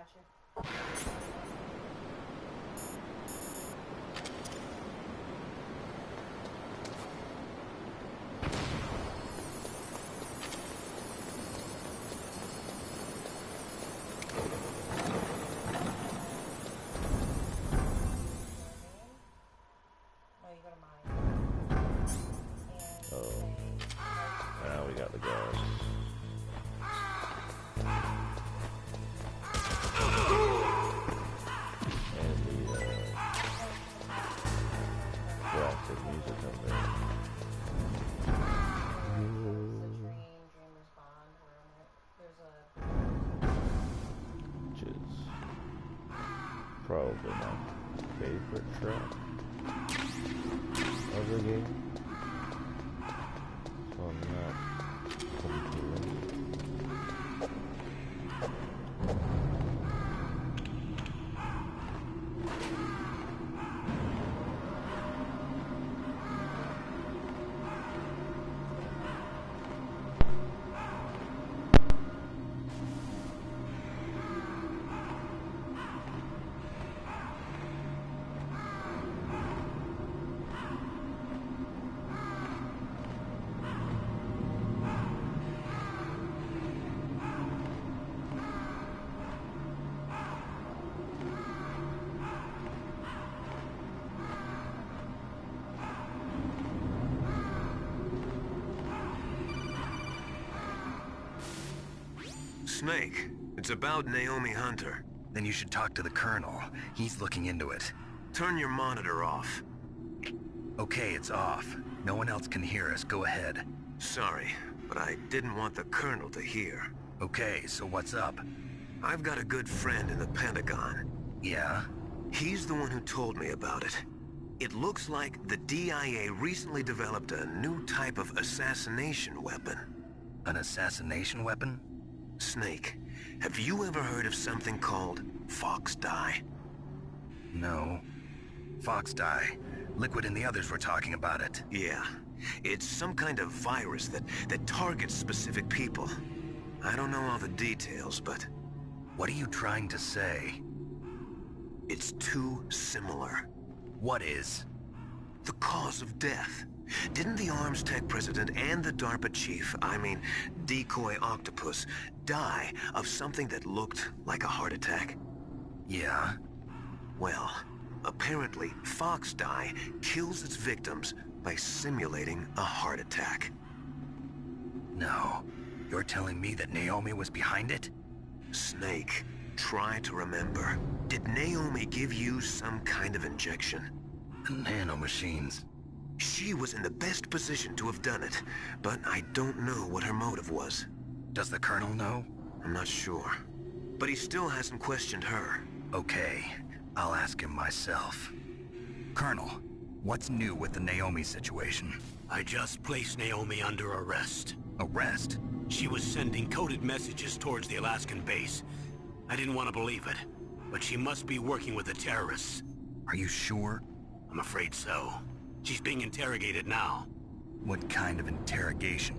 got you. Now we got the guards. And the classic music up there. Which is probably my favorite track of the game. So I'm not complaining. Snake, it's about Naomi Hunter. Then you should talk to the Colonel. He's looking into it. Turn your monitor off. Okay, it's off. No one else can hear us. Go ahead. Sorry, but I didn't want the Colonel to hear. Okay, so what's up? I've got a good friend in the Pentagon. Yeah? He's the one who told me about it. It looks like the DIA recently developed a new type of assassination weapon. An assassination weapon? Snake, have you ever heard of something called Fox Dye? No. Fox Dye. Liquid and the others were talking about it. Yeah. It's some kind of virus that targets specific people. I don't know all the details, but... What are you trying to say? It's too similar. What is? The cause of death. Didn't the Arms Tech president and the DARPA chief, I mean, Decoy Octopus, die of something that looked like a heart attack? Yeah? Well, apparently, Fox Dye kills its victims by simulating a heart attack. No. You're telling me that Naomi was behind it? Snake, try to remember. Did Naomi give you some kind of injection? Nanomachines. She was in the best position to have done it, but I don't know what her motive was. Does the Colonel know? I'm not sure. But he still hasn't questioned her. Okay, I'll ask him myself. Colonel, what's new with the Naomi situation? I just placed Naomi under arrest. Arrest? She was sending coded messages towards the Alaskan base. I didn't want to believe it, but she must be working with the terrorists. Are you sure? I'm afraid so. She's being interrogated now. What kind of interrogation?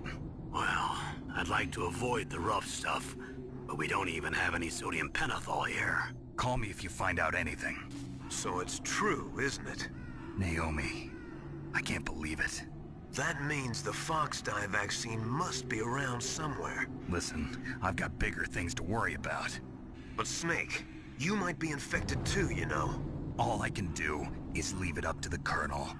Well, I'd like to avoid the rough stuff, but we don't even have any sodium pentothal here. Call me if you find out anything. So it's true, isn't it? Naomi, I can't believe it. That means the Fox Dye vaccine must be around somewhere. Listen, I've got bigger things to worry about. But Snake, you might be infected too, you know. All I can do is leave it up to the Colonel.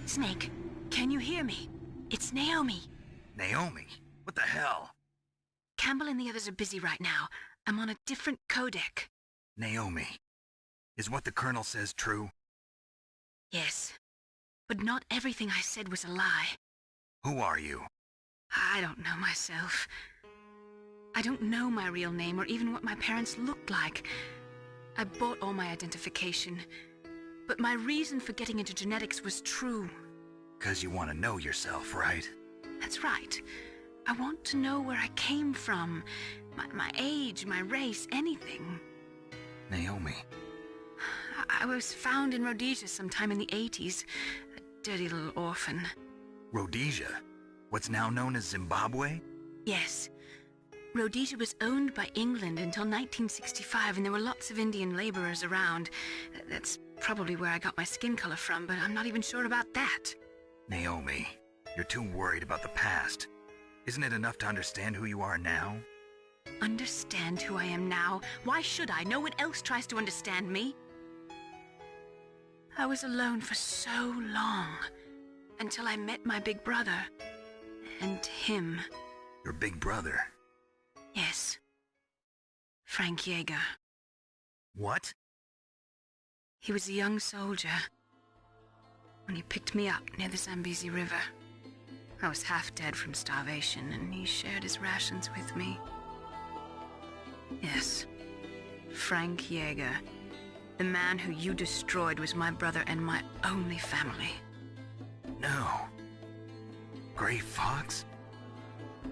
Snake, can you hear me? It's Naomi. Naomi? What the hell? Campbell and the others are busy right now. I'm on a different codec. Naomi, is what the Colonel says true? Yes, but not everything I said was a lie. Who are you? I don't know myself. I don't know my real name or even what my parents looked like. I bought all my identification, but my reason for getting into genetics was true. 'Cause you want to know yourself, right? That's right. I want to know where I came from, my age, my race, anything. Naomi. I was found in Rhodesia sometime in the 80s. A dirty little orphan. Rhodesia? What's now known as Zimbabwe? Yes. Rhodesia was owned by England until 1965, and there were lots of Indian laborers around. That's probably where I got my skin color from, but I'm not even sure about that. Naomi, you're too worried about the past. Isn't it enough to understand who you are now? Understand who I am now? Why should I? No one else tries to understand me. I was alone for so long, until I met my big brother. And him. Your big brother? Yes. Frank Yeager. What? He was a young soldier when he picked me up near the Zambezi River. I was half dead from starvation, and he shared his rations with me. Yes, Frank Yeager. The man who you destroyed was my brother and my only family. No. Gray Fox?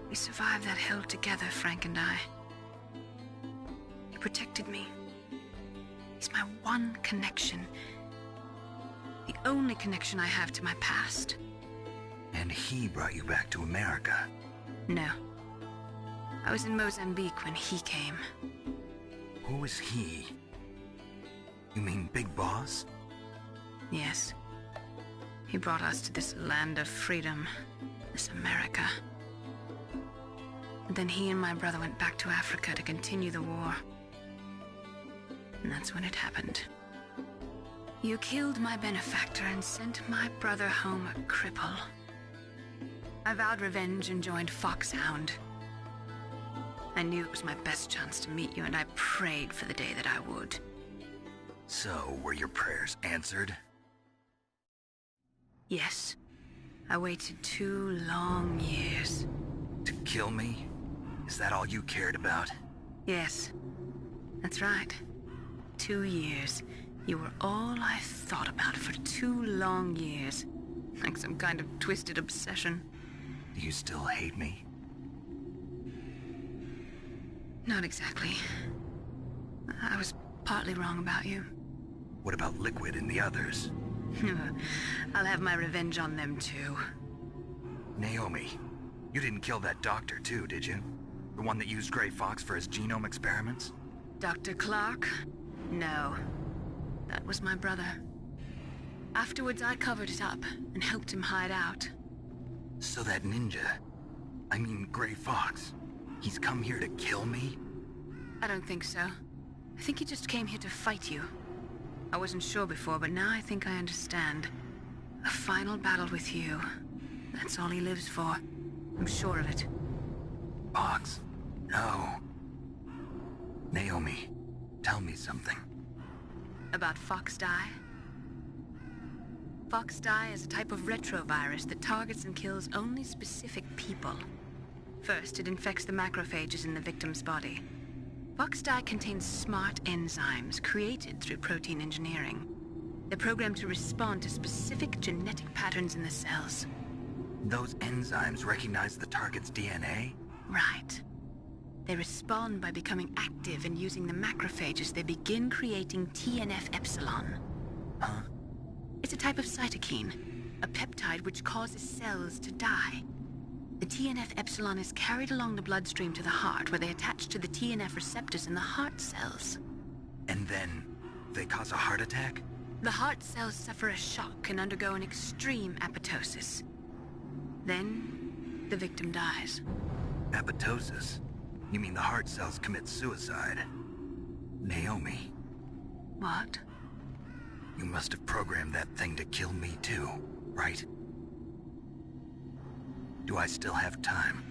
We survived that hell together, Frank and I. He protected me. He's my one connection. The only connection I have to my past. And he brought you back to America? No. I was in Mozambique when he came. Who is he? You mean Big Boss? Yes. He brought us to this land of freedom, this America. And then he and my brother went back to Africa to continue the war. And that's when it happened. You killed my benefactor and sent my brother home a cripple. I vowed revenge and joined Foxhound. I knew it was my best chance to meet you, and I prayed for the day that I would. So, were your prayers answered? Yes. I waited 2 long years. To kill me? Is that all you cared about? Yes. That's right. 2 years. You were all I thought about for 2 long years. Like some kind of twisted obsession. Do you still hate me? Not exactly. I was partly wrong about you. What about Liquid and the others? I'll have my revenge on them too. Naomi, you didn't kill that doctor too, did you? The one that used Gray Fox for his genome experiments? Dr. Clark? No. That was my brother. Afterwards, I covered it up and helped him hide out. So that ninja, I mean Gray Fox, he's come here to kill me? I don't think so. I think he just came here to fight you. I wasn't sure before, but now I think I understand. A final battle with you. That's all he lives for. I'm sure of it. Fox? No. Naomi, tell me something. About Fox Die? Fox Die is a type of retrovirus that targets and kills only specific people. First, it infects the macrophages in the victim's body. Fox Die contains smart enzymes created through protein engineering. They're programmed to respond to specific genetic patterns in the cells. Those enzymes recognize the target's DNA? Right. They respond by becoming active and using the macrophages. They begin creating TNF-epsilon. Huh? It's a type of cytokine, a peptide which causes cells to die. The TNF-epsilon is carried along the bloodstream to the heart, where they attach to the TNF receptors in the heart cells. And then, they cause a heart attack? The heart cells suffer a shock and undergo an extreme apoptosis. Then, the victim dies. Apoptosis? You mean the heart cells commit suicide? Naomi. What? You must have programmed that thing to kill me too. right? Do I still have time?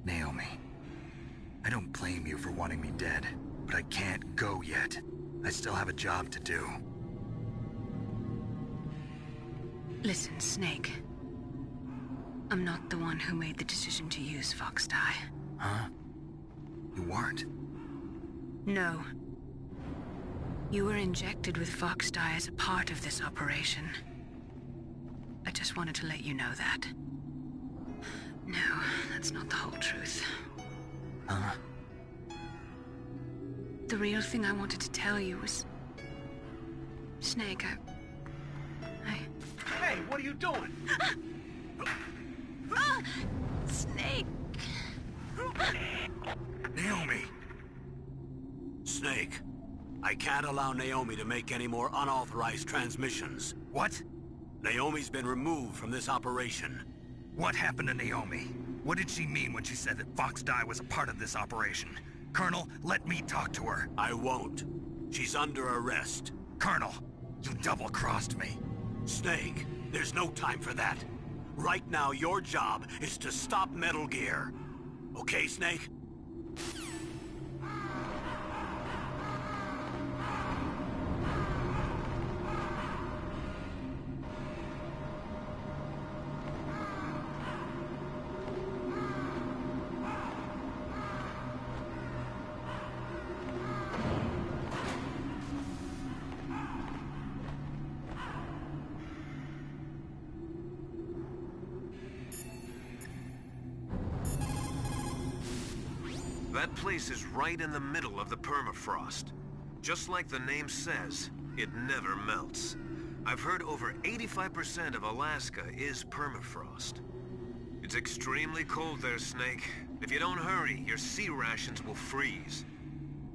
Naomi, I don't blame you for wanting me dead, but I can't go yet. I still have a job to do. Listen, Snake. I'm not the one who made the decision to use Fox Dye. Huh? You weren't? No. You were injected with Fox Dye as a part of this operation. I just wanted to let you know that. No, that's not the whole truth. Huh? The real thing I wanted to tell you was... Snake, Hey, what are you doing? Snake! Naomi! Snake, I can't allow Naomi to make any more unauthorized transmissions. What? Naomi's been removed from this operation. What happened to Naomi? What did she mean when she said that Fox Dye was a part of this operation? Colonel, let me talk to her. I won't. She's under arrest. Colonel, you double-crossed me. Snake, there's no time for that. Right now, your job is to stop Metal Gear. Okay, Snake? That place is right in the middle of the permafrost. Just like the name says, it never melts. I've heard over 85% of Alaska is permafrost. It's extremely cold there, Snake. If you don't hurry, your sea rations will freeze.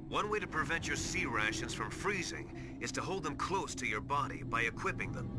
One way to prevent your sea rations from freezing is to hold them close to your body by equipping them.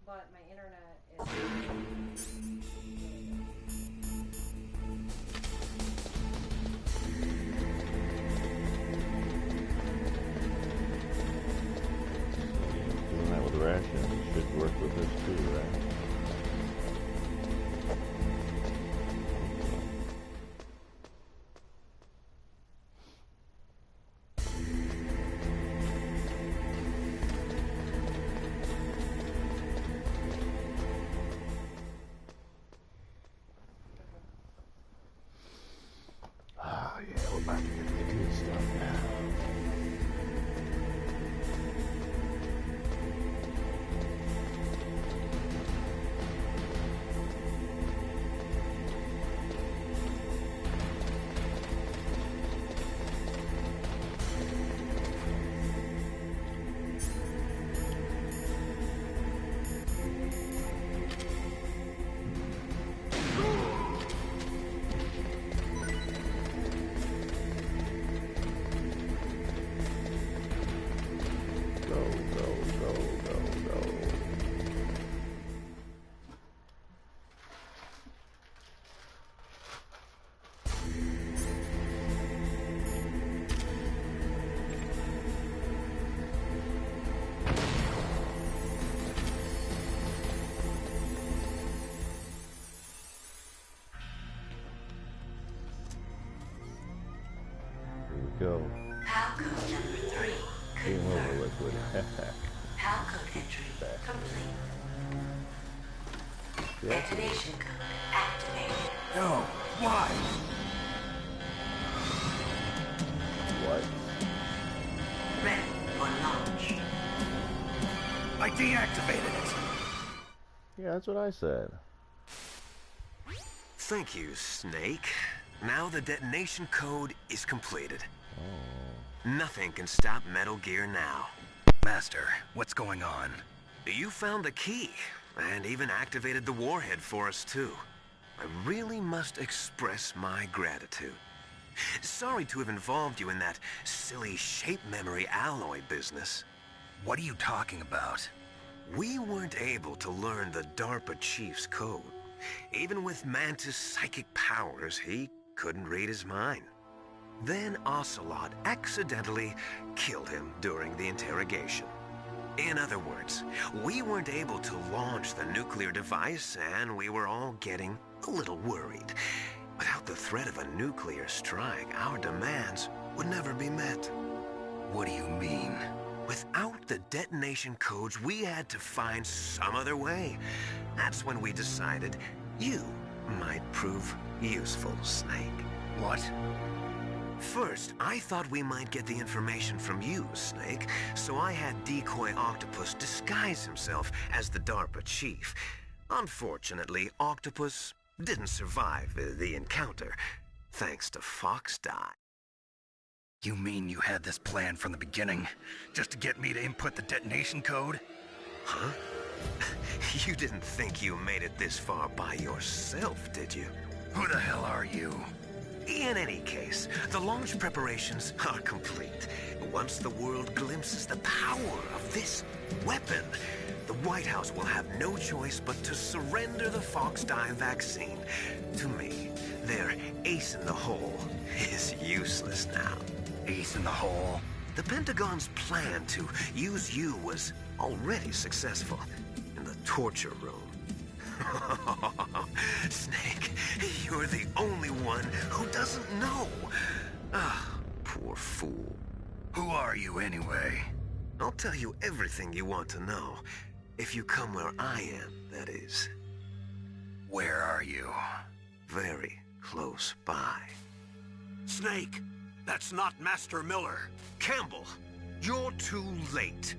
But my internet is... Doing that with rations should work with this too, right? Oh yeah, we're about to get the good stuff now. go. PAL code number 3. Game over, Liquid. PAL code entry complete. Detonation code activated. No, why? What? Ready for launch. I deactivated it. Yeah, that's what I said. Thank you, Snake. Now the detonation code is completed. Nothing can stop Metal Gear now. Master, what's going on? You found the key, and even activated the warhead for us, too. I really must express my gratitude. Sorry to have involved you in that silly shape memory alloy business. What are you talking about? We weren't able to learn the DARPA chief's code. Even with Mantis' psychic powers, he couldn't read his mind. Then Ocelot accidentally killed him during the interrogation. In other words, we weren't able to launch the nuclear device, and we were all getting a little worried. Without the threat of a nuclear strike, our demands would never be met. What do you mean? Without the detonation codes, we had to find some other way. That's when we decided you might prove useful, Snake. What? First, I thought we might get the information from you, Snake, so I had Decoy Octopus disguise himself as the DARPA chief. Unfortunately, Octopus didn't survive the encounter, thanks to Fox Die. You mean you had this plan from the beginning, just to get me to input the detonation code? Huh? You didn't think you made it this far by yourself, did you? Who the hell are you? In any case, the launch preparations are complete. Once the world glimpses the power of this weapon, the White House will have no choice but to surrender the Fox Die vaccine to me. Their ace in the hole is useless now. Ace in the hole? The Pentagon's plan to use you was already successful in the torture room. Snake, you're the only one who doesn't know. Ah, poor fool. Who are you anyway? I'll tell you everything you want to know. If you come where I am, that is. Where are you? Very close by. Snake, that's not Master Miller. Campbell, you're too late.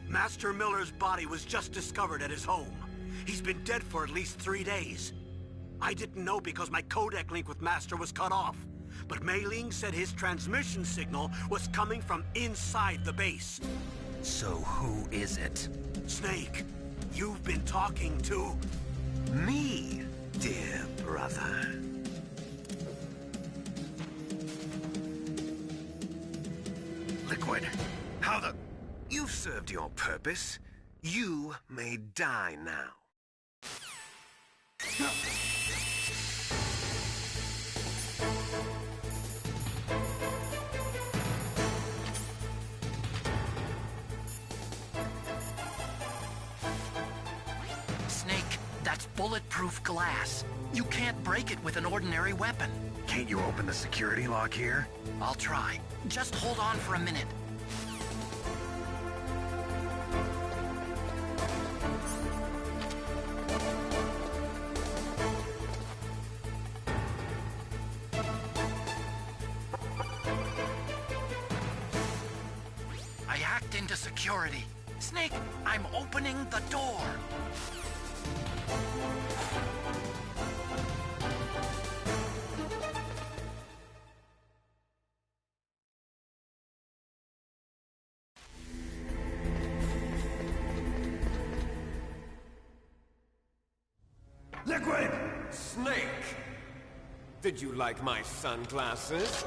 Master Miller's body was just discovered at his home. He's been dead for at least 3 days. I didn't know because my codec link with Master was cut off. But Mei Ling said his transmission signal was coming from inside the base. So who is it? Snake, you've been talking to... me, dear brother. Liquid, how the... You've served your purpose. You may die now. Snake, that's bulletproof glass. You can't break it with an ordinary weapon. Can't you open the security lock here? I'll try. Just hold on for a minute. I hacked into security. Snake, I'm opening the door. Liquid! Snake! Did you like my sunglasses?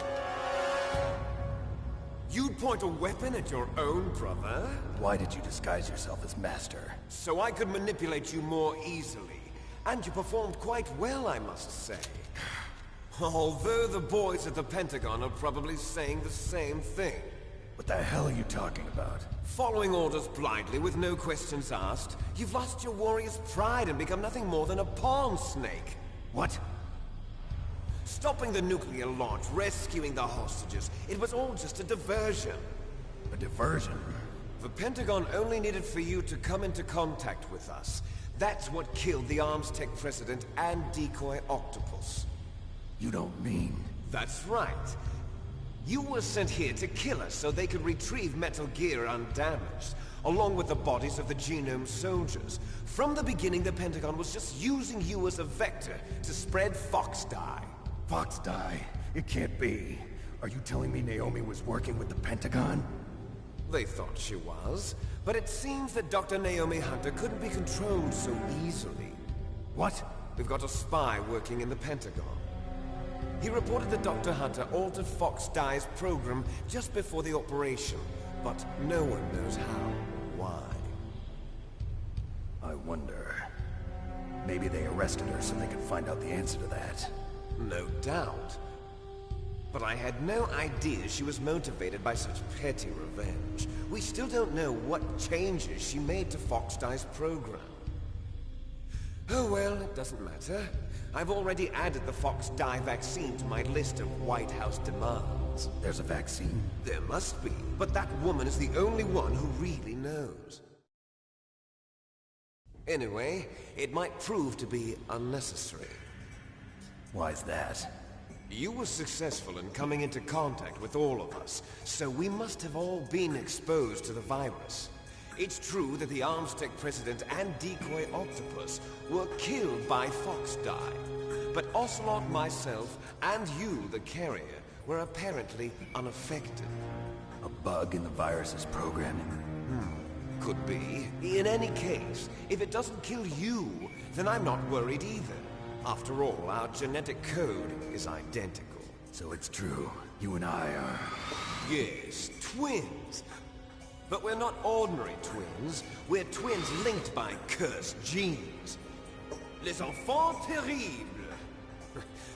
You'd point a weapon at your own brother? Why did you disguise yourself as Master? So I could manipulate you more easily. And you performed quite well, I must say. Although the boys at the Pentagon are probably saying the same thing. What the hell are you talking about? Following orders blindly with no questions asked, you've lost your warrior's pride and become nothing more than a pawn, Snake. What? Stopping the nuclear launch, rescuing the hostages, it was all just a diversion. A diversion? The Pentagon only needed for you to come into contact with us. That's what killed the Arms Tech president and decoy octopus. You don't mean... That's right. You were sent here to kill us so they could retrieve Metal Gear undamaged, along with the bodies of the Genome soldiers. From the beginning, the Pentagon was just using you as a vector to spread Fox Dye. Fox Dye? It can't be. Are you telling me Naomi was working with the Pentagon? They thought she was, but it seems that Dr. Naomi Hunter couldn't be controlled so easily. What? We've got a spy working in the Pentagon. He reported that Dr. Hunter altered Fox Dye's program just before the operation, but no one knows how or why. I wonder... Maybe they arrested her so they could find out the answer to that. No doubt. But I had no idea she was motivated by such petty revenge. We still don't know what changes she made to Fox Dye's program. Oh well, it doesn't matter. I've already added the Fox Dye vaccine to my list of White House demands. There's a vaccine? There must be, but that woman is the only one who really knows. Anyway, it might prove to be unnecessary. Why's that? You were successful in coming into contact with all of us, so we must have all been exposed to the virus. It's true that the Arms Tech president and decoy octopus were killed by Fox Dye, but Ocelot, myself, and you, the carrier, were apparently unaffected. A bug in the virus's programming? Could be. In any case, if it doesn't kill you, then I'm not worried either. After all, our genetic code is identical. So it's true. You and I are... Yes, twins. But we're not ordinary twins. We're twins linked by cursed genes. Les enfants terribles.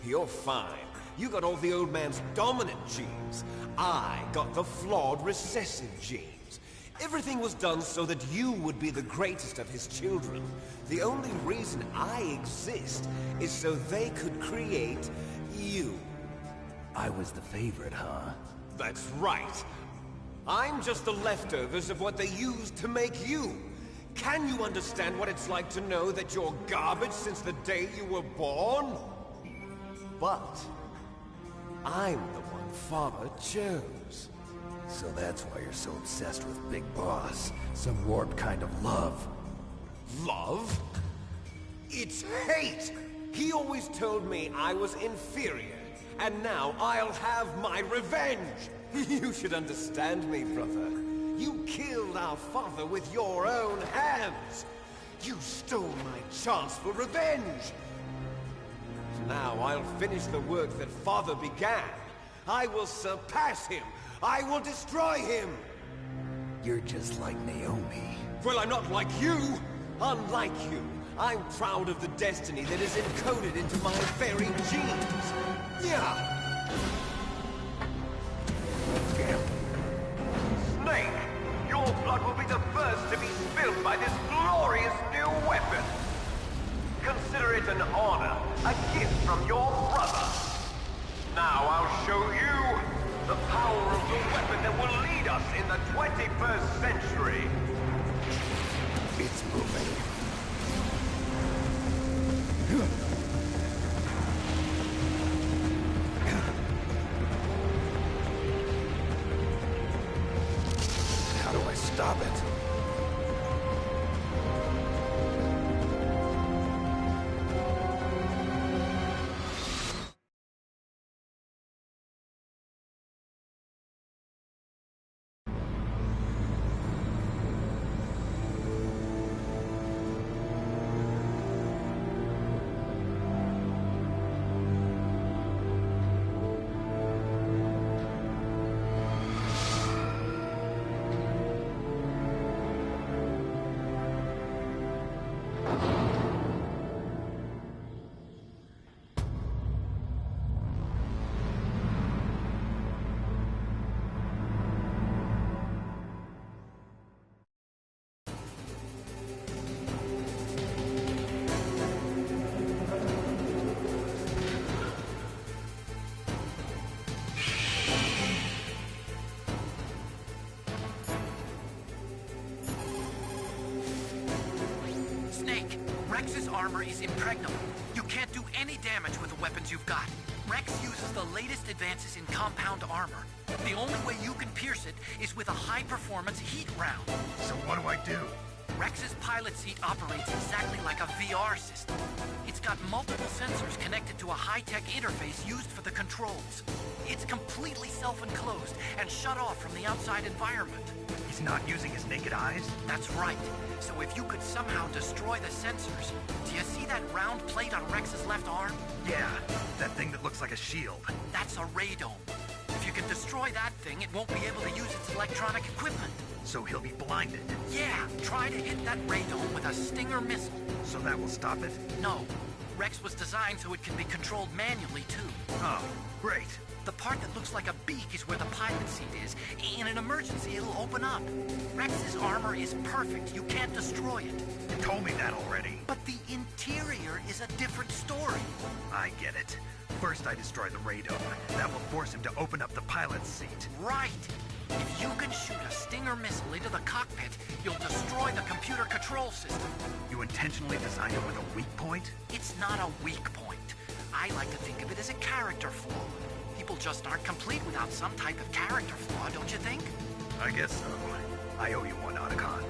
You're fine. You got all the old man's dominant genes. I got the flawed recessive genes. Everything was done so that you would be the greatest of his children. The only reason I exist is so they could create you. I was the favorite, huh? That's right. I'm just the leftovers of what they used to make you. Can you understand what it's like to know that you're garbage since the day you were born? But I'm the one Father chose. So that's why you're so obsessed with Big Boss. Some warped kind of love. Love? It's hate! He always told me I was inferior, and now I'll have my revenge! You should understand me, brother. You killed our father with your own hands! You stole my chance for revenge! Now I'll finish the work that Father began. I will surpass him! I will destroy him! You're just like Naomi. Well, I'm not like you! Unlike you, I'm proud of the destiny that is encoded into my very genes! Yeah! Snake! Your blood will be the first to be spilled by this glorious new weapon! Consider it an honor, a gift from your brother! Now I'll show you the power of the weapon that will lead us in the 21st century! It's moving. How do I stop it? Rex's armor is impregnable. You can't do any damage with the weapons you've got. Rex uses the latest advances in compound armor. The only way you can pierce it is with a high-performance heat round. So what do I do? Rex's pilot seat operates exactly like a VR system. It's got multiple sensors connected to a high-tech interface used for the controls. It's completely self-enclosed and shut off from the outside environment. He's not using his naked eyes? That's right. So if you could somehow destroy the sensors... Do you see that round plate on Rex's left arm? Yeah, that thing that looks like a shield. That's a radome. If you can destroy that thing, it won't be able to use its electronic equipment. So he'll be blinded? Yeah, try to hit that radome with a Stinger missile. So that will stop it? No. Rex was designed so it can be controlled manually, too. Oh, great. The part that looks like a beak is where the pilot seat is. In an emergency, it'll open up. Rex's armor is perfect. You can't destroy it. You told me that already. But the interior is a different story. I get it. First I destroy the radome. That will force him to open up the pilot's seat. Right. If you can shoot a Stinger missile into the cockpit, you'll destroy the computer control system. You intentionally designed it with a weak point? It's not a weak point. I like to think of it as a character flaw. People just aren't complete without some type of character flaw, don't you think? I guess so. I owe you one, Otacon.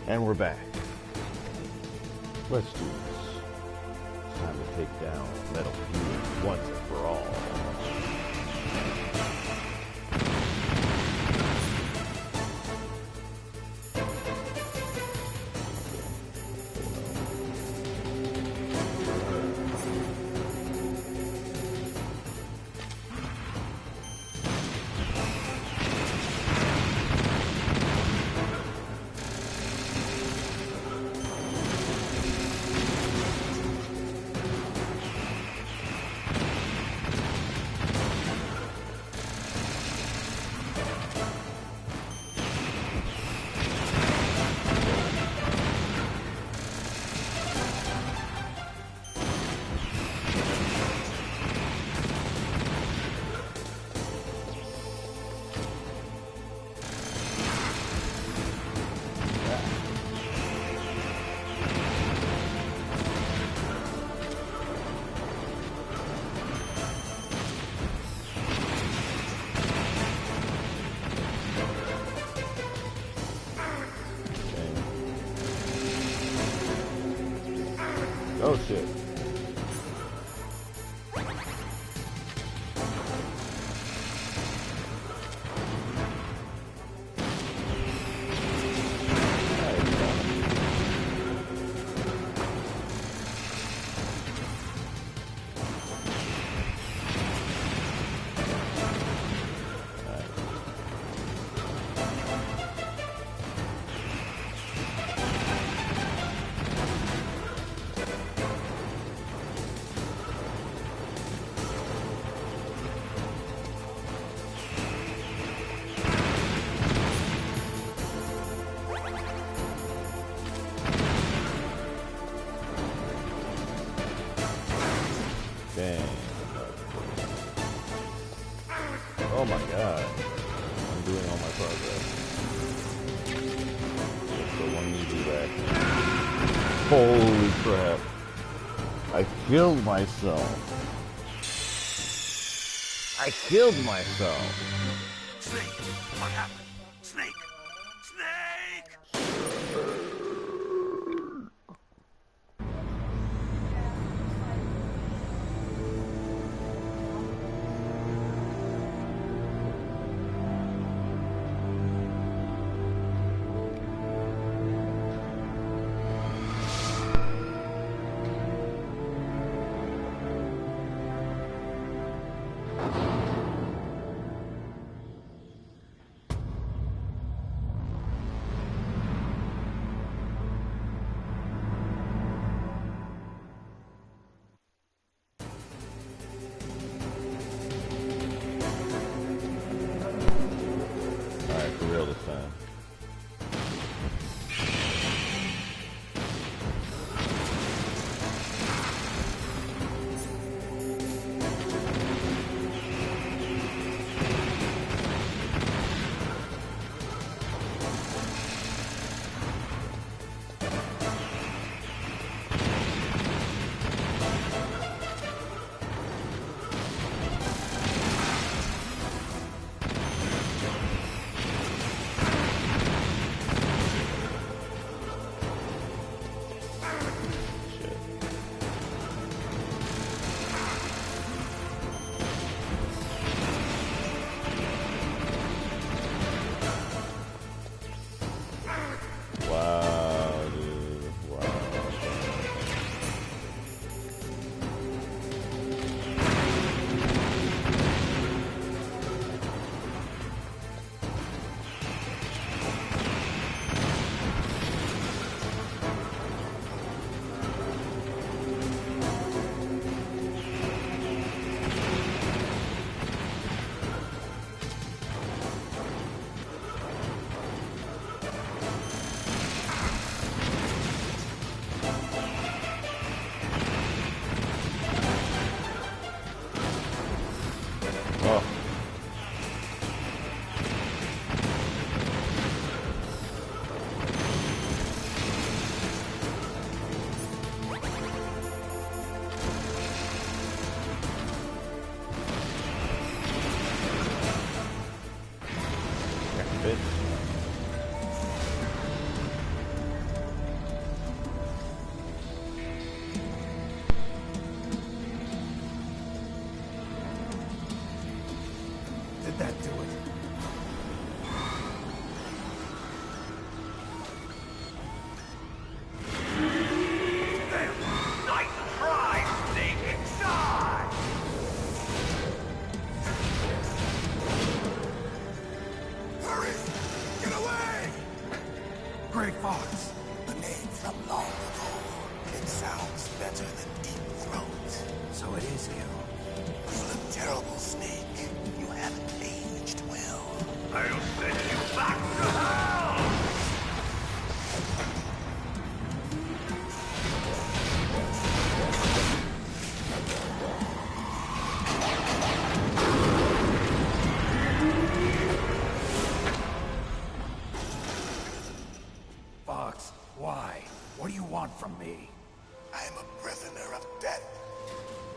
And we're back. Let's do this. It's time to take down Metal Gear once and for all. Oh shit. Dang. Oh my god. I'm doing all my progress. Just the one easy back. Holy crap. I killed myself. I killed myself. Snake, what happened? Snake! Snake! Grey Fox. A name from long ago. It sounds better than Deep Throat. So it is you. You look terrible, Snake. You haven't aged well. I'll send you back to hell! Fox, why? What do you want from me? I'm a prisoner of death.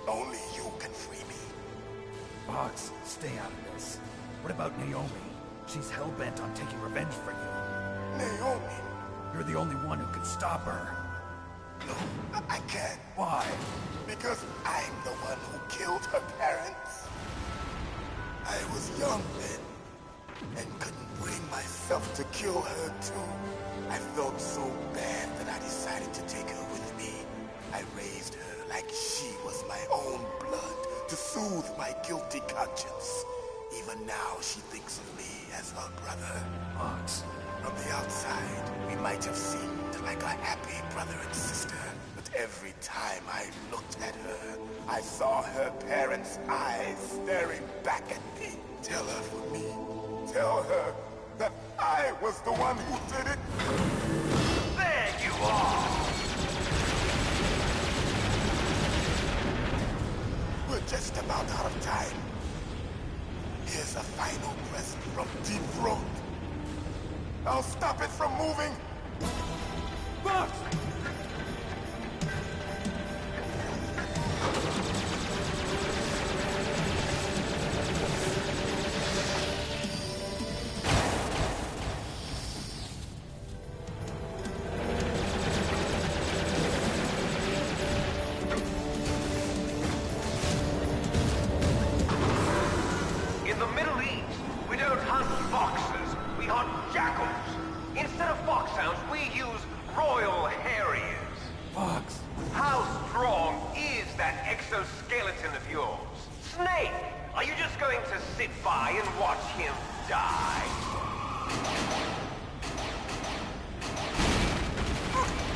Only you can free me. Fox, stay out of this. What about Naomi? She's hell-bent on taking revenge for you. Naomi? You're the only one who can stop her. No, I can't. Why? Because I'm the one who killed her parents. I was young then, and couldn't bring myself to kill her too. I felt so bad that I decided to take her with me. I raised her like she was my own blood to soothe my guilty conscience. Even now, she thinks of me as her brother. Fox, from the outside, we might have seemed like a happy brother and sister. But every time I looked at her, I saw her parents' eyes staring back at me. Tell her for me. Tell her that I was the one who did it. There you are! We're just about out of time. Here's a final present from Deep Throat. I'll stop it from moving. Fox! In the Middle East, we don't hunt foxes, we hunt jackals. Instead of foxhounds, we use royal harriers. Fox! How strong is that exoskeleton of yours? Snake, are you just going to sit by and watch him die?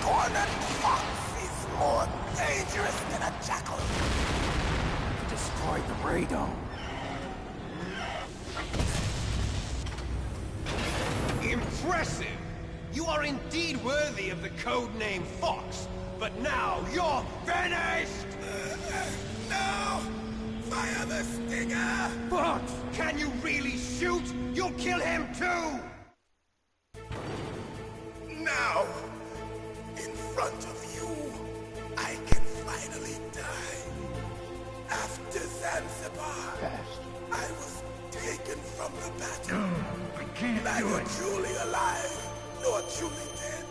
Cornered fox is more dangerous than a jackal. Destroy the radome. Impressive! You are indeed worthy of the codename Fox, but now you're finished! No! Fire the stinger! Fox! Can you really shoot? You'll kill him too! Now, in front of you, I can finally die. After Zanzibar, I was taken from the battle. No, I can't do Neither it. truly alive, nor truly dead.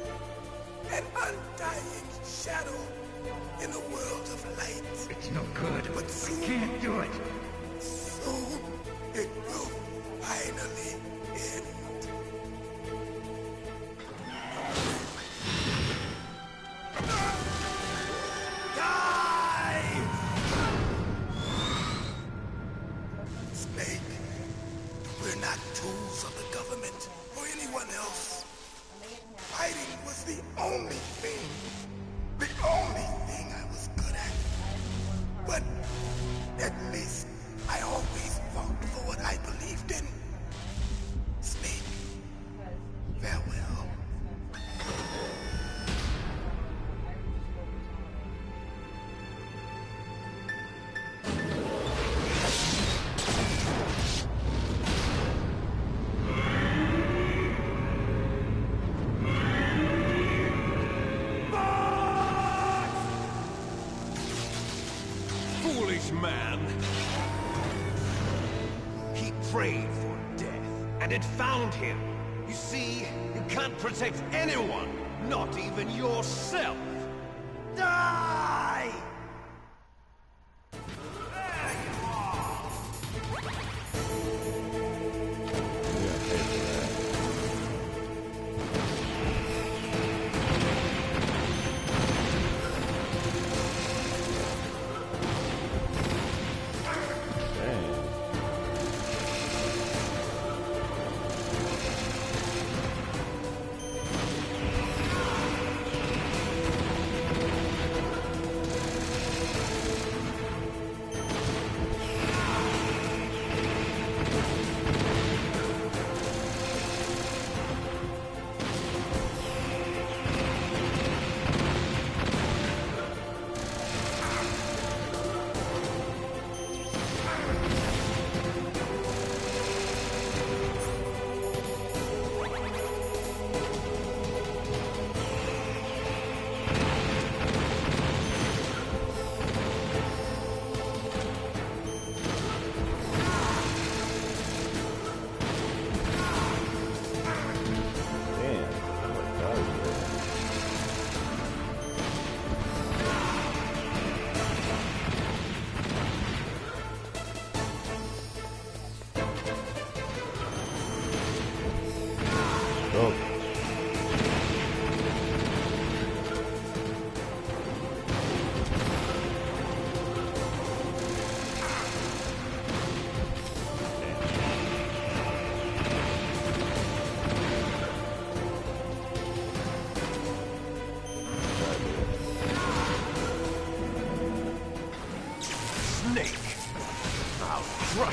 An undying shadow in a world of light. It's no good. But soon, I can't do it. soon, it will finally end. Die! Snake, we're not tools of the government or anyone else. Fighting was the only thing I was good at. But at least I always fought for what I believed in. Snake, farewell. Foolish man! He prayed for death, and it found him. You see, you can't protect anyone, not even yourself. Die!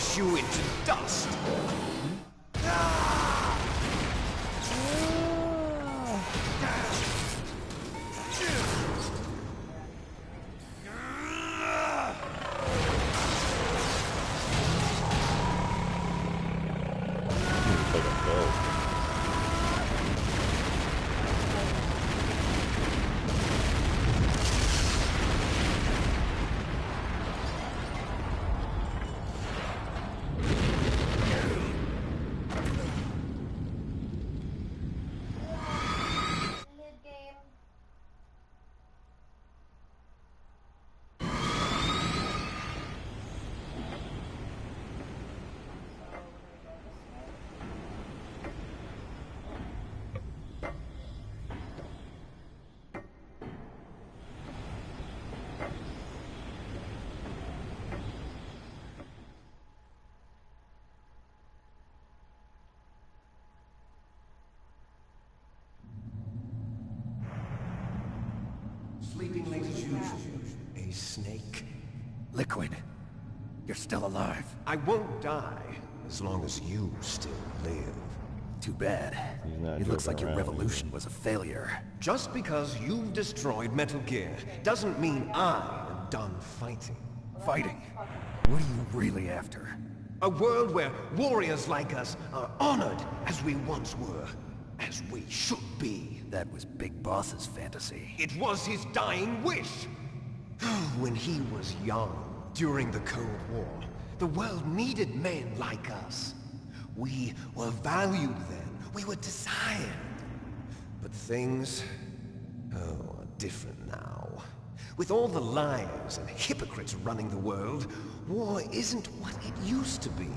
crush you into dust. Sleeping late as usual. A snake. Liquid, you're still alive. I won't die as long as you still live. Too bad. It looks like your revolution was a failure. Just because you've destroyed Metal Gear doesn't mean I am done fighting. Fighting? What are you really after? A world where warriors like us are honored as we once were. As we should be. That was Big Boss's fantasy. It was his dying wish. When he was young, during the Cold War, the world needed men like us. We were valued then. We were desired. But things, are different now. With all the liars and hypocrites running the world, war isn't what it used to be.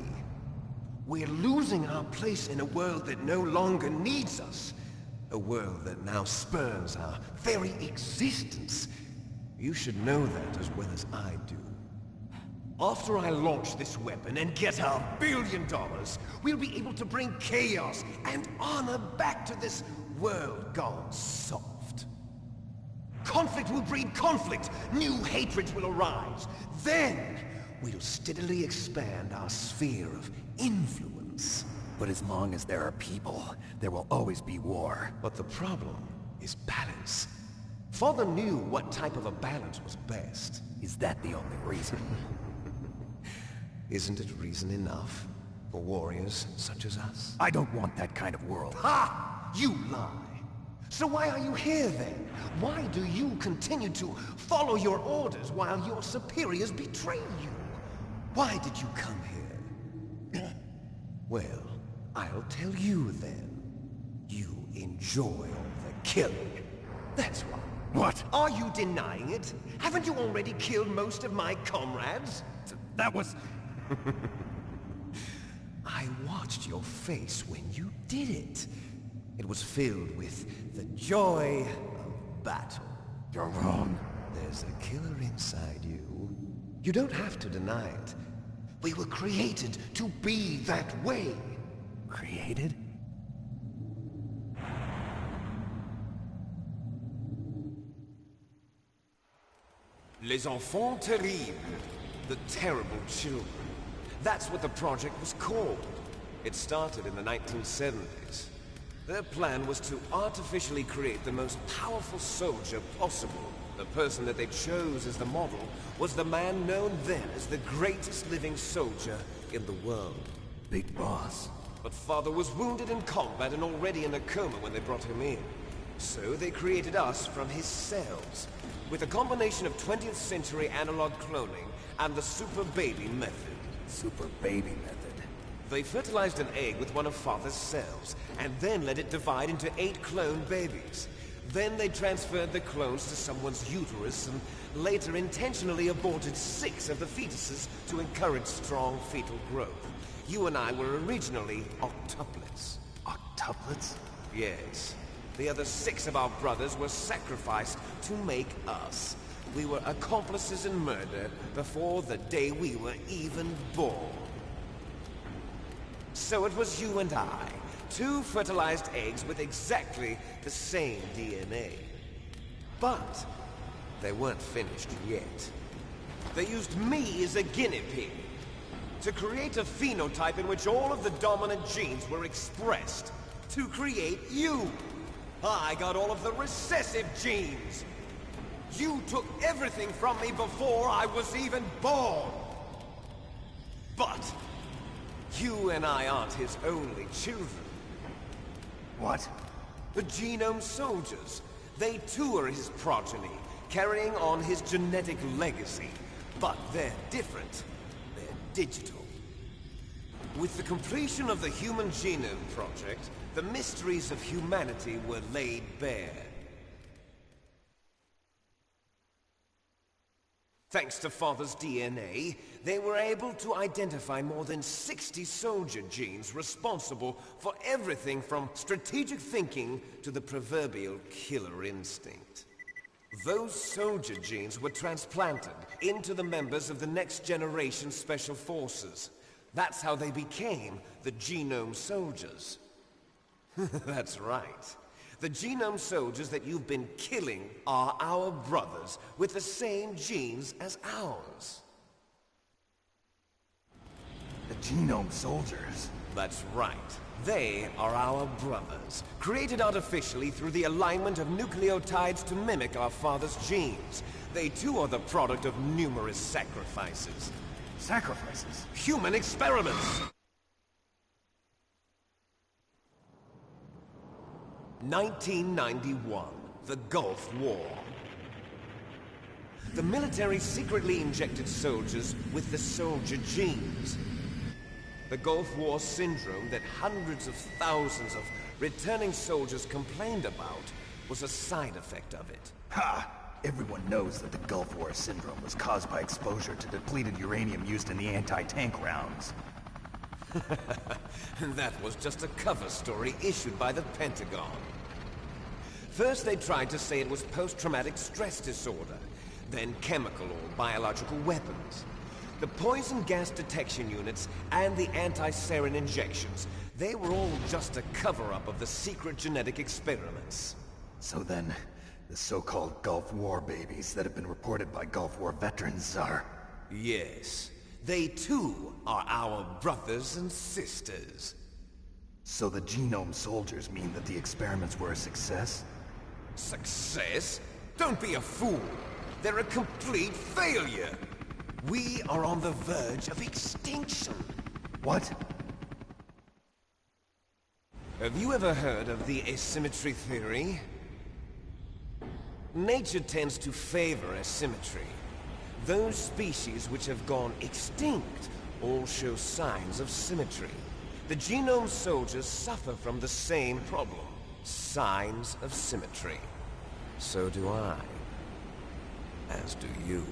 We're losing our place in a world that no longer needs us. A world that now spurns our very existence. You should know that as well as I do. After I launch this weapon and get our $1 billion, we'll be able to bring chaos and honor back to this world gone soft. Conflict will breed conflict. New hatreds will arise. Then, we'll steadily expand our sphere of influence. But as long as there are people, there will always be war. But the problem is balance. Father knew what type of a balance was best. Is that the only reason? Isn't it reason enough for warriors such as us? I don't want that kind of world. Ha! You lie! So why are you here then? Why do you continue to follow your orders while your superiors betray you? Why did you come here? Well, I'll tell you then. You enjoy all the killing. That's why. What? Are you denying it? Haven't you already killed most of my comrades? That was... I watched your face when you did it. It was filled with the joy of battle. You're wrong. There's a killer inside you. You don't have to deny it. We were created to be that way. Created? Les enfants terribles. The terrible children. That's what the project was called. It started in the 1970s. Their plan was to artificially create the most powerful soldier possible. The person that they chose as the model was the man known then as the greatest living soldier in the world. Big Boss. But Father was wounded in combat and already in a coma when they brought him in. So they created us from his cells, with a combination of 20th century analog cloning and the super baby method. Super baby method. They fertilized an egg with one of Father's cells, and then let it divide into 8 clone babies. Then they transferred the clones to someone's uterus, and later intentionally aborted 6 of the fetuses to encourage strong fetal growth. You and I were originally octuplets. Octuplets? Yes. The other 6 of our brothers were sacrificed to make us. We were accomplices in murder before the day we were even born. So it was you and I, 2 fertilized eggs with exactly the same DNA. But they weren't finished yet. They used me as a guinea pig. to create a phenotype in which all of the dominant genes were expressed. To create you. I got all of the recessive genes. You took everything from me before I was even born. But you and I aren't his only children. What? The Genome Soldiers. They too are his progeny, carrying on his genetic legacy. But they're different. They're digital. With the completion of the Human Genome Project, the mysteries of humanity were laid bare. Thanks to Father's DNA, they were able to identify more than 60 soldier genes responsible for everything from strategic thinking to the proverbial killer instinct. Those soldier genes were transplanted into the members of the next generation Special Forces. That's how they became the Genome Soldiers. That's right. The Genome Soldiers that you've been killing are our brothers with the same genes as ours. The Genome Soldiers? That's right. They are our brothers, created artificially through the alignment of nucleotides to mimic our father's genes. They too are the product of numerous sacrifices. Sacrifices? Human experiments! 1991, the Gulf War. The military secretly injected soldiers with the soldier genes. The Gulf War syndrome that hundreds of thousands of returning soldiers complained about was a side effect of it. Ha! Everyone knows that the Gulf War syndrome was caused by exposure to depleted uranium used in the anti-tank rounds. That was just a cover story issued by the Pentagon. First they tried to say it was post-traumatic stress disorder, then chemical or biological weapons. The poison gas detection units and the anti-sarin injections, they were all just a cover-up of the secret genetic experiments. So then, the so-called Gulf War babies that have been reported by Gulf War veterans are... Yes. They too are our brothers and sisters. So the Genome Soldiers mean that the experiments were a success? Success? Don't be a fool. They're a complete failure. We are on the verge of extinction. What? Have you ever heard of the asymmetry theory? Nature tends to favor asymmetry. Those species which have gone extinct all show signs of symmetry. The Genome Soldiers suffer from the same problem. Signs of symmetry. So do I. As do you.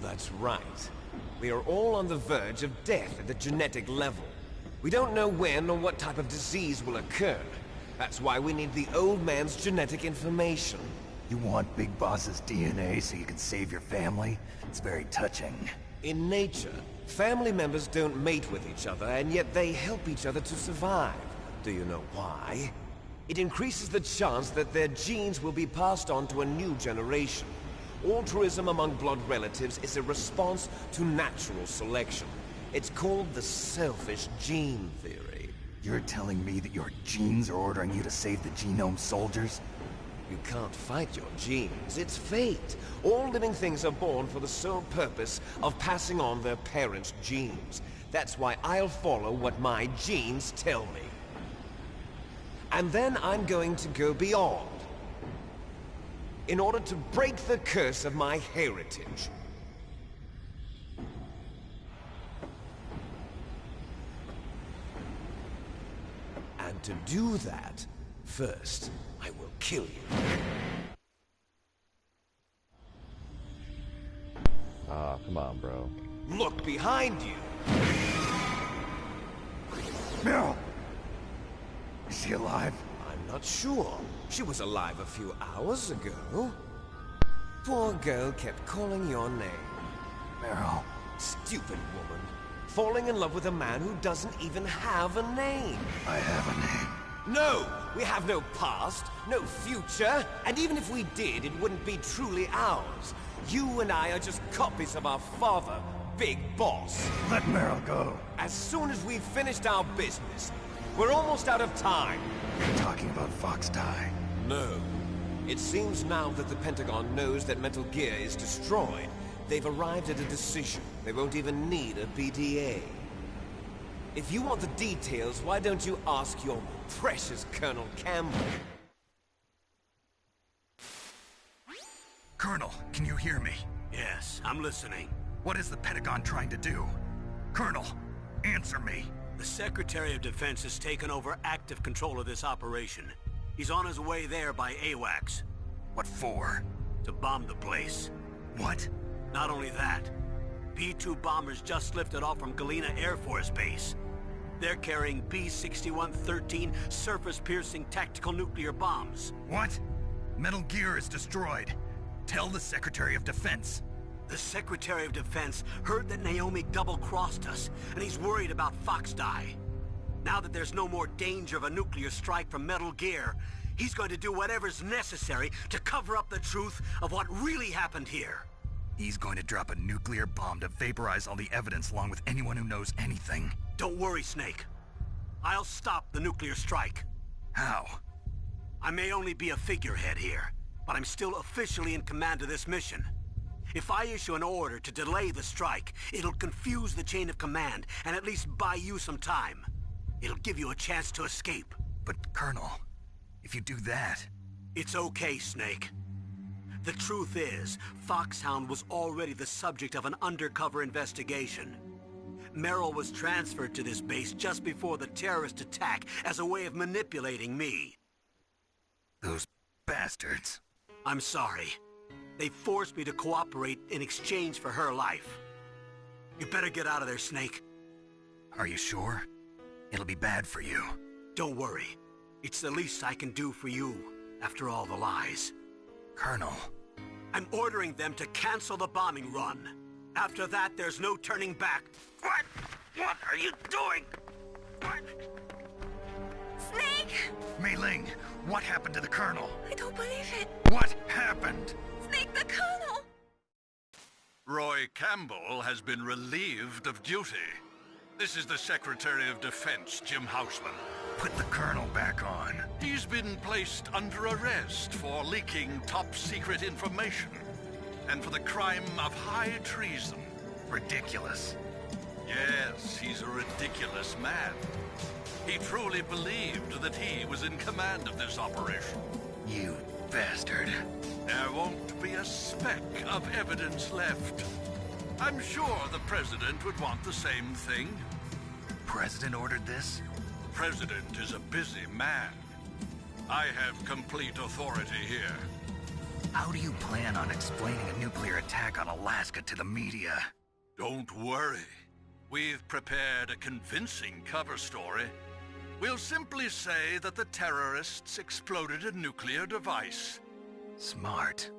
That's right. We are all on the verge of death at the genetic level. We don't know when or what type of disease will occur. That's why we need the old man's genetic information. You want Big Boss's DNA so you can save your family? It's very touching. In nature, family members don't mate with each other, and yet they help each other to survive. Do you know why? It increases the chance that their genes will be passed on to a new generation. Altruism among blood relatives is a response to natural selection. It's called the selfish gene theory. You're telling me that your genes are ordering you to save the Genome Soldiers? You can't fight your genes. It's fate. All living things are born for the sole purpose of passing on their parents' genes. That's why I'll follow what my genes tell me. And then I'm going to go beyond. In order to break the curse of my heritage. And to do that, first, I will kill you. Ah, come on, bro. Look behind you! Meryl! Is she alive? I'm not sure. She was alive a few hours ago. Poor girl kept calling your name. Meryl. Stupid woman. Falling in love with a man who doesn't even have a name. I have a name. No! We have no past, no future, and even if we did, it wouldn't be truly ours. You and I are just copies of our father, big boss. Let Meryl go. As soon as we've finished our business, we're almost out of time. You're talking about Fox Die. No. It seems now that the Pentagon knows that Metal Gear is destroyed, they've arrived at a decision. They won't even need a PDA. If you want the details, why don't you ask your precious Colonel Campbell? Colonel, can you hear me? Yes, I'm listening. What is the Pentagon trying to do? Colonel, answer me. The Secretary of Defense has taken over active control of this operation. He's on his way there by AWACS. What for? To bomb the place. What? Not only that, B-2 bombers just lifted off from Galena Air Force Base. They're carrying B-6113 surface-piercing tactical nuclear bombs. What? Metal Gear is destroyed. Tell the Secretary of Defense. The Secretary of Defense heard that Naomi double-crossed us, and he's worried about Fox Die. Now that there's no more danger of a nuclear strike from Metal Gear, he's going to do whatever's necessary to cover up the truth of what really happened here. He's going to drop a nuclear bomb to vaporize all the evidence along with anyone who knows anything. Don't worry, Snake. I'll stop the nuclear strike. How? I may only be a figurehead here, but I'm still officially in command of this mission. If I issue an order to delay the strike, it'll confuse the chain of command and at least buy you some time. It'll give you a chance to escape. But, Colonel, if you do that... It's okay, Snake. The truth is, Foxhound was already the subject of an undercover investigation. Meryl was transferred to this base just before the terrorist attack as a way of manipulating me. Those bastards. I'm sorry. They forced me to cooperate in exchange for her life. You better get out of there, Snake. Are you sure? It'll be bad for you. Don't worry. It's the least I can do for you, after all the lies. Colonel. I'm ordering them to cancel the bombing run. After that, there's no turning back. What? What are you doing? What? Snake! Mei Ling, what happened to the Colonel? I don't believe it. What happened? Snake, the Colonel! Roy Campbell has been relieved of duty. This is the Secretary of Defense, Jim Houseman. Put the Colonel back on. He's been placed under arrest for leaking top-secret information and for the crime of high treason. Ridiculous. Yes, he's a ridiculous man. He truly believed that he was in command of this operation. You bastard. There won't be a speck of evidence left. I'm sure the President would want the same thing. President ordered this? President is a busy man. I have complete authority here. How do you plan on explaining a nuclear attack on Alaska to the media? Don't worry. We've prepared a convincing cover story. We'll simply say that the terrorists exploded a nuclear device. Smart.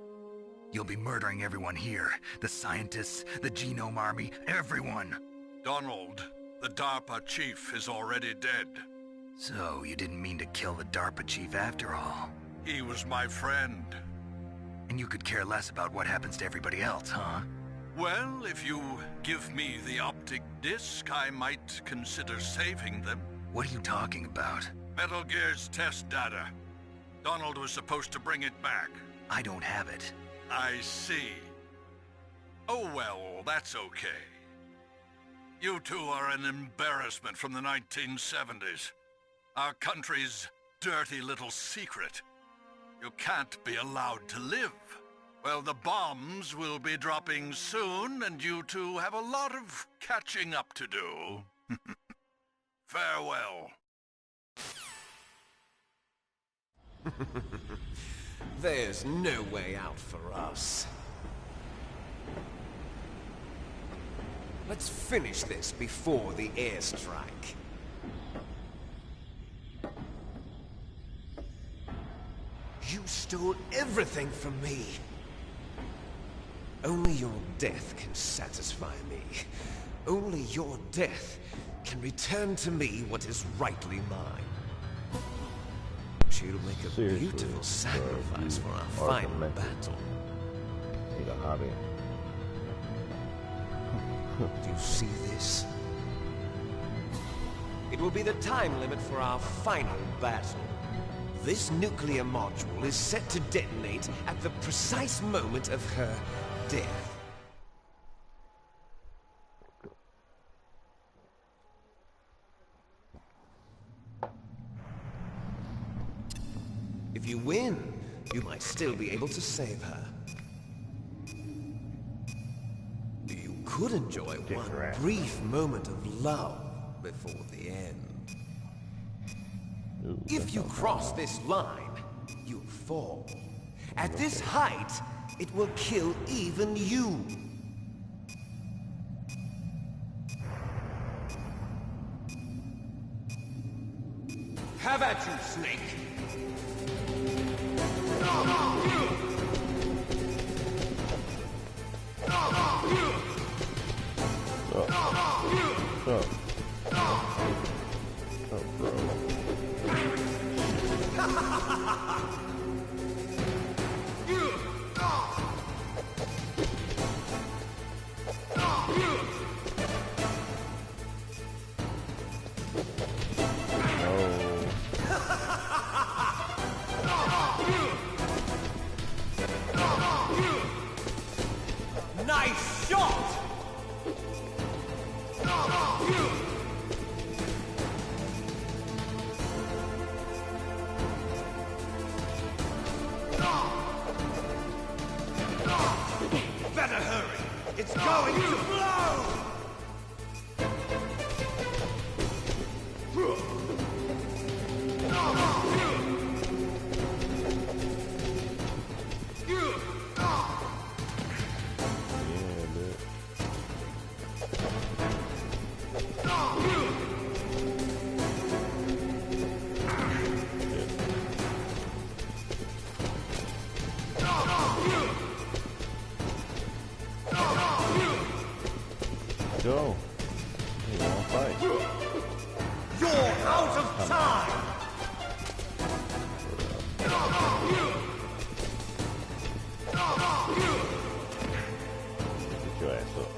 You'll be murdering everyone here. The scientists, the Genome Army, everyone. Donald, the DARPA chief, is already dead. So, you didn't mean to kill the DARPA chief after all? He was my friend. And you could care less about what happens to everybody else, huh? Well, if you give me the optic disc, I might consider saving them. What are you talking about? Metal Gear's test data. Donald was supposed to bring it back. I don't have it. I see. Oh well, that's okay. You two are an embarrassment from the 1970s. Our country's dirty little secret. You can't be allowed to live. Well, the bombs will be dropping soon, and you two have a lot of catching up to do. Farewell. There's no way out for us. Let's finish this before the airstrike. You stole everything from me. Only your death can satisfy me. Only your death can return to me what is rightly mine. She'll make a Seriously, beautiful sacrifice for our final battle. Need a hobby. Do you see this? It will be the time limit for our final battle. This nuclear module is set to detonate at the precise moment of her death. If you win, you might still be able to save her. You could enjoy one brief moment of love before the end. Ooh, if you cross this line, you'll fall. At this height, it will kill even you. Have at you, Snake! Nice shot! Better hurry! It's going to blow! Go. You won't fight. You're out of time! Get your ass up.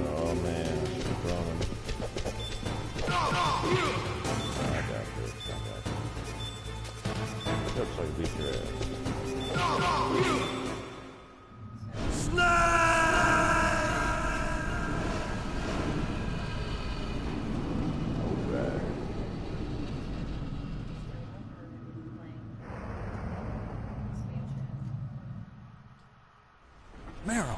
Oh man, she's running. I got this. Looks like beat your ass. Meryl!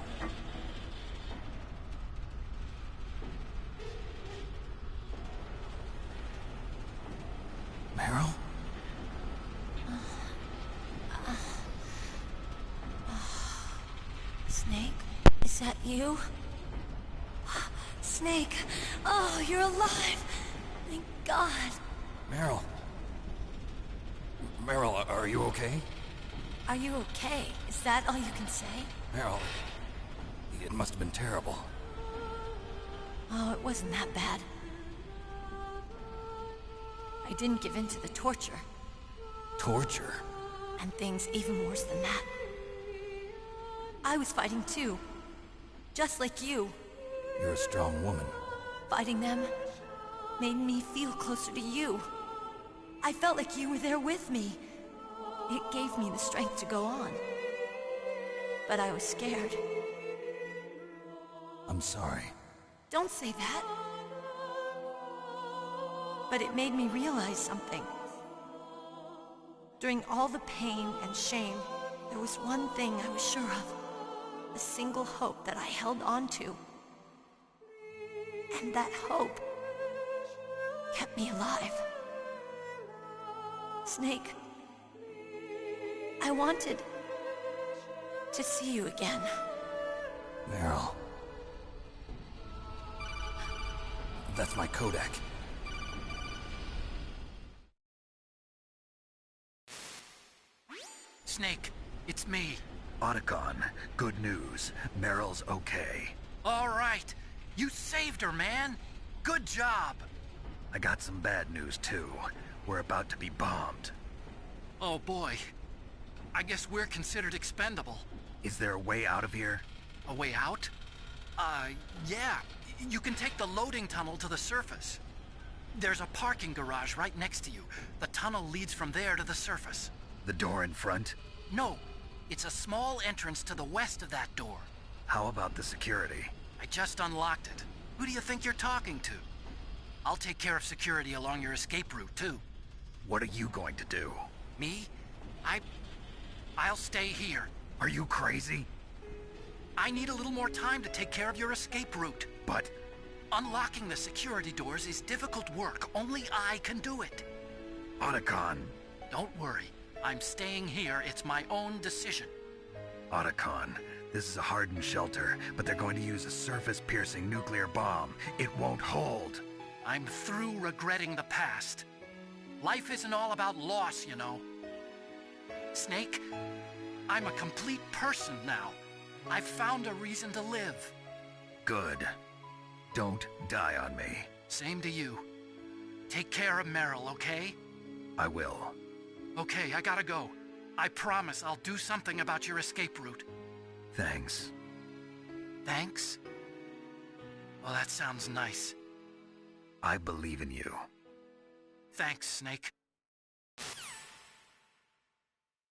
Meryl? Snake, is that you? Snake, oh, you're alive! Thank God. Meryl? Meryl, are you okay? Are you okay? Is that all you can say? Meryl, it must have been terrible. Oh, it wasn't that bad. I didn't give in to the torture. Torture? And things even worse than that. I was fighting too. Just like you. You're a strong woman. Fighting them made me feel closer to you. I felt like you were there with me. It gave me the strength to go on. But I was scared. I'm sorry. Don't say that. But it made me realize something. During all the pain and shame, there was one thing I was sure of. A single hope that I held on to. And that hope kept me alive. Snake, I wanted to see you again. Meryl. That's my Kodak. Snake, it's me. Otacon, good news. Meryl's okay. All right. You saved her, man. Good job. I got some bad news, too. We're about to be bombed. Oh, boy. I guess we're considered expendable. Is there a way out of here? A way out? Yeah. You can take the loading tunnel to the surface. There's a parking garage right next to you. The tunnel leads from there to the surface. The door in front? No. It's a small entrance to the west of that door. How about the security? I just unlocked it. Who do you think you're talking to? I'll take care of security along your escape route, too. What are you going to do? Me? I'll stay here. Are you crazy? I need a little more time to take care of your escape route. But... unlocking the security doors is difficult work. Only I can do it. Otacon. Don't worry. I'm staying here. It's my own decision. Otacon, this is a hardened shelter, but they're going to use a surface-piercing nuclear bomb. It won't hold. I'm through regretting the past. Life isn't all about loss, you know. Snake, I'm a complete person now. I've found a reason to live. Good. Don't die on me. Same to you. Take care of Meryl, okay? I will. Okay, I gotta go. I promise I'll do something about your escape route. Thanks. Thanks? Well, that sounds nice. I believe in you. Thanks, Snake.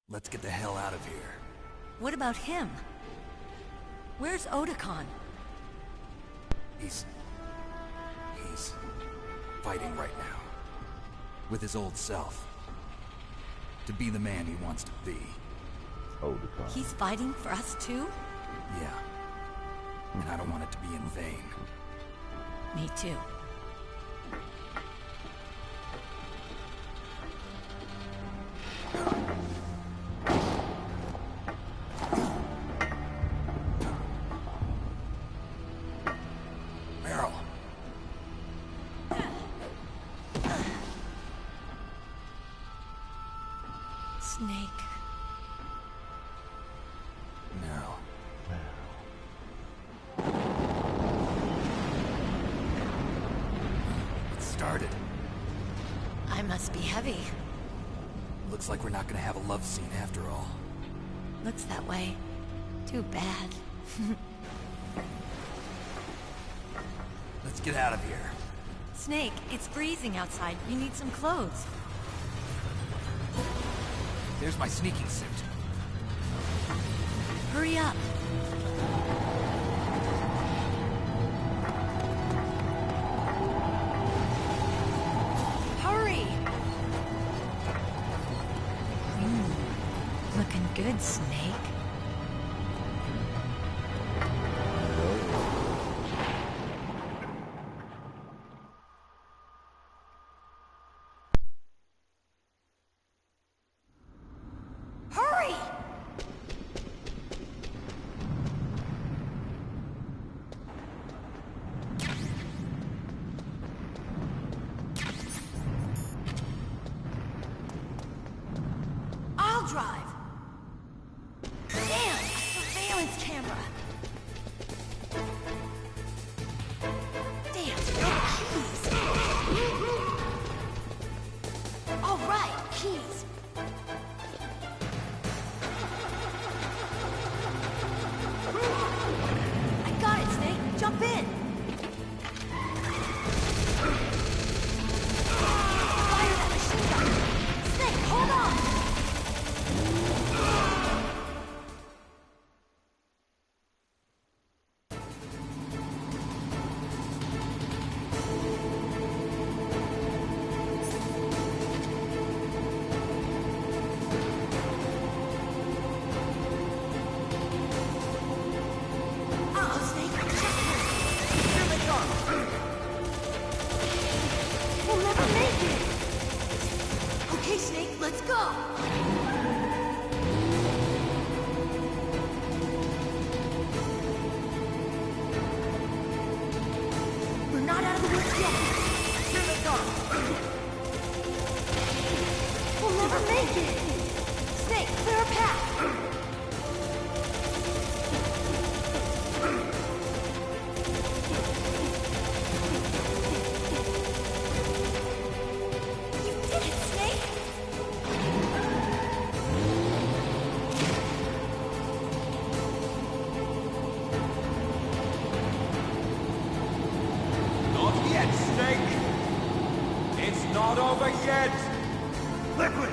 Let's get the hell out of here. What about him? Where's Otacon? He's fighting right now. With his old self. To be the man he wants to be. Otacon. He's fighting for us too? Yeah. And I don't want it to be in vain. Me too. Meryl. Snake. Meryl. It started. I must be heavy. Looks like we're not gonna have a love scene after all. Looks that way. Too bad. Let's get out of here. Snake, it's freezing outside. You need some clothes. There's my sneaking suit. Hurry up. Hurry! Looking good, Snake. Hurry! I'll drive. Damn, a surveillance camera. Damn, no keys. All right, keys. I got it, Snake. Jump in. Fire that machine gun. Snake, hold on. Uh-oh, Snake. Check here. Here they come. We'll never make it. Okay, Snake, let's go. We're not out of the woods yet. Here they come. We'll never make it. Snake, Snake, clear a path! You did it, Snake! Not yet, Snake! It's not over yet! Liquid!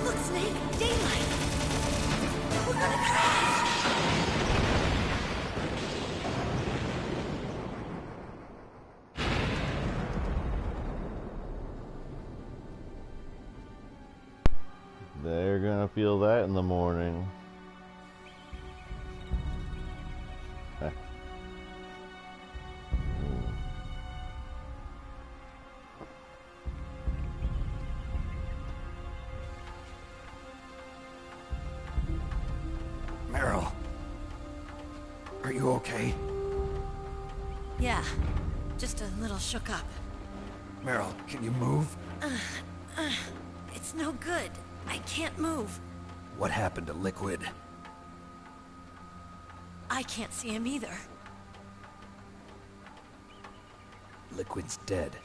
Look, Snake, daylight! We're gonna crash! They're gonna feel that in the morning. Heh. Meryl. Are you okay? Yeah, just a little shook up. Meryl, can you move? It's no good. I can't move. What happened to Liquid? I can't see him either. Liquid's dead.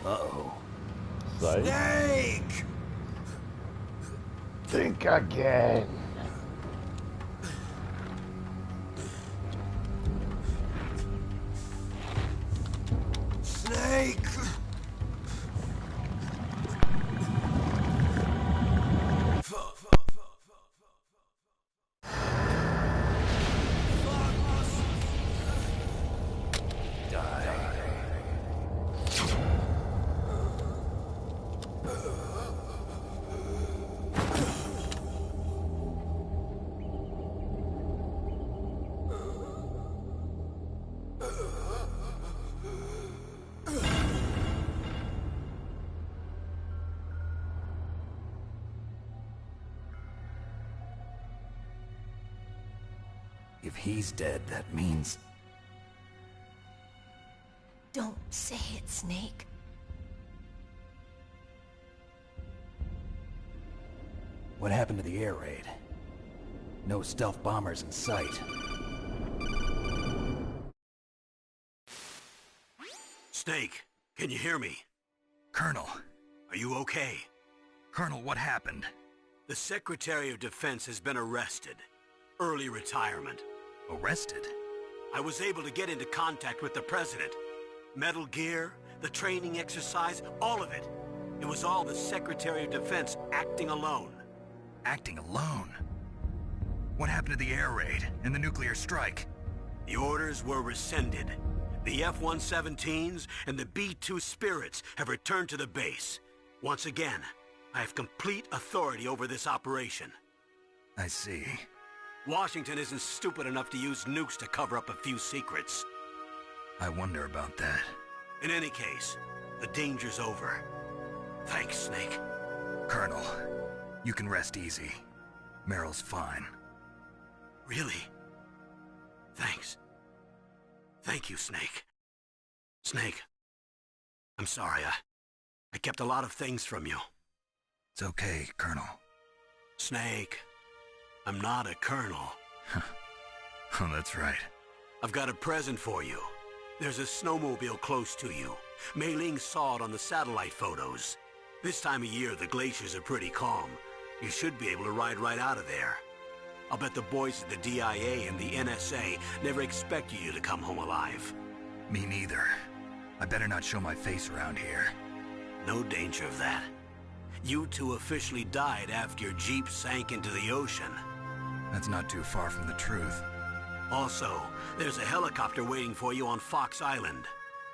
Uh-oh. Snake! Think again. Snake! If he's dead, that means... Don't say it, Snake. What happened to the air raid? No stealth bombers in sight. Snake, can you hear me? Colonel. Are you okay? Colonel, what happened? The Secretary of Defense has been arrested. Early retirement. Arrested? I was able to get into contact with the President. Metal Gear, the training exercise, all of it. It was all the Secretary of Defense acting alone. Acting alone? What happened to the air raid and the nuclear strike? The orders were rescinded. The F-117s and the B-2 Spirits have returned to the base. Once again, I have complete authority over this operation. I see. Washington isn't stupid enough to use nukes to cover up a few secrets. I wonder about that. In any case, the danger's over. Thanks, Snake. Colonel, you can rest easy. Meryl's fine. Really? Thanks. Thank you, Snake. Snake, I'm sorry. I kept a lot of things from you. It's okay, Colonel. Snake, I'm not a colonel. Oh, that's right. I've got a present for you. There's a snowmobile close to you. Mei Ling saw it on the satellite photos. This time of year, the glaciers are pretty calm. You should be able to ride right out of there. I'll bet the boys at the DIA and the NSA never expected you to come home alive. Me neither. I better not show my face around here. No danger of that. You two officially died after your Jeep sank into the ocean. That's not too far from the truth. Also, there's a helicopter waiting for you on Fox Island.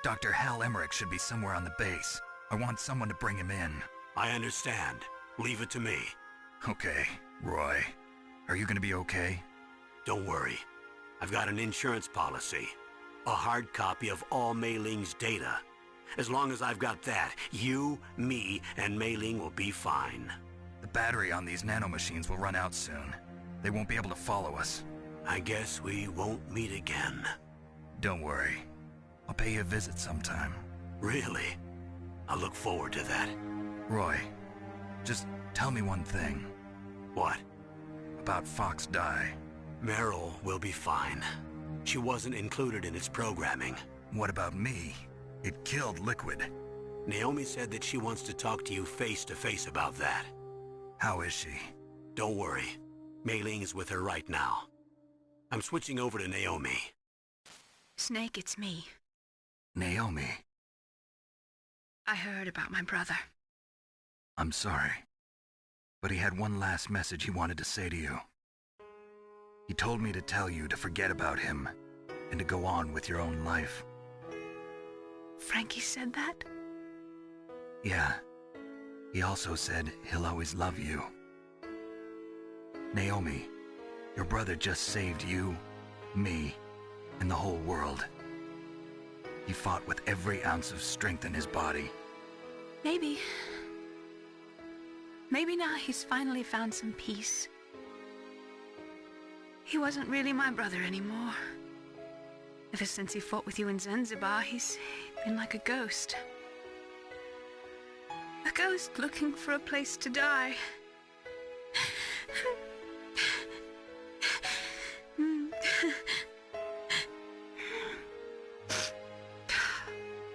Dr. Hal Emmerich should be somewhere on the base. I want someone to bring him in. I understand. Leave it to me. Okay, Roy. Are you gonna be okay? Don't worry. I've got an insurance policy. A hard copy of all Mei Ling's data. As long as I've got that, you, me, and Mei Ling will be fine. The battery on these nanomachines will run out soon. They won't be able to follow us. I guess we won't meet again. Don't worry. I'll pay you a visit sometime. Really? I look forward to that. Roy, just tell me one thing. What? About Fox Die. Meryl will be fine. She wasn't included in its programming. What about me? It killed Liquid. Naomi said that she wants to talk to you face to face about that. How is she? Don't worry. Mei Ling is with her right now. I'm switching over to Naomi. Snake, it's me. Naomi. I heard about my brother. I'm sorry. But he had one last message he wanted to say to you. He told me to tell you to forget about him and to go on with your own life. Frankie said that? Yeah. He also said he'll always love you. Naomi, your brother just saved you, me, and the whole world. He fought with every ounce of strength in his body. Maybe. Maybe now he's finally found some peace. He wasn't really my brother anymore. Ever since he fought with you in Zanzibar, he's been like a ghost. A ghost looking for a place to die.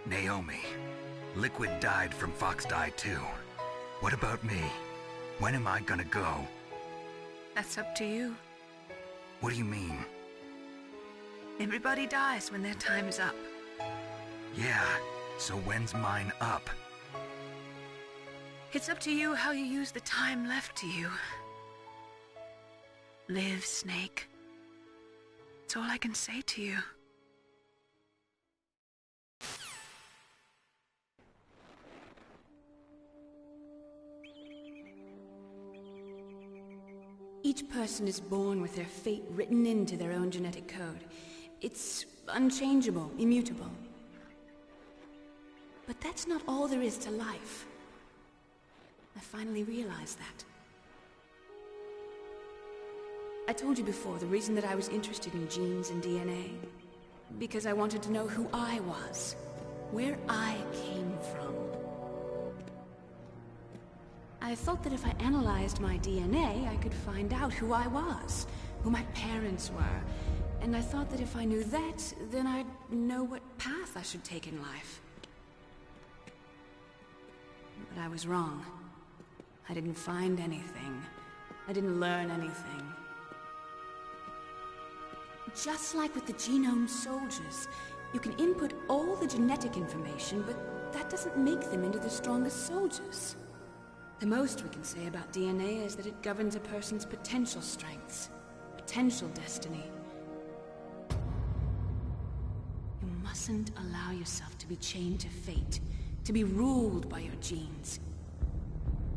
Naomi, Liquid died from Fox Die too. What about me? When am I gonna go? That's up to you. What do you mean? Everybody dies when their time is up. Yeah, so when's mine up? It's up to you how you use the time left to you. Live, Snake. That's all I can say to you. Each person is born with their fate written into their own genetic code. It's unchangeable, immutable. But that's not all there is to life. I finally realized that. I told you before the reason that I was interested in genes and DNA. Because I wanted to know who I was, where I came from. I thought that if I analyzed my DNA, I could find out who I was, who my parents were, and I thought that if I knew that, then I'd know what path I should take in life. But I was wrong. I didn't find anything. I didn't learn anything. Just like with the genome soldiers, you can input all the genetic information, but that doesn't make them into the strongest soldiers. The most we can say about DNA is that it governs a person's potential strengths, potential destiny. You mustn't allow yourself to be chained to fate, to be ruled by your genes.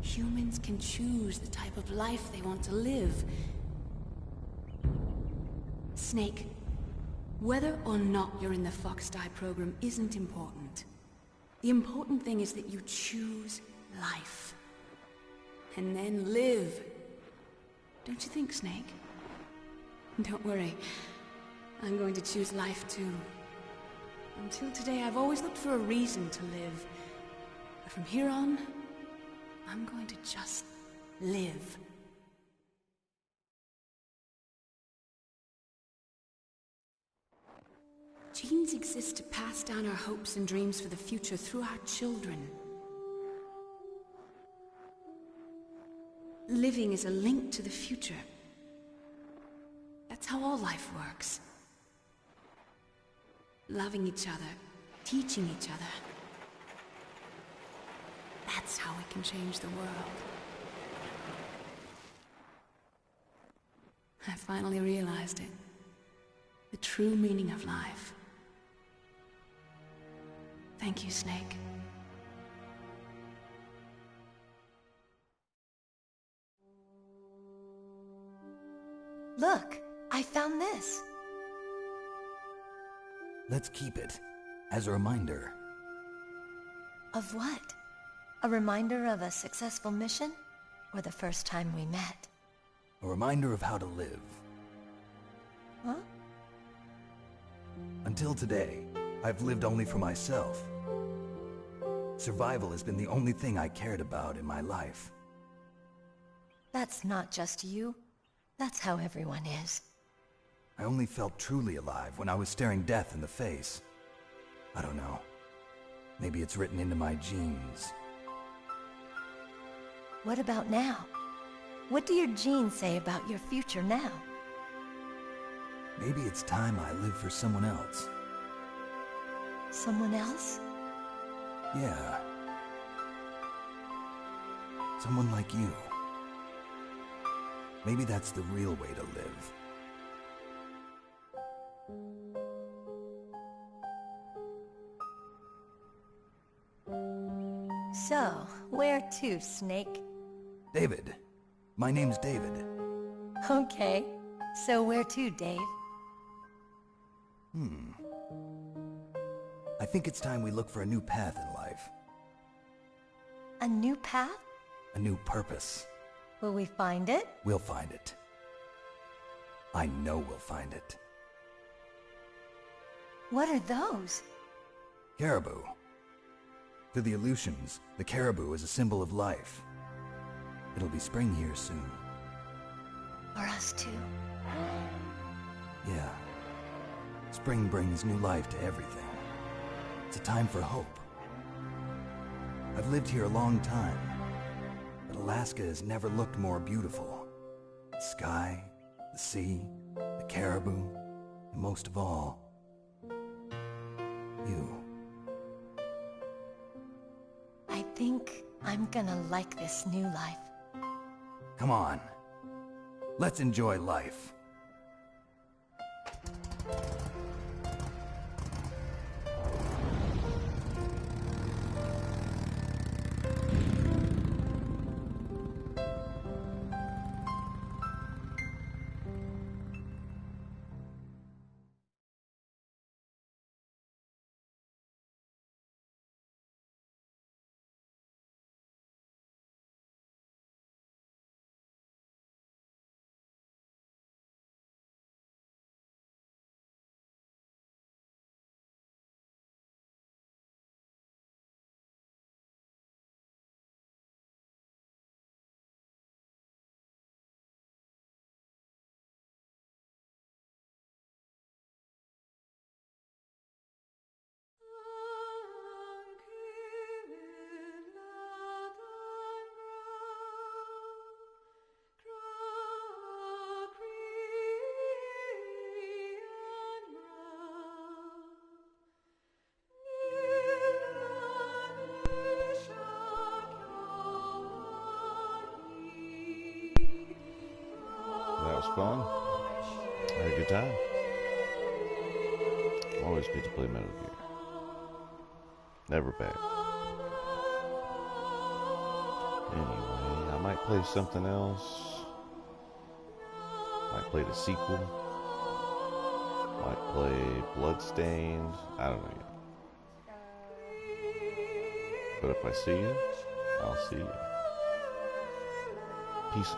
Humans can choose the type of life they want to live. Snake, whether or not you're in the Fox Die program isn't important. The important thing is that you choose life. And then live. Don't you think, Snake? Don't worry. I'm going to choose life too. Until today, I've always looked for a reason to live. But from here on, I'm going to just live. Genes exist to pass down our hopes and dreams for the future through our children. Living is a link to the future. That's how all life works. Loving each other, teaching each other. That's how we can change the world. I finally realized it. The true meaning of life. Thank you, Snake. Look, I found this. Let's keep it as a reminder. Of what? A reminder of a successful mission? Or the first time we met? A reminder of how to live. Huh? Until today, I've lived only for myself. Survival has been the only thing I cared about in my life. That's not just you. That's how everyone is. I only felt truly alive when I was staring death in the face. I don't know. Maybe it's written into my genes. What about now? What do your genes say about your future now? Maybe it's time I live for someone else. Someone else? Yeah. Someone like you. Maybe that's the real way to live. So, where to, Snake? David. My name's David. Okay. So where to, Dave? I think it's time we look for a new path in life. A new path? A new purpose. Will we find it? We'll find it. I know we'll find it. What are those? Caribou. To the Aleutians, the caribou is a symbol of life. It'll be spring here soon. For us too. Yeah. Spring brings new life to everything. It's a time for hope. I've lived here a long time, but Alaska has never looked more beautiful. The sky, the sea, the caribou, and most of all, you. I think I'm gonna like this new life. Come on. Let's enjoy life. That was fun. I had a good time. Always good to play Metal Gear. Never bad. Anyway, I might play something else. Might play the sequel. Might play Bloodstained. I don't know yet. But if I see you, I'll see you. Peace.